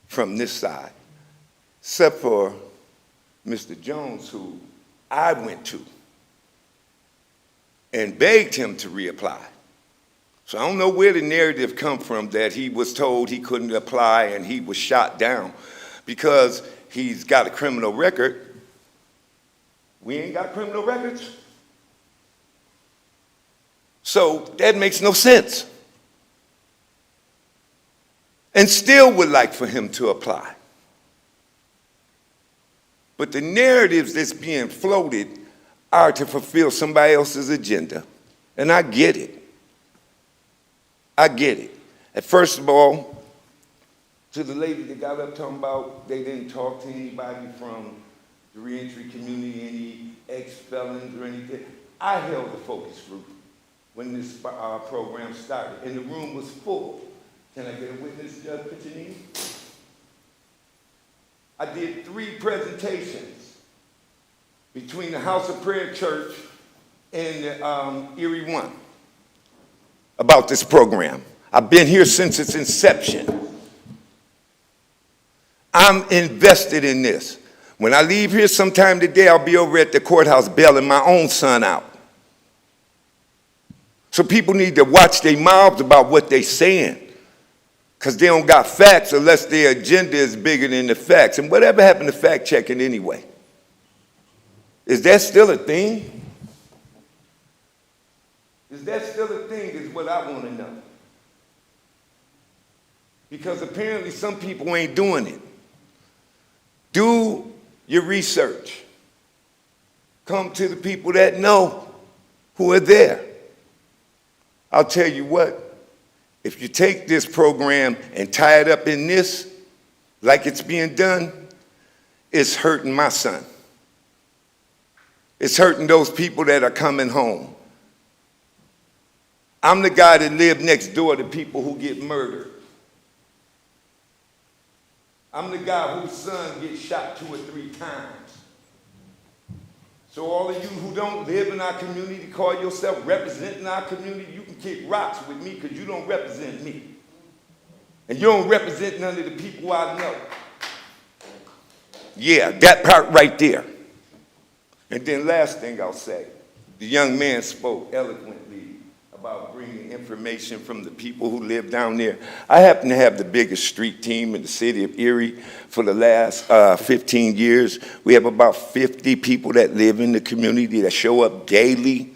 [SPEAKER 8] from this side, except for Mr. Jones, who I went to and begged him to reapply. So I don't know where the narrative come from that he was told he couldn't apply and he was shot down because he's got a criminal record. We ain't got criminal records. So that makes no sense. And still would like for him to apply. But the narratives that's being floated are to fulfill somebody else's agenda. And I get it. I get it. And first of all, to the lady that got up talking about they didn't talk to anybody from the reentry community, any ex-felons or anything. I held a focus group when this program started, and the room was full. Can I get a witness, Judge Piccinini? I did 3 presentations between the House of Prayer Church and the Erie One about this program. I've been here since its inception. I'm invested in this. When I leave here sometime today, I'll be over at the courthouse bailing my own son out. So people need to watch their mouths about what they're saying, because they don't got facts unless their agenda is bigger than the facts. And whatever happened to fact checking anyway? Is that still a thing? Is that still a thing is what I want to know. Because apparently some people ain't doing it. Do your research. Come to the people that know, who are there. I'll tell you what, if you take this program and tie it up in this, like it's being done, it's hurting my son. It's hurting those people that are coming home. I'm the guy that lived next door to people who get murdered. I'm the guy whose son gets shot 2 or 3 times. So all of you who don't live in our community, call yourself representing our community, you can kick rocks with me because you don't represent me. And you don't represent none of the people I know. Yeah, that part right there. And then last thing I'll say, the young man spoke eloquently about bringing information from the people who live down there. I happen to have the biggest street team in the city of Erie for the last 15 years. We have about 50 people that live in the community that show up daily.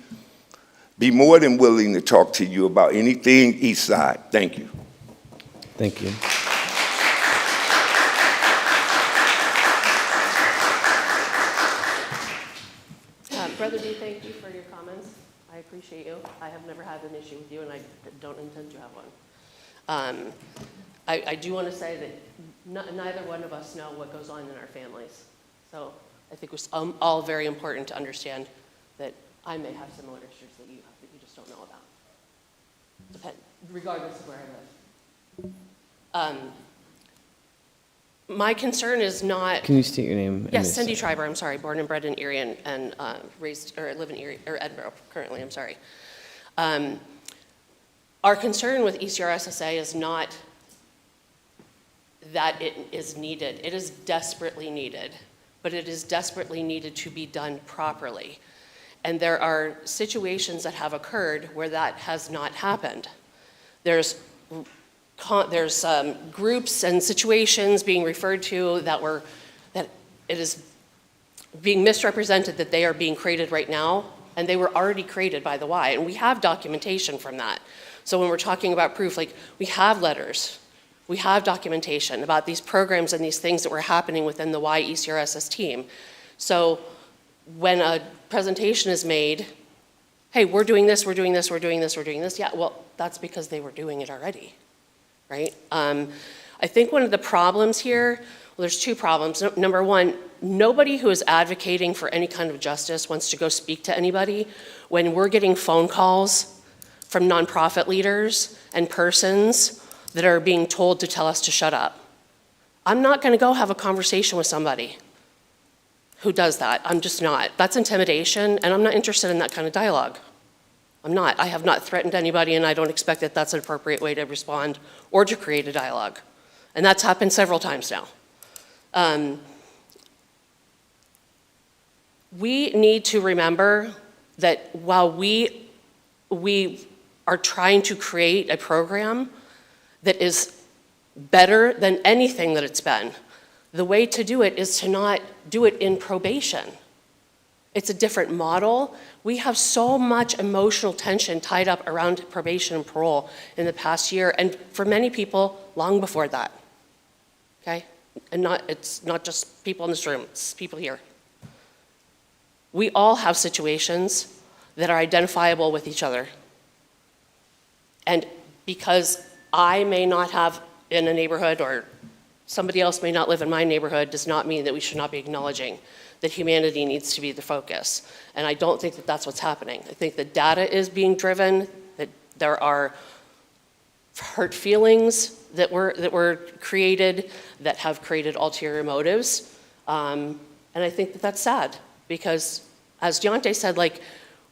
[SPEAKER 8] Be more than willing to talk to you about anything East Side. Thank you.
[SPEAKER 11] Thank you.
[SPEAKER 13] Brother B, thank you for your comments. I appreciate you. I have never had an issue with you, and I don't intend to have one. I do want to say that neither one of us know what goes on in our families. So I think it's all very important to understand that I may have similar issues that you have that you just don't know about, regardless of where I live. My concern is not...
[SPEAKER 11] Can you state your name?
[SPEAKER 13] Yes, Cindy Schreiber, I'm sorry, born and bred in Erie and raised, or live in Erie, or Edinburgh currently, I'm sorry. Our concern with ECRSSA is not that it is needed. It is desperately needed, but it is desperately needed to be done properly. And there are situations that have occurred where that has not happened. There's groups and situations being referred to that it is being misrepresented that they are being created right now, and they were already created by the Y, and we have documentation from that. So when we're talking about proof, like, we have letters, we have documentation about these programs and these things that were happening within the Y ECRSS team. So when a presentation is made, hey, we're doing this, we're doing this, we're doing this, we're doing this, yeah, well, that's because they were doing it already. Right? I think one of the problems here, well, there's 2 problems. Number one, nobody who is advocating for any kind of justice wants to go speak to anybody when we're getting phone calls from nonprofit leaders and persons that are being told to tell us to shut up. I'm not going to go have a conversation with somebody who does that. I'm just not. That's intimidation, and I'm not interested in that kind of dialogue. I'm not. I have not threatened anybody, and I don't expect that that's an appropriate way to respond or to create a dialogue. And that's happened several times now. We need to remember that while we are trying to create a program that is better than anything that it's been. The way to do it is to not do it in probation. It's a different model. We have so much emotional tension tied up around probation and parole in the past year, and for many people, long before that. Okay? And it's not just people in this room, it's people here. We all have situations that are identifiable with each other. And because I may not have in a neighborhood or somebody else may not live in my neighborhood does not mean that we should not be acknowledging that humanity needs to be the focus. And I don't think that that's what's happening. I think the data is being driven, that there are hurt feelings that were created that have created ulterior motives. And I think that that's sad because, as Deontay said, like,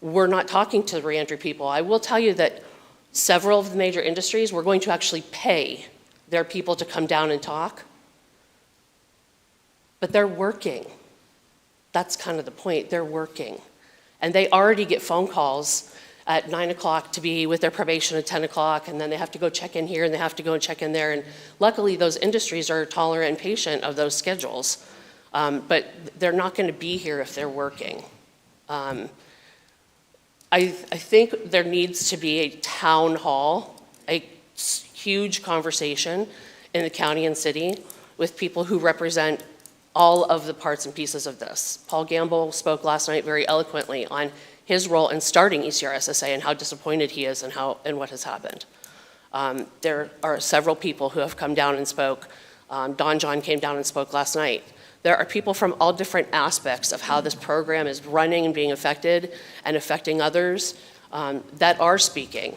[SPEAKER 13] we're not talking to the reentry people. I will tell you that several of the major industries were going to actually pay their people to come down and talk. But they're working. That's kind of the point. They're working. And they already get phone calls at 9 o'clock to be with their probation at 10 o'clock, and then they have to go check in here and they have to go and check in there. And luckily, those industries are tolerant and patient of those schedules. But they're not going to be here if they're working. I think there needs to be a town hall, a huge conversation in the county and city with people who represent all of the parts and pieces of this. Paul Gamble spoke last night very eloquently on his role in starting ECRSSA and how disappointed he is and what has happened. There are several people who have come down and spoke. Don John came down and spoke last night. There are people from all different aspects of how this program is running and being affected and affecting others that are speaking,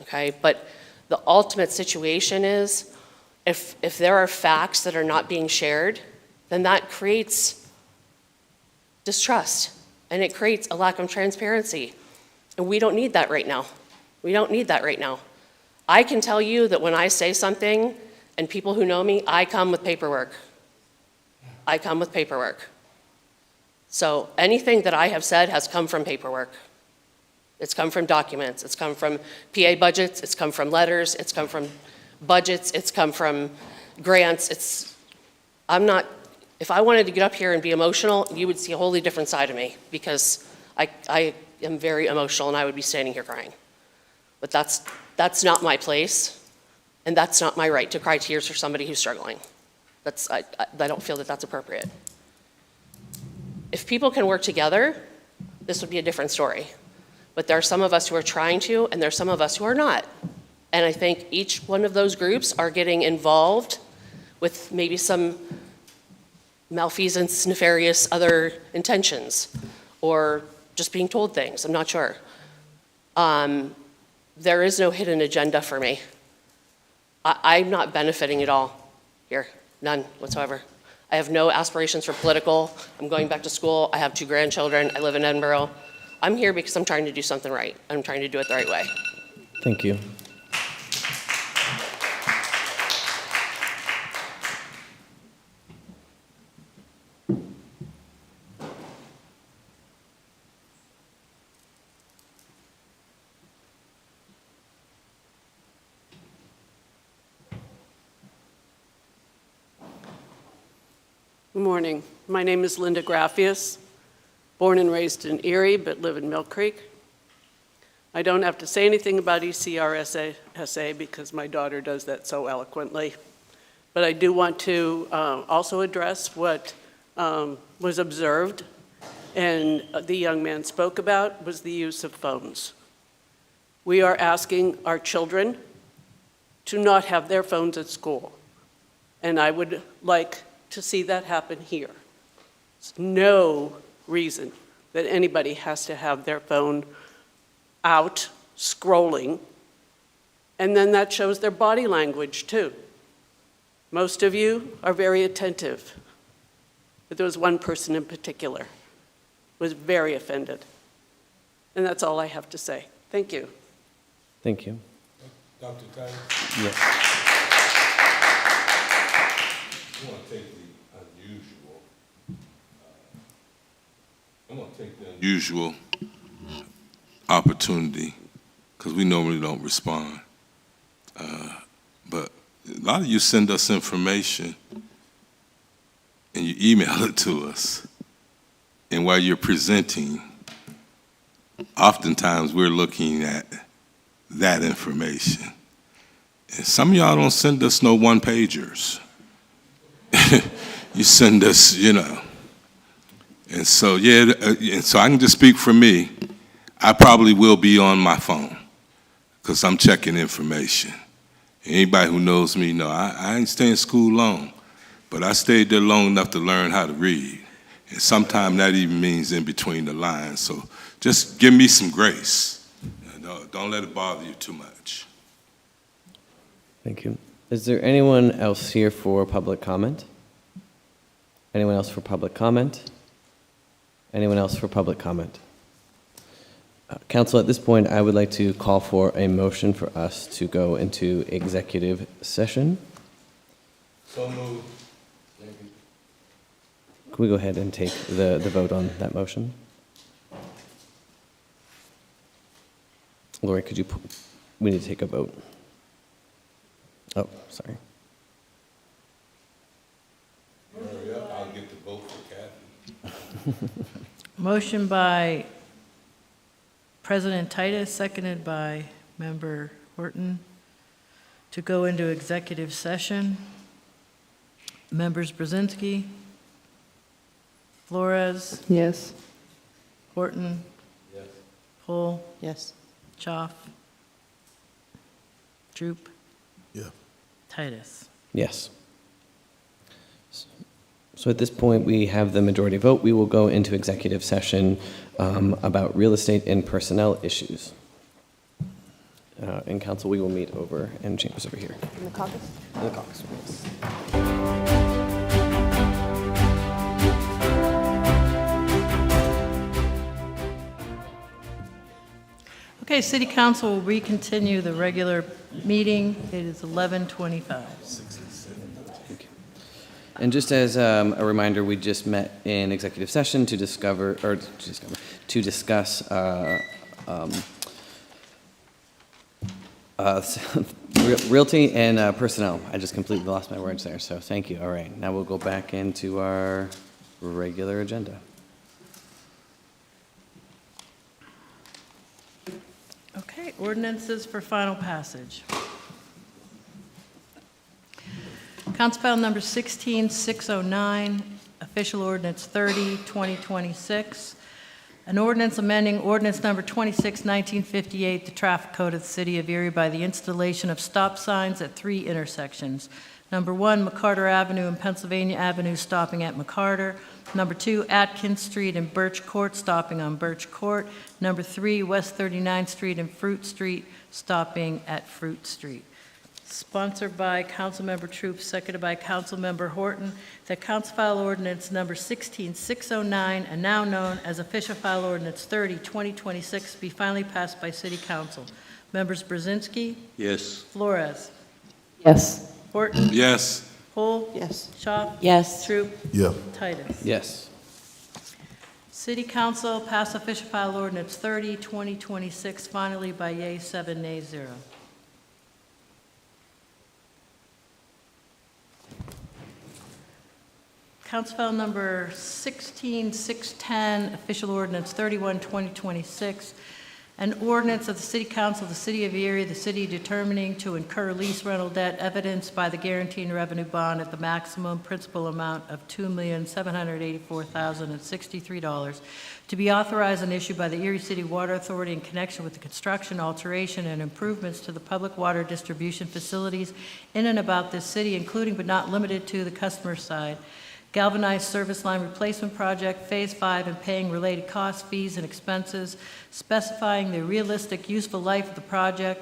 [SPEAKER 13] okay? But the ultimate situation is if there are facts that are not being shared, then that creates distrust and it creates a lack of transparency. And we don't need that right now. We don't need that right now. I can tell you that when I say something and people who know me, I come with paperwork. I come with paperwork. So anything that I have said has come from paperwork. It's come from documents. It's come from PA budgets. It's come from letters. It's come from budgets. It's come from grants. If I wanted to get up here and be emotional, you would see a wholly different side of me because I am very emotional and I would be standing here crying. But that's not my place and that's not my right to cry tears for somebody who's struggling. I don't feel that that's appropriate. If people can work together, this would be a different story. But there are some of us who are trying to, and there are some of us who are not. And I think each one of those groups are getting involved with maybe some malfeasance, nefarious other intentions, or just being told things. I'm not sure. There is no hidden agenda for me. I'm not benefiting at all here. None whatsoever. I have no aspirations for political. I'm going back to school. I have 2 grandchildren. I live in Edinburgh. I'm here because I'm trying to do something right. I'm trying to do it the right way.
[SPEAKER 11] Thank you.
[SPEAKER 14] Good morning. My name is Linda Graffius, born and raised in Erie, but live in Mill Creek. I don't have to say anything about ECRSSA because my daughter does that so eloquently. But I do want to also address what was observed and the young man spoke about was the use of phones. We are asking our children to not have their phones at school. And I would like to see that happen here. There's no reason that anybody has to have their phone out scrolling, and then that shows their body language too. Most of you are very attentive, but there was one person in particular who was very offended. And that's all I have to say. Thank you.
[SPEAKER 11] Thank you.
[SPEAKER 15] Dr. Titus?
[SPEAKER 11] Yes.
[SPEAKER 15] I want to take the unusual opportunity, because we normally don't respond. But a lot of you send us information and you email it to us. And while you're presenting, oftentimes we're looking at that information. And some of y'all don't send us no one-pagers. You send us, And so, and so I can just speak for me. I probably will be on my phone because I'm checking information. Anybody who knows me know I ain't stay in school long, but I stayed there long enough to learn how to read. And sometimes that even means in between the lines. So just give me some grace. Don't let it bother you too much.
[SPEAKER 11] Thank you. Is there anyone else here for public comment? Anyone else for public comment? Anyone else for public comment? Council, at this point, I would like to call for a motion for us to go into executive session.
[SPEAKER 15] So moved.
[SPEAKER 11] Can we go ahead and take the vote on that motion? Lori, could you, we need to take a vote. Oh, sorry.
[SPEAKER 15] Hurry up, I'll get the vote for Kathy.
[SPEAKER 5] Motion by President Titus, seconded by Member Horton, to go into executive session. Members Brzezinski, Flores,
[SPEAKER 6] Yes.
[SPEAKER 5] Horton,
[SPEAKER 15] Yes.
[SPEAKER 5] Pohl,
[SPEAKER 13] Yes.
[SPEAKER 5] Choff, Troop,
[SPEAKER 15] Yeah.
[SPEAKER 5] Titus.
[SPEAKER 11] Yes. So at this point, we have the majority vote. We will go into executive session about real estate and personnel issues. In council, we will meet over in chambers over here.
[SPEAKER 13] In the caucus?
[SPEAKER 11] In the caucus, yes.
[SPEAKER 5] Okay, City Council will recontinue the regular meeting. It is 11:25.
[SPEAKER 11] And just as a reminder, we just met in executive session to discuss realty and personnel. I just completely lost my words there, so thank you. All right, now we'll go back into our regular agenda.
[SPEAKER 5] Okay, ordinances for final passage. Council File Number 16609, Official Ordinance 30, 2026. An ordinance amending Ordinance Number 26, 1958, the Traffic Code of the City of Erie by the installation of stop signs at 3 intersections. Number 1, McCarter Avenue and Pennsylvania Avenue, stopping at McCarter. Number 2, Atkins Street and Birch Court, stopping on Birch Court. Number 3, West 39th Street and Fruit Street, stopping at Fruit Street. Sponsored by Councilmember Troop, seconded by Councilmember Horton, that Council File Ordinance Number 16609, and now known as Official File Ordinance 30, 2026, be finally passed by City Council. Members Brzezinski?
[SPEAKER 22] Yes.
[SPEAKER 5] Flores?
[SPEAKER 13] Yes.
[SPEAKER 5] Horton?
[SPEAKER 15] Yes.
[SPEAKER 5] Pohl?
[SPEAKER 13] Yes.
[SPEAKER 5] Schaaf?
[SPEAKER 13] Yes.
[SPEAKER 5] Troop?
[SPEAKER 15] Yeah.
[SPEAKER 5] Titus?
[SPEAKER 11] Yes.
[SPEAKER 5] City Council pass Official File Ordinance 30, 2026, finally by yea 7, nay 0. Council File Number 16610, Official Ordinance 31, 2026, an ordinance of the City Council of the City of Erie, the city determining to incur lease rental debt evidenced by the guaranteed revenue bond at the maximum principal amount of $2,784,063 to be authorized and issued by the Erie City Water Authority in connection with the construction, alteration, and improvements to the public water distribution facilities in and about this city, including but not limited to the customer side, galvanized service line replacement project, Phase 5, and paying related costs, fees, and expenses, specifying the realistic useful life of the project,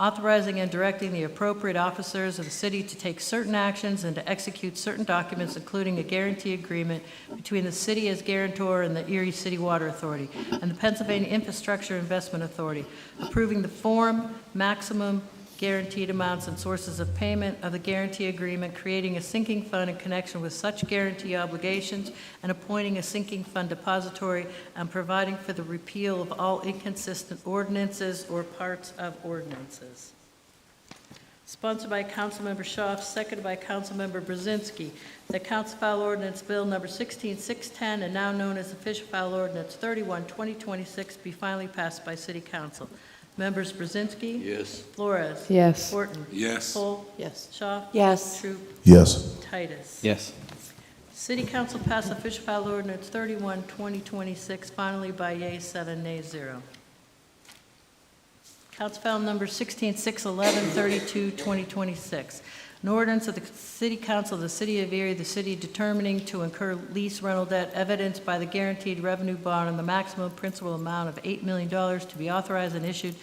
[SPEAKER 5] authorizing and directing the appropriate officers of the city to take certain actions and to execute certain documents, including a guarantee agreement between the city as guarantor and the Erie City Water Authority and the Pennsylvania Infrastructure Investment Authority, approving the form, maximum guaranteed amounts and sources of payment of the guarantee agreement, creating a sinking fund in connection with such guarantee obligations, and appointing a sinking fund depository, and providing for the repeal of all inconsistent ordinances or parts of ordinances. Sponsored by Councilmember Schaaf, seconded by Councilmember Brzezinski, that Council File Ordinance Bill Number 16610, and now known as Official File Ordinance 31, 2026, be finally passed by City Council. Members Brzezinski?
[SPEAKER 12] Yes.
[SPEAKER 5] Flores?
[SPEAKER 20] Yes.
[SPEAKER 5] Horton?
[SPEAKER 15] Yes.
[SPEAKER 5] Cole?
[SPEAKER 14] Yes.
[SPEAKER 5] Schaaf?
[SPEAKER 14] Yes.
[SPEAKER 5] Troop?
[SPEAKER 19] Yes.
[SPEAKER 5] Titus?
[SPEAKER 11] Yes.
[SPEAKER 5] City Council passed Official File Ordinance 31, 2026, finally by yeas 7, nays 0. Council File Number 16611, 2026. An ordinance of the City Council of the City of Erie, the city determining to incur lease rental debt evidenced by the guaranteed revenue bond on the maximum principal amount of $8 million to be authorized and issued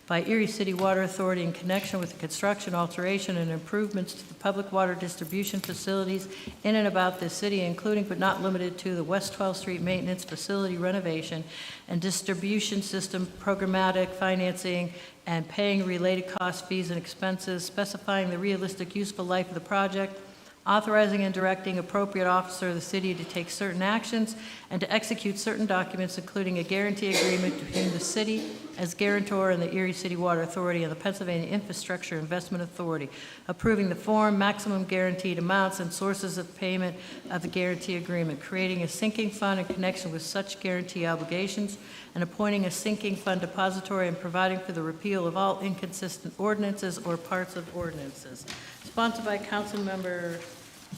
[SPEAKER 5] by Erie City Water Authority in connection with the construction, alteration, and improvements to the public water distribution facilities in and about this city, including but not limited to the West 12th Street Maintenance Facility renovation and distribution system programmatic financing and paying related costs, fees, and expenses, specifying the realistic useful life of the project, authorizing and directing appropriate officer of the city to take certain actions and to execute certain documents, including a guarantee agreement between the city as guarantor and the Erie City Water Authority and the Pennsylvania Infrastructure Investment Authority, approving the form, maximum guaranteed amounts, and sources of payment of the guarantee agreement, creating a sinking fund in connection with such guarantee obligations, and appointing a sinking fund depository and providing for the repeal of all inconsistent ordinances or parts of ordinances. Sponsored by Councilmember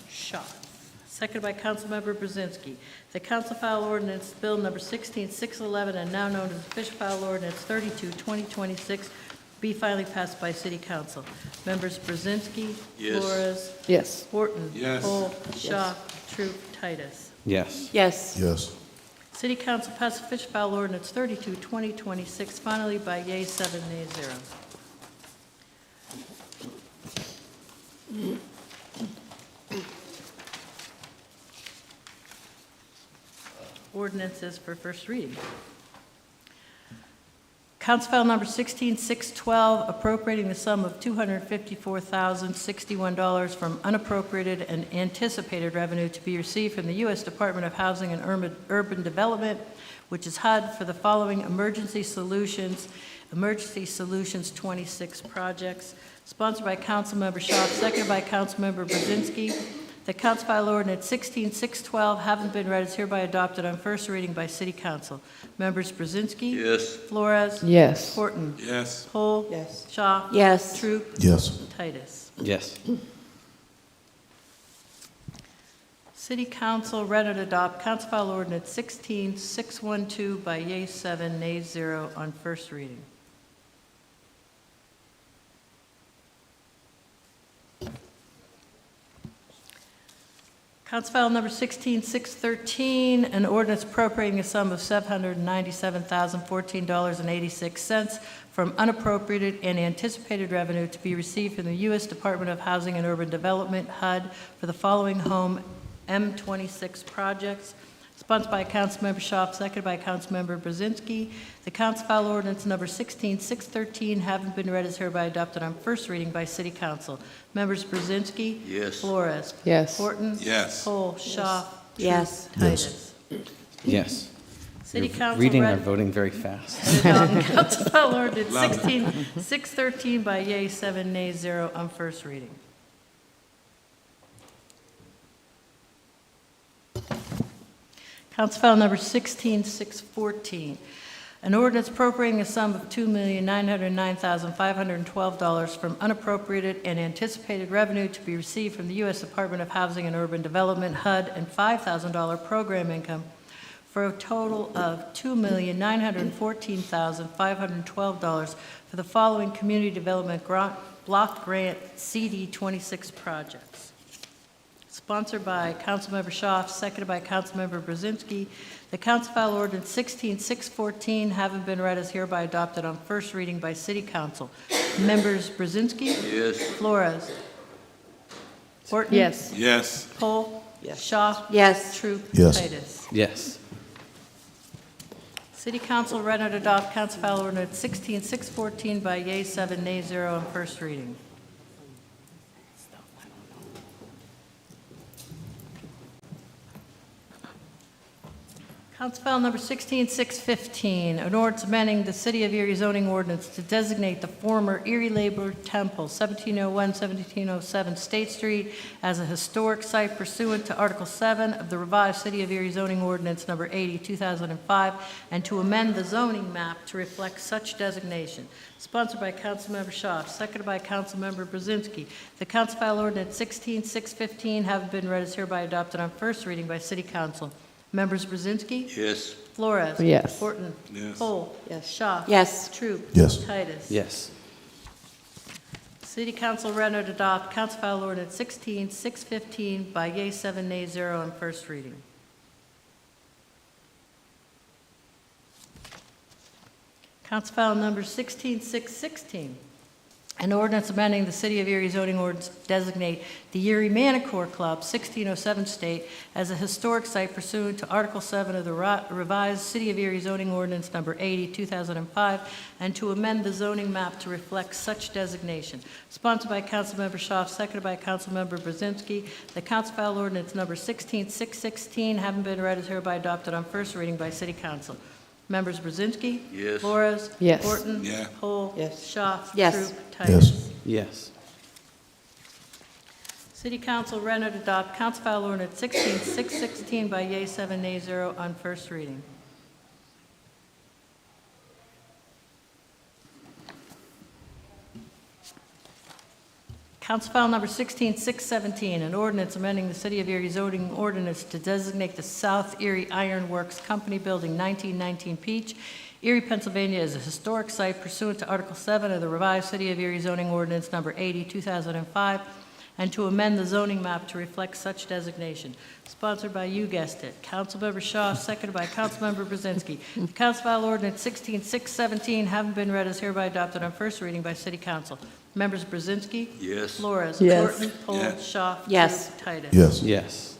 [SPEAKER 5] Shaw. Seconded by Councilmember Brzezinski. The Council File Ordinance Bill Number 16611, and now known as Official File Ordinance 32, 2026, be finally passed by City Council. Members Brzezinski.
[SPEAKER 12] Yes.
[SPEAKER 5] Flores.
[SPEAKER 20] Yes.
[SPEAKER 5] Horton.
[SPEAKER 15] Yes.
[SPEAKER 5] Cole. Shaw. Troop. Titus.
[SPEAKER 11] Yes.
[SPEAKER 14] Yes.
[SPEAKER 19] Yes.
[SPEAKER 5] City Council passed Official File Ordinance 32, 2026, finally by yeas 7, nays 0. Ordinances for first reading. Council File Number 16612, appropriating the sum of $254,061 from unappropriated and anticipated revenue to be received from the U.S. Department of Housing and Urban Development, which is HUD, for the following Emergency Solutions 26 projects. Sponsored by Councilmember Schaaf, seconded by Councilmember Brzezinski. The Council File Ordinance 16612 having been read is hereby adopted on first reading by City Council. Members Brzezinski.
[SPEAKER 12] Yes.
[SPEAKER 5] Flores.
[SPEAKER 20] Yes.
[SPEAKER 5] Horton.
[SPEAKER 15] Yes.
[SPEAKER 5] Cole.
[SPEAKER 14] Yes.
[SPEAKER 5] Shaw.
[SPEAKER 14] Yes.
[SPEAKER 5] Troop.
[SPEAKER 19] Yes.
[SPEAKER 5] Titus.
[SPEAKER 11] Yes.
[SPEAKER 5] City Council read and adopt Council File Ordinance 16612 by yeas 7, nays 0 on first reading. Council File Number 16613, an ordinance appropriating a sum of $797,014.86 from unappropriated and anticipated revenue to be received from the U.S. Department of Housing and Urban Development, HUD, for the following home M26 projects. Sponsored by Councilmember Schaaf, seconded by Councilmember Brzezinski. The Council File Ordinance Number 16613 having been read is hereby adopted on first reading by City Council. Members Brzezinski.
[SPEAKER 12] Yes.
[SPEAKER 5] Flores.
[SPEAKER 20] Yes.
[SPEAKER 5] Horton.
[SPEAKER 15] Yes.
[SPEAKER 5] Cole. Shaw.
[SPEAKER 14] Yes.
[SPEAKER 5] Titus.
[SPEAKER 11] Yes.
[SPEAKER 5] City
[SPEAKER 11] You're
[SPEAKER 5] Council
[SPEAKER 11] reading or
[SPEAKER 5] read
[SPEAKER 11] voting very fast.
[SPEAKER 5] and adopt Council File Ordinance
[SPEAKER 15] Love it.
[SPEAKER 5] 16613 by yeas 7, nays 0 on first reading. Council File Number 16614, an ordinance appropriating a sum of $2,909,512 from unappropriated and anticipated revenue to be received from the U.S. Department of Housing and Urban Development, HUD, and $5,000 program income for a total of $2,914,512 for the following Community Development Block Grant CD 26 projects. Sponsored by Councilmember Schaaf, seconded by Councilmember Brzezinski. The Council File Ordinance 16614 having been read is hereby adopted on first reading by City Council. Members Brzezinski.
[SPEAKER 12] Yes.
[SPEAKER 5] Flores. Horton.
[SPEAKER 20] Yes.
[SPEAKER 15] Yes.
[SPEAKER 5] Cole.
[SPEAKER 14] Yes.
[SPEAKER 5] Shaw.
[SPEAKER 14] Yes.
[SPEAKER 5] Troop.
[SPEAKER 19] Yes.
[SPEAKER 5] Titus.
[SPEAKER 11] Yes.
[SPEAKER 5] City Council read and adopt Council File Ordinance 16614 by yea 7, nay 0 on first reading. Council File Number 16615, an ordinance amending the City of Erie zoning ordinance to designate the former Erie Labor Temple, 1701-1707 State Street, as a historic site pursuant to Article 7 of the revised City of Erie zoning ordinance Number 80, 2005, and to amend the zoning map to reflect such designation. Sponsored by Councilmember Shaw, seconded by Councilmember Brzezinski. The Council File Ordinance 16615 having been read is hereby adopted on first reading by City Council. Members Brzezinski?
[SPEAKER 22] Yes.
[SPEAKER 5] Flores?
[SPEAKER 20] Yes.
[SPEAKER 5] Horton?
[SPEAKER 15] Yes.
[SPEAKER 5] Cole?
[SPEAKER 20] Yes.
[SPEAKER 5] Shaw?
[SPEAKER 20] Yes.
[SPEAKER 5] Troop?
[SPEAKER 19] Yes.
[SPEAKER 5] Titus?
[SPEAKER 11] Yes.
[SPEAKER 5] City Council read and adopt Council File Ordinance 16615 by yea 7, nay 0 on first reading. Council File Number 16616, an ordinance amending the City of Erie zoning ordinance to designate the Erie Manicore Club, 1607 State, as a historic site pursuant to Article 7 of the revised City of Erie zoning ordinance Number 80, 2005, and to amend the zoning map to reflect such designation. Sponsored by Councilmember Shaw, seconded by Councilmember Brzezinski. The Council File Ordinance Number 16616 having been read is hereby adopted on first reading by City Council. Members Brzezinski?
[SPEAKER 22] Yes.
[SPEAKER 5] Flores?
[SPEAKER 20] Yes.
[SPEAKER 5] Horton?
[SPEAKER 15] Yeah.
[SPEAKER 5] Cole?
[SPEAKER 20] Yes.
[SPEAKER 5] Shaw?
[SPEAKER 20] Yes.
[SPEAKER 5] Troop? Titus?
[SPEAKER 11] Yes.
[SPEAKER 5] City Council read and adopt Council File Ordinance 16616 by yea 7, nay 0 on first reading. Council File Number 16617, an ordinance amending the City of Erie zoning ordinance to designate the South Erie Iron Works Company Building, 1919 Peach, Erie, Pennsylvania, as a historic site pursuant to Article 7 of the revised City of Erie zoning ordinance Number 80, 2005, and to amend the zoning map to reflect such designation. Sponsored by, you guessed it, Councilmember Shaw, seconded by Councilmember Brzezinski. The Council File Ordinance 16617 having been read is hereby adopted on first reading by City Council. Members Brzezinski?
[SPEAKER 22] Yes.
[SPEAKER 5] Flores?
[SPEAKER 20] Yes.
[SPEAKER 5] Horton? Cole?
[SPEAKER 15] Yes.
[SPEAKER 5] Shaw?
[SPEAKER 20] Yes.
[SPEAKER 5] Troop? Titus?
[SPEAKER 19] Yes.
[SPEAKER 11] Yes.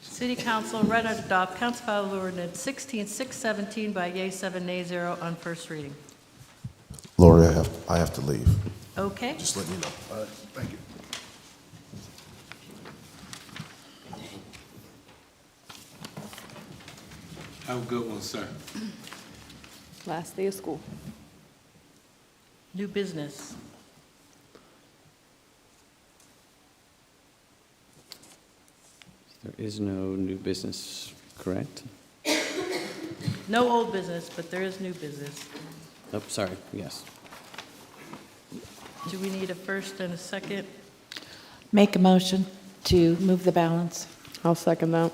[SPEAKER 5] City Council read and adopt Council File Ordinance 16617 by yea 7, nay 0 on first reading.
[SPEAKER 19] Lori, I have to leave.
[SPEAKER 5] Okay.
[SPEAKER 19] Just letting you know. All right, thank you.
[SPEAKER 15] Have a good one, sir.
[SPEAKER 20] Last day of school.
[SPEAKER 5] New business.
[SPEAKER 11] There is no new business, correct?
[SPEAKER 5] No old business, but there is new business.
[SPEAKER 11] Oh, sorry, yes.
[SPEAKER 5] Do we need a first and a second?
[SPEAKER 16] Make a motion to move the balance.
[SPEAKER 20] I'll second that.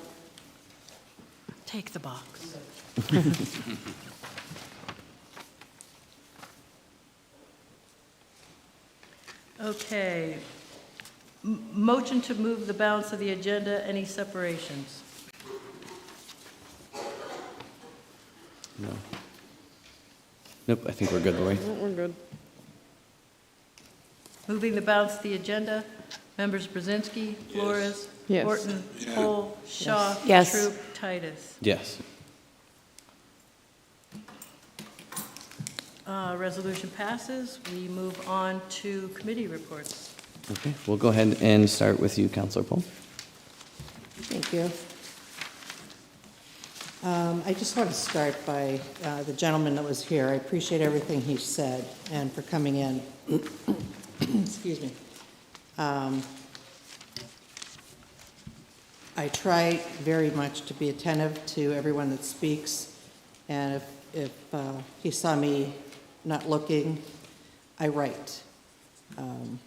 [SPEAKER 5] Take the box. Okay. Motion to move the balance of the agenda. Any separations?
[SPEAKER 11] No. Nope, I think we're good, Lori.
[SPEAKER 20] We're good.
[SPEAKER 5] Moving the balance of the agenda. Members Brzezinski, Flores,
[SPEAKER 20] Yes.
[SPEAKER 5] Horton,
[SPEAKER 15] Yeah.
[SPEAKER 5] Cole, Shaw,
[SPEAKER 16] Yes.
[SPEAKER 5] Troop, Titus.
[SPEAKER 11] Yes.
[SPEAKER 5] Resolution passes. We move on to committee reports.
[SPEAKER 11] Okay, we'll go ahead and start with you, Councilor Pohl.
[SPEAKER 16] Thank you. I just want to start by the gentleman that was here. I appreciate everything he said and for coming in. Excuse me. I try very much to be attentive to everyone that speaks, and if he saw me not looking, I write. And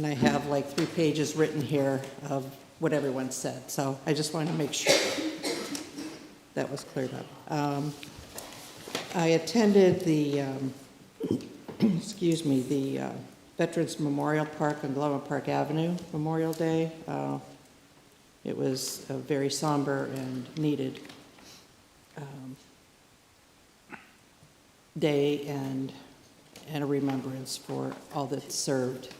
[SPEAKER 16] I have like 3 pages written here of what everyone said, so I just wanted to make sure that was cleared up. I attended the, excuse me, the Veterans Memorial Park on Glover Park Avenue Memorial Day. It was a very somber and needed day and a remembrance for all that served.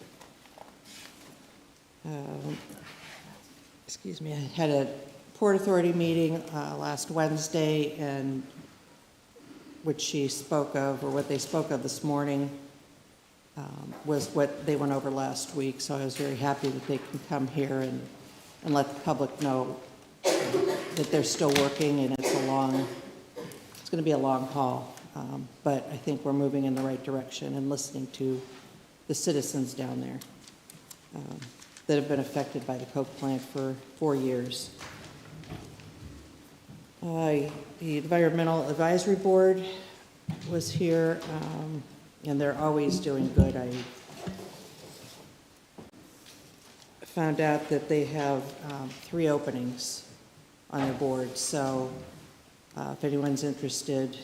[SPEAKER 16] Excuse me, I had a Port Authority meeting last Wednesday, and which she spoke of, or what they spoke of this morning, was what they went over last week. So I was very happy that they can come here and let the public know that they're still working, and it's going to be a long haul. But I think we're moving in the right direction and listening to the citizens down there that have been affected by the coke plant for 4 years. The Environmental Advisory Board was here, and they're always doing good. I found out that they have 3 openings on their board, so if anyone's interested,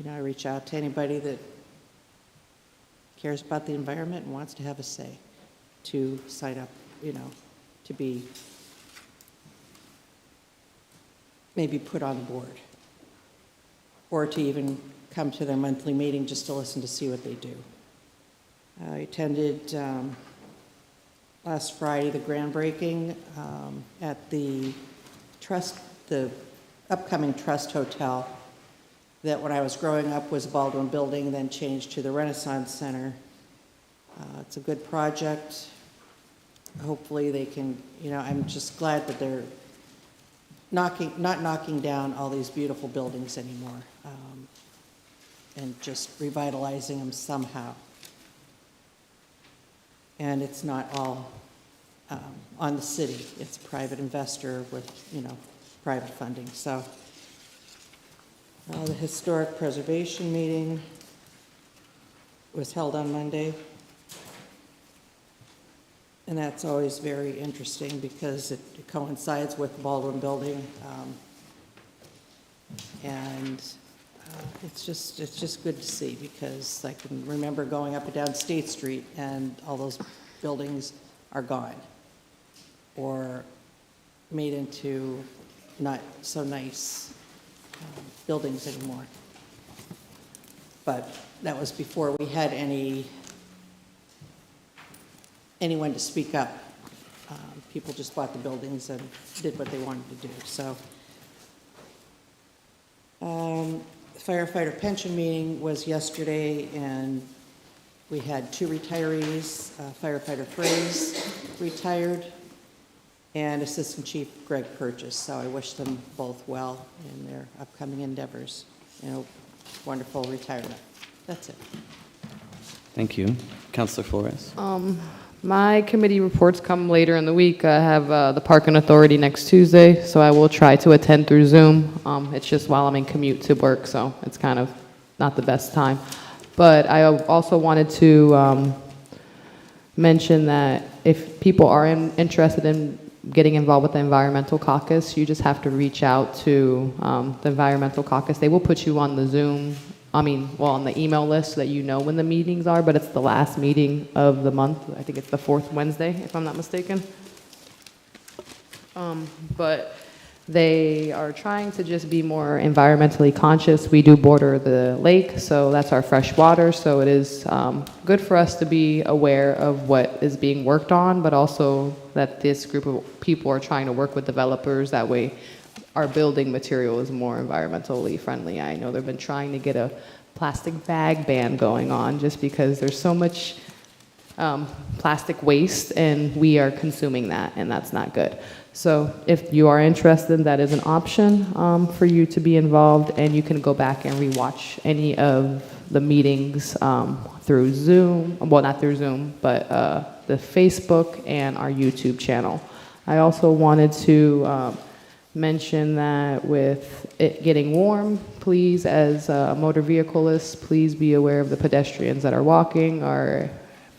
[SPEAKER 16] I reach out to anybody that cares about the environment and wants to have a say to sign up, to be maybe put on the board, or to even come to their monthly meeting just to listen to see what they do. I attended last Friday the groundbreaking at the upcoming Trust Hotel that when I was growing up was a Baldwin building, then changed to the Renaissance Center. It's a good project. Hopefully they can, I'm just glad that they're not knocking down all these beautiful buildings anymore, and just revitalizing them somehow. And it's not all on the city. It's a private investor with, private funding. So the Historic Preservation meeting was held on Monday. And that's always very interesting because it coincides with the Baldwin building. And it's just good to see, because I can remember going up and down State Street and all those buildings are gone or made into not so nice buildings anymore. But that was before we had anyone to speak up. People just bought the buildings and did what they wanted to do. So firefighter pension meeting was yesterday, and we had 2 retirees. Firefighter Fraze retired, and Assistant Chief Greg Purchase. So I wish them both well in their upcoming endeavors. Wonderful retirement. That's it.
[SPEAKER 11] Thank you. Councilor Flores.
[SPEAKER 17] My committee reports come later in the week. I have the Parking Authority next Tuesday, so I will try to attend through Zoom. It's just while I'm in commute to work, so it's kind of not the best time. But I also wanted to mention that if people are interested in getting involved with the Environmental Caucus, you just have to reach out to the Environmental Caucus. They will put you on the Zoom, on the email list so that you know when the meetings are, but it's the last meeting of the month. I think it's the 4th Wednesday, if I'm not mistaken. But they are trying to just be more environmentally conscious. We do border the lake, so that's our fresh water, so it is good for us to be aware of what is being worked on, but also that this group of people are trying to work with developers. That way our building material is more environmentally friendly. I know they've been trying to get a plastic bag ban going on just because there's so much plastic waste and we are consuming that, and that's not good. So if you are interested, that is an option for you to be involved, and you can go back and rewatch any of the meetings through Zoom, well, not through Zoom, but the Facebook and our YouTube channel. I also wanted to mention that with it getting warm, please, as motor vehiclists, please be aware of the pedestrians that are walking, are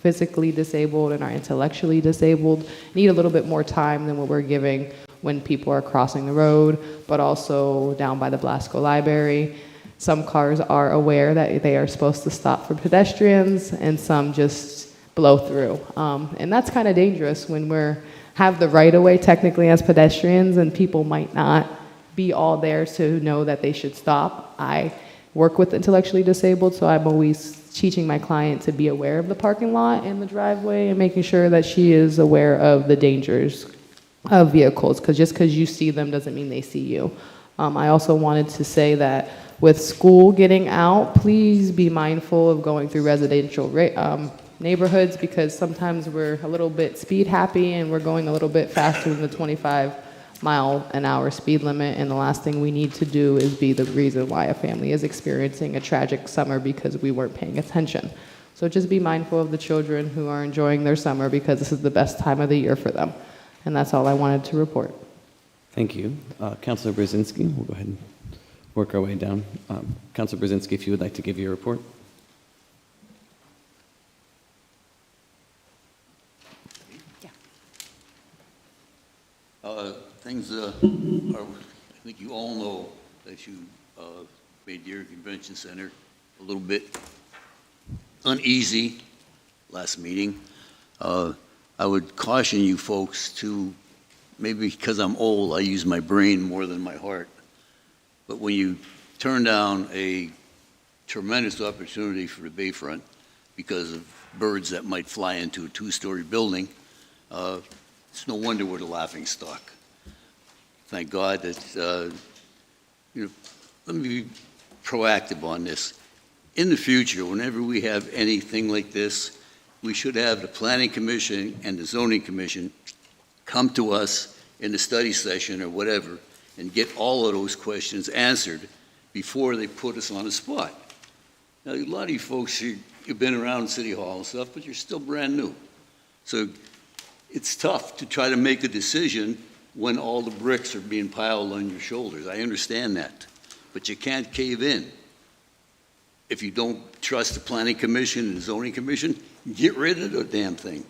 [SPEAKER 17] physically disabled and are intellectually disabled, need a little bit more time than what we're giving when people are crossing the road, but also down by the Blasco Library. Some cars are aware that they are supposed to stop for pedestrians, and some just blow through. And that's kind of dangerous when have the right-of-way technically as pedestrians, and people might not be all there to know that they should stop. I work with intellectually disabled, so I'm always teaching my client to be aware of the parking lot and the driveway and making sure that she is aware of the dangers vehicles, because just because you see them doesn't mean they see you. I also wanted to say that with school getting out, please be mindful of going through residential neighborhoods, because sometimes we're a little bit speed happy and we're going a little bit faster than the 25-mile-an-hour speed limit, and the last thing we need to do is be the reason why a family is experiencing a tragic summer because we weren't paying attention. So just be mindful of the children who are enjoying their summer, because this is the best time of the year for them. And that's all I wanted to report.
[SPEAKER 11] Thank you. Councilor Brzezinski, we'll go ahead and work our way down. Councilor Brzezinski, if you would like to give your report.
[SPEAKER 4] Things are, I think you all know that you made the Erie Convention Center a little bit uneasy last meeting. I would caution you folks to, maybe because I'm old, I use my brain more than my heart. But when you turn down a tremendous opportunity for the Bayfront because of birds that might fly into a two-story building, it's no wonder we're the laughing stock. Thank God that, let me be proactive on this. In the future, whenever we have anything like this, we should have the Planning Commission and the Zoning Commission come to us in the study session or whatever and get all of those questions answered before they put us on the spot. Now, a lot of you folks, you've been around City Hall and stuff, but you're still brand new. So it's tough to try to make a decision when all the bricks are being piled on your shoulders. I understand that, but you can't cave in. If you don't trust the Planning Commission and the Zoning Commission, get rid of the damn thing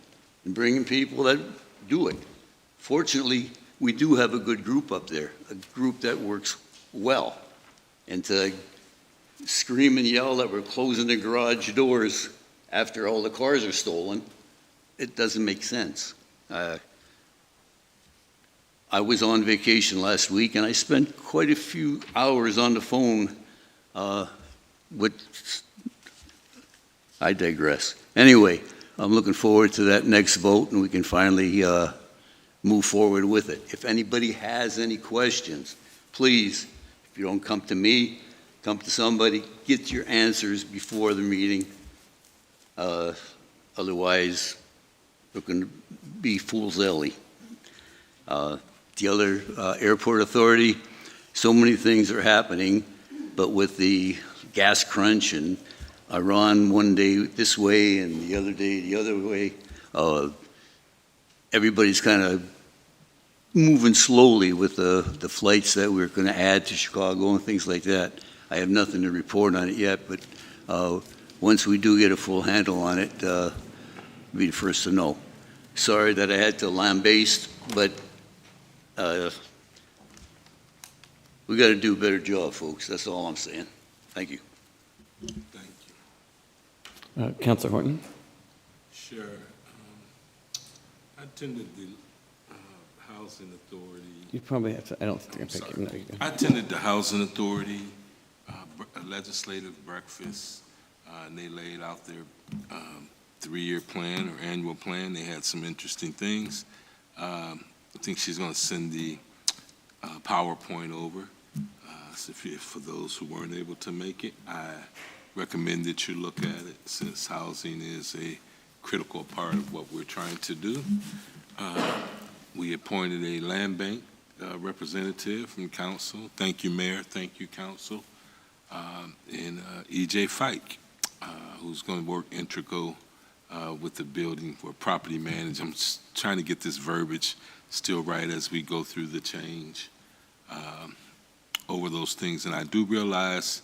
[SPEAKER 4] and bring in people that do it. Fortunately, we do have a good group up there, a group that works well. And to scream and yell that we're closing the garage doors after all the cars are stolen, it doesn't make sense. I was on vacation last week, and I spent quite a few hours on the phone I digress. Anyway, I'm looking forward to that next vote, and we can finally move forward with it. If anybody has any questions, please, if you don't come to me, come to somebody, get your answers before the meeting. Otherwise, we're going to be fool's elly. The other airport authority, so many things are happening, but with the gas crunch and Iran one day this way and the other day the other way, everybody's kind of moving slowly with the flights that we're going to add to Chicago and things like that. I have nothing to report on it yet, but once we do get a full handle on it, I'll be the first to know. Sorry that I had to lambaste, but we got to do a better job, folks. That's all I'm saying. Thank you.
[SPEAKER 15] Thank
[SPEAKER 11] you. Councilor Horton?
[SPEAKER 15] Sure. I attended the Housing Authority.
[SPEAKER 11] You probably have to, I don't think I'm picking. No, you
[SPEAKER 15] I attended the Housing Authority legislative breakfast, and they laid out their 3-year plan or annual plan. They had some interesting things. I think she's going to send the PowerPoint over. So for those who weren't able to make it, I recommend that you look at it, since housing is a critical part of what we're trying to do. We appointed a land bank representative from council. Thank you, Mayor. Thank you, council. And E.J. Fike, who's going to work integral with the building for property management. I'm just trying to get this verbiage still right as we go through the change over those things. And I do realize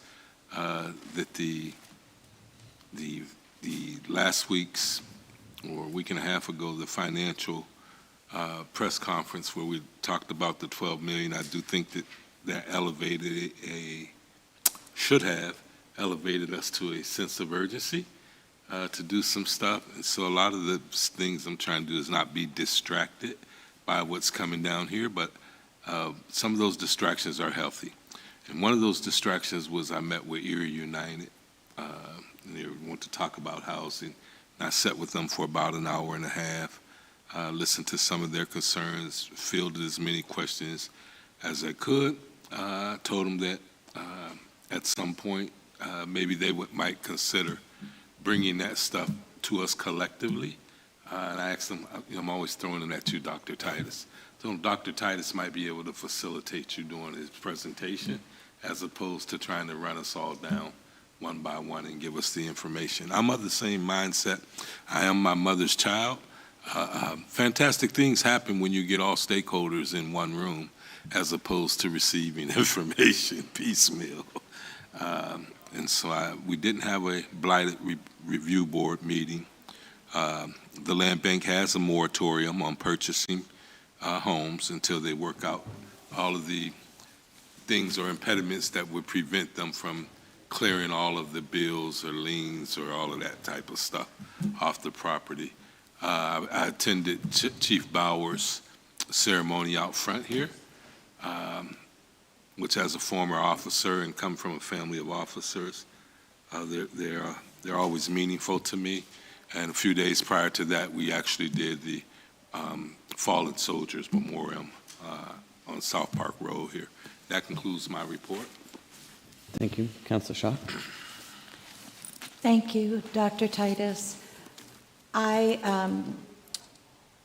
[SPEAKER 15] that the last week's or a week and a half ago, the financial press conference where we talked about the $12 million, I do think that elevated should have elevated us to a sense of urgency to do some stuff. And so a lot of the things I'm trying to do is not be distracted by what's coming down here, but some of those distractions are healthy. And one of those distractions was I met with Erie United, and they want to talk about housing. And I sat with them for about an hour and a half. listened to some of their concerns, fielded as many questions as I could. Told them that at some point, maybe they might consider bringing that stuff to us collectively. And I asked them, I'm always throwing it at you, Dr. Titus. So Dr. Titus might be able to facilitate you doing his presentation as opposed to trying to run us all down one by one and give us the information. I'm of the same mindset. I am my mother's child. Fantastic things happen when you get all stakeholders in one room as opposed to receiving information piecemeal. And so we didn't have a blighted review board meeting. The land bank has a moratorium on purchasing homes until they work out all of the things or impediments that would prevent them from clearing all of the bills or liens or all of that type of stuff off the property. I attended Chief Bauer's ceremony out front here, which as a former officer and come from a family of officers, they're always meaningful to me. And a few days prior to that, we actually did the Fallen Soldiers Memorial on South Park Road here. That concludes my report.
[SPEAKER 11] Thank you. Councilor Shaw.
[SPEAKER 2] Thank you, Dr. Titus. I,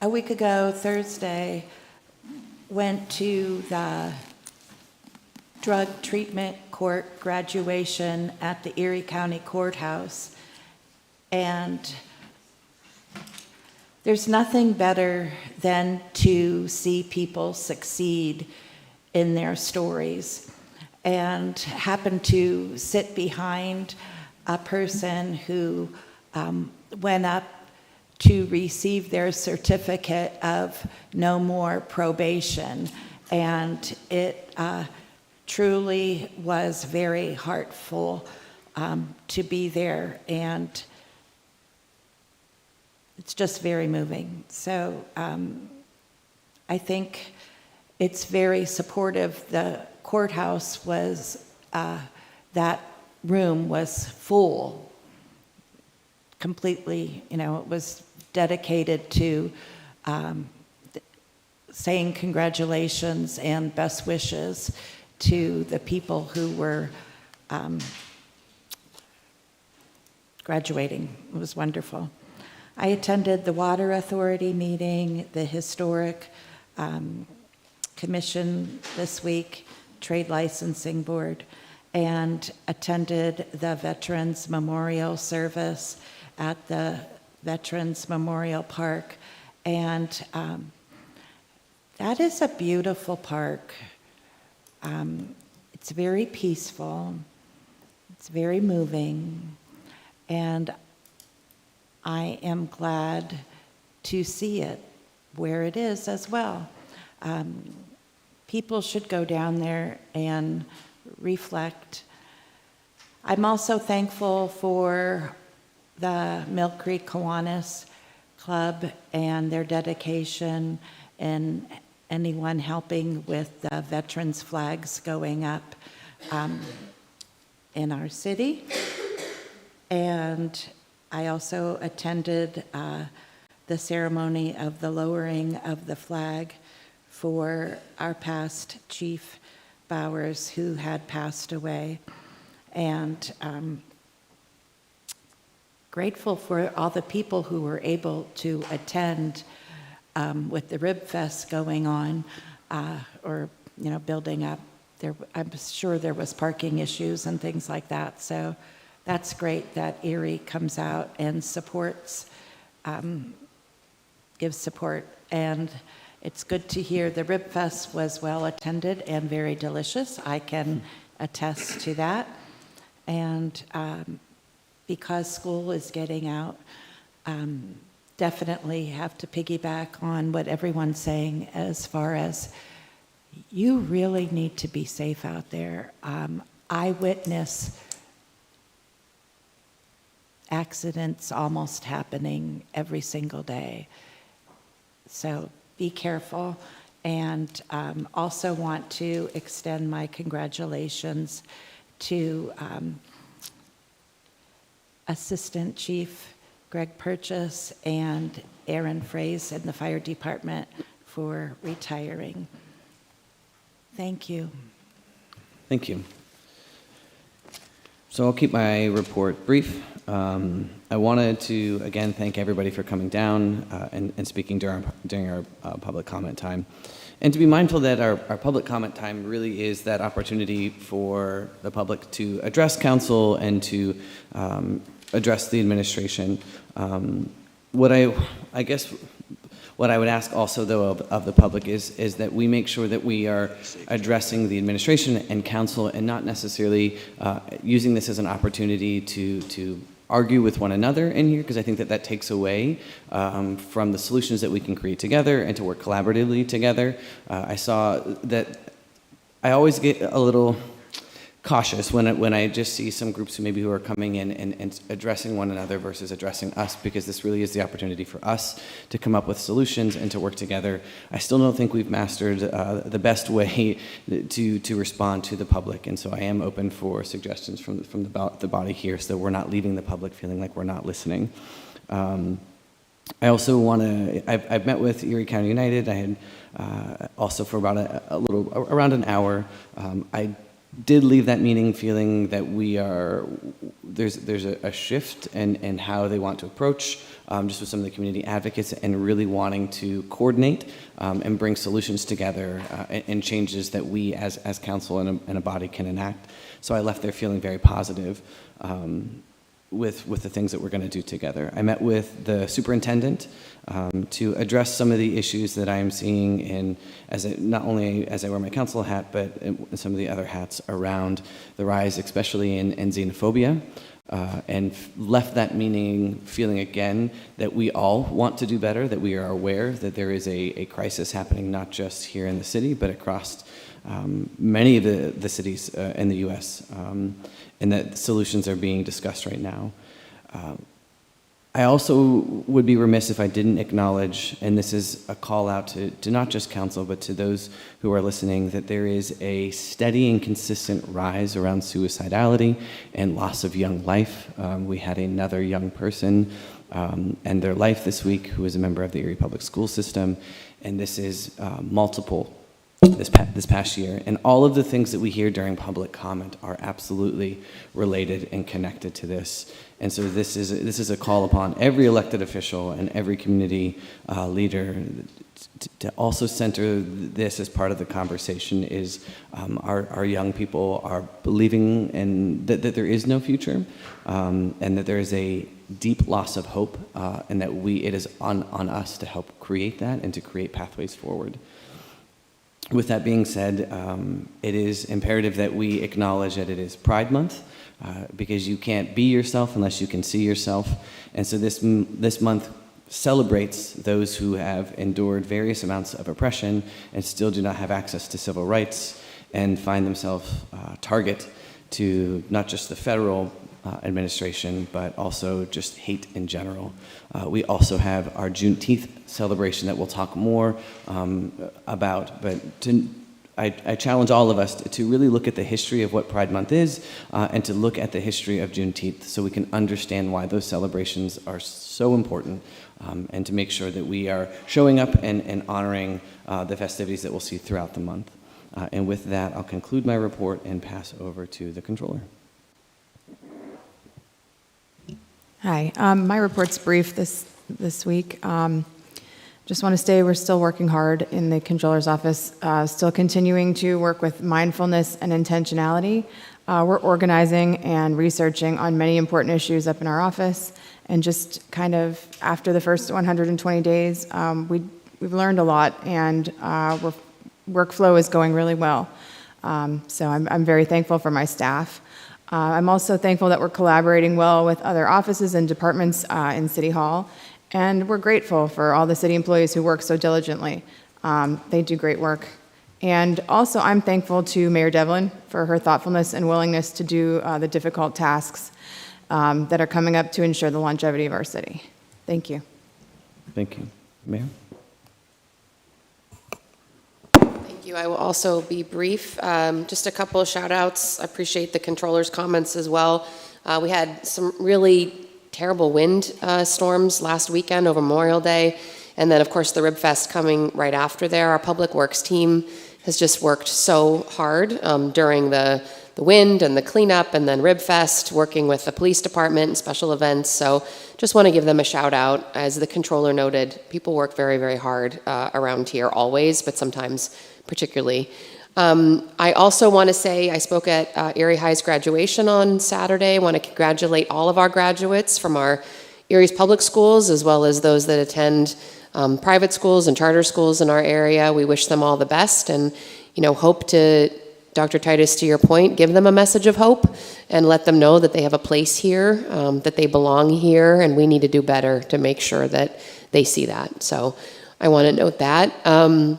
[SPEAKER 2] a week ago, Thursday, went to the drug treatment court graduation at the Erie County Courthouse. And there's nothing better than to see people succeed in their stories. And happened to sit behind a person who went up to receive their certificate of no more probation. And it truly was very heartful to be there, and it's just very moving. So I think it's very supportive. The courthouse was, that room was full, completely, it was dedicated to saying congratulations and best wishes to the people who were graduating. It was wonderful. I attended the Water Authority meeting, the Historic Commission this week, Trade Licensing Board, and attended the Veterans Memorial Service at the Veterans Memorial Park. And that is a beautiful park. It's very peaceful. It's very moving. And I am glad to see it where it is as well. People should go down there and reflect. I'm also thankful for the Mill Creek Kiwanis Club and their dedication, and anyone helping with the veterans flags going up in our city. And I also attended the ceremony of the lowering of the flag for our past Chief Bowers, who had passed away. And grateful for all the people who were able to attend with the Rib Fest going on, or building up. I'm sure there was parking issues and things like that. So that's great that Erie comes out and supports, gives support. And it's good to hear the Rib Fest was well attended and very delicious. I can attest to that. And because school is getting out, definitely have to piggyback on what everyone's saying as far as you really need to be safe out there. I witness accidents almost happening every single day. So be careful. And also want to extend my congratulations to Assistant Chief Greg Purchase and Aaron Fraze in the fire department for retiring. Thank you.
[SPEAKER 11] Thank you. So I'll keep my report brief. I wanted to, again, thank everybody for coming down and speaking during our public comment time. And to be mindful that our public comment time really is that opportunity for the public to address council and to address the administration. What I would ask also, though, of the public is that we make sure that we are addressing the administration and council and not necessarily using this as an opportunity to argue with one another in here, because I think that takes away from the solutions that we can create together and to work collaboratively together. I saw that I always get a little cautious when I just see some groups who are coming in and addressing one another versus addressing us, because this really is the opportunity for us to come up with solutions and to work together. I still don't think we've mastered the best way to respond to the public, and so I am open for suggestions from the body here, so we're not leaving the public feeling like we're not listening. I also want to, I've met with Erie County United. I had also for about around an hour. I did leave that meeting feeling that there's a shift in how they want to approach, just with some of the community advocates, and really wanting to coordinate and bring solutions together and changes that we as council and a body can enact. So I left there feeling very positive with the things that we're going to do together. I met with the superintendent to address some of the issues that I'm seeing not only as I wear my council hat, but in some of the other hats around the rise, especially in xenophobia, and left that meeting feeling again that we all want to do better, that we are aware that there is a crisis happening not just here in the city, but across many of the cities in the U.S., and that solutions are being discussed right now. I also would be remiss if I didn't acknowledge, and this is a call out to not just council, but to those who are listening, that there is a steady and consistent rise around suicidality and loss of young life. We had another young person end their life this week who is a member of the Erie Public School System, and this is multiple this past year. And all of the things that we hear during public comment are absolutely related and connected to this. And so this is a call upon every elected official and every community leader to also center this as part of the conversation. Is our young people are believing that there is no future, and that there is a deep loss of hope, and that it is on us to help create that and to create pathways forward. With that being said, it is imperative that we acknowledge that it is Pride Month, because you can't be yourself unless you can see yourself. And so this month celebrates those who have endured various amounts of oppression and still do not have access to civil rights and find themselves target to not just the federal administration, but also just hate in general. We also have our Juneteenth celebration that we'll talk more about, but I challenge all of us to really look at the history of what Pride Month is, and to look at the history of Juneteenth so we can understand why those celebrations are so important, and to make sure that we are showing up and honoring the festivities that we'll see throughout the month. And with that, I'll conclude my report and pass over to the controller.
[SPEAKER 17] Hi, my report's brief this week. Just want to say we're still working hard in the controller's office, still continuing to work with mindfulness and intentionality. We're organizing and researching on many important issues up in our office, and just kind of after the first 120 days, we've learned a lot, and workflow is going really well. So I'm very thankful for my staff. I'm also thankful that we're collaborating well with other offices and departments in City Hall, and we're grateful for all the city employees who work so diligently. They do great work. And also, I'm thankful to Mayor Devlin for her thoughtfulness and willingness to do the difficult tasks that are coming up to ensure the longevity of our city. Thank you.
[SPEAKER 11] Thank you. Mayor?
[SPEAKER 13] Thank you. I will also be brief. Just a couple of shout outs. I appreciate the controller's comments as well. We had some really
[SPEAKER 7] terrible wind storms last weekend over Memorial Day, and then, of course, the Rib Fest coming right after there. Our Public Works team has just worked so hard during the wind and the cleanup, and then Rib Fest, working with the police department and special events. So just want to give them a shout out. As the controller noted, people work very, very hard around here always, but sometimes particularly. I also want to say I spoke at Erie High's graduation on Saturday. I want to congratulate all of our graduates from our Erie's public schools, as well as those that attend private schools and charter schools in our area. We wish them all the best, and hope to, Dr. Titus, to your point, give them a message of hope and let them know that they have a place here, that they belong here, and we need to do better to make sure that they see that. So I want to note that.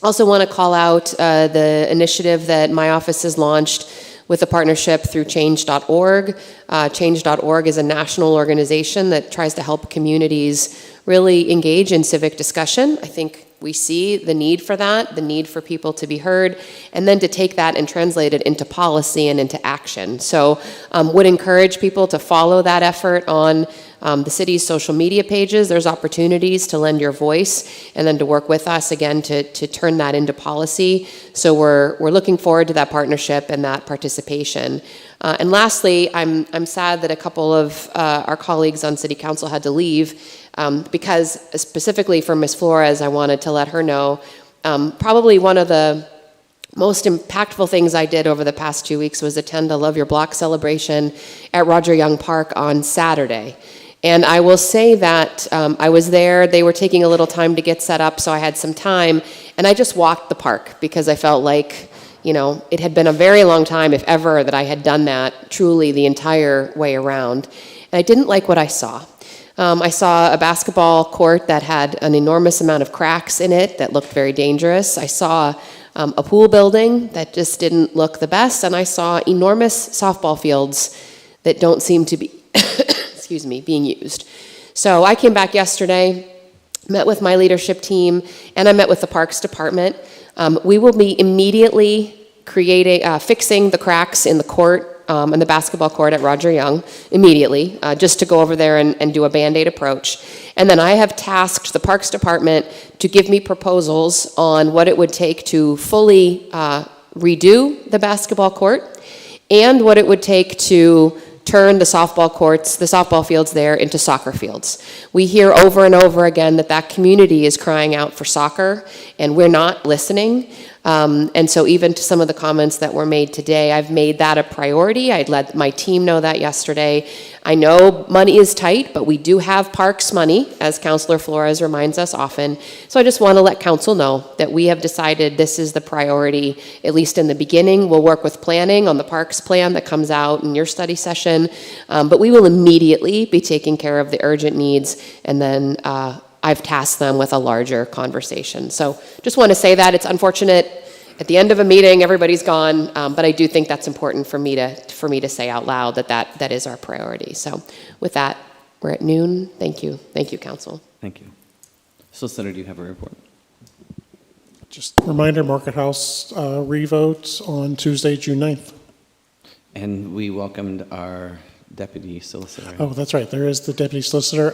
[SPEAKER 7] Also want to call out the initiative that my office has launched with a partnership through Change.org. Change.org is a national organization that tries to help communities really engage in civic discussion. I think we see the need for that, the need for people to be heard, and then to take that and translate it into policy and into action. So would encourage people to follow that effort on the city's social media pages. There's opportunities to lend your voice and then to work with us again to turn that into policy. So we're looking forward to that partnership and that participation. And lastly, I'm sad that a couple of our colleagues on City Council had to leave because specifically for Ms. Flores, I wanted to let her know probably one of the most impactful things I did over the past 2 weeks was attend a Love Your Block celebration at Roger Young Park on Saturday. And I will say that I was there, they were taking a little time to get set up, so I had some time, and I just walked the park because I felt like, it had been a very long time, if ever, that I had done that truly the entire way around. And I didn't like what I saw. I saw a basketball court that had an enormous amount of cracks in it that looked very dangerous. I saw a pool building that just didn't look the best, and I saw enormous softball fields that don't seem to be being used. So I came back yesterday, met with my leadership team, and I met with the Parks Department. We will be immediately fixing the cracks in the court, in the basketball court at Roger Young, immediately, just to go over there and do a Band-Aid approach. And then I have tasked the Parks Department to give me proposals on what it would take to fully redo the basketball court and what it would take to turn the softball fields there into soccer fields. We hear over and over again that community is crying out for soccer, and we're not listening. And so even to some of the comments that were made today, I've made that a priority. I'd let my team know that yesterday. I know money is tight, but we do have parks money, as Councilor Flores reminds us often. So I just want to let council know that we have decided this is the priority, at least in the beginning. We'll work with planning on the parks plan that comes out in your study session, but we will immediately be taking care of the urgent needs, and then I've tasked them with a larger conversation. So just want to say that. It's unfortunate. At the end of a meeting, everybody's gone, but I do think that's important for me to say out loud that is our priority. So with that, we're at noon. Thank you. Thank you, Council.
[SPEAKER 11] Thank you. Solicitor, do you have a report?
[SPEAKER 18] Just a reminder, Market House revote on Tuesday, June 9th.
[SPEAKER 11] And we welcomed our deputy solicitor.
[SPEAKER 18] Oh, that's right. There is the deputy solicitor.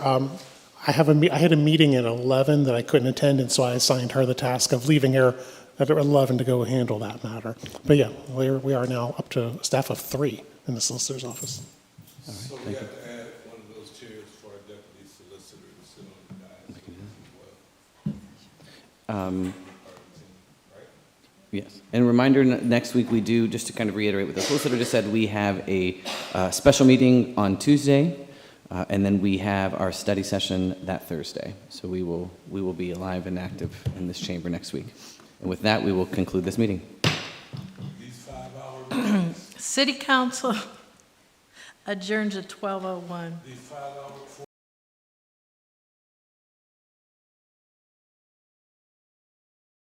[SPEAKER 18] I had a meeting at 11 that I couldn't attend, and so I assigned her the task of leaving here at 11 to go handle that matter. But yeah, we are now up to a staff of 3 in the solicitor's office.
[SPEAKER 11] All right,
[SPEAKER 15] So we
[SPEAKER 11] thank
[SPEAKER 15] have
[SPEAKER 11] you.
[SPEAKER 15] to add one of those chairs for our deputy solicitor to sit on the dais as well.
[SPEAKER 11] Yes, and reminder, next week we do, just to kind of reiterate what the solicitor just said, we have a special meeting on Tuesday, and then we have our study session that Thursday. So we will be alive and active in this chamber next week. And with that, we will conclude this meeting.
[SPEAKER 5] City Council adjourns at 12:01.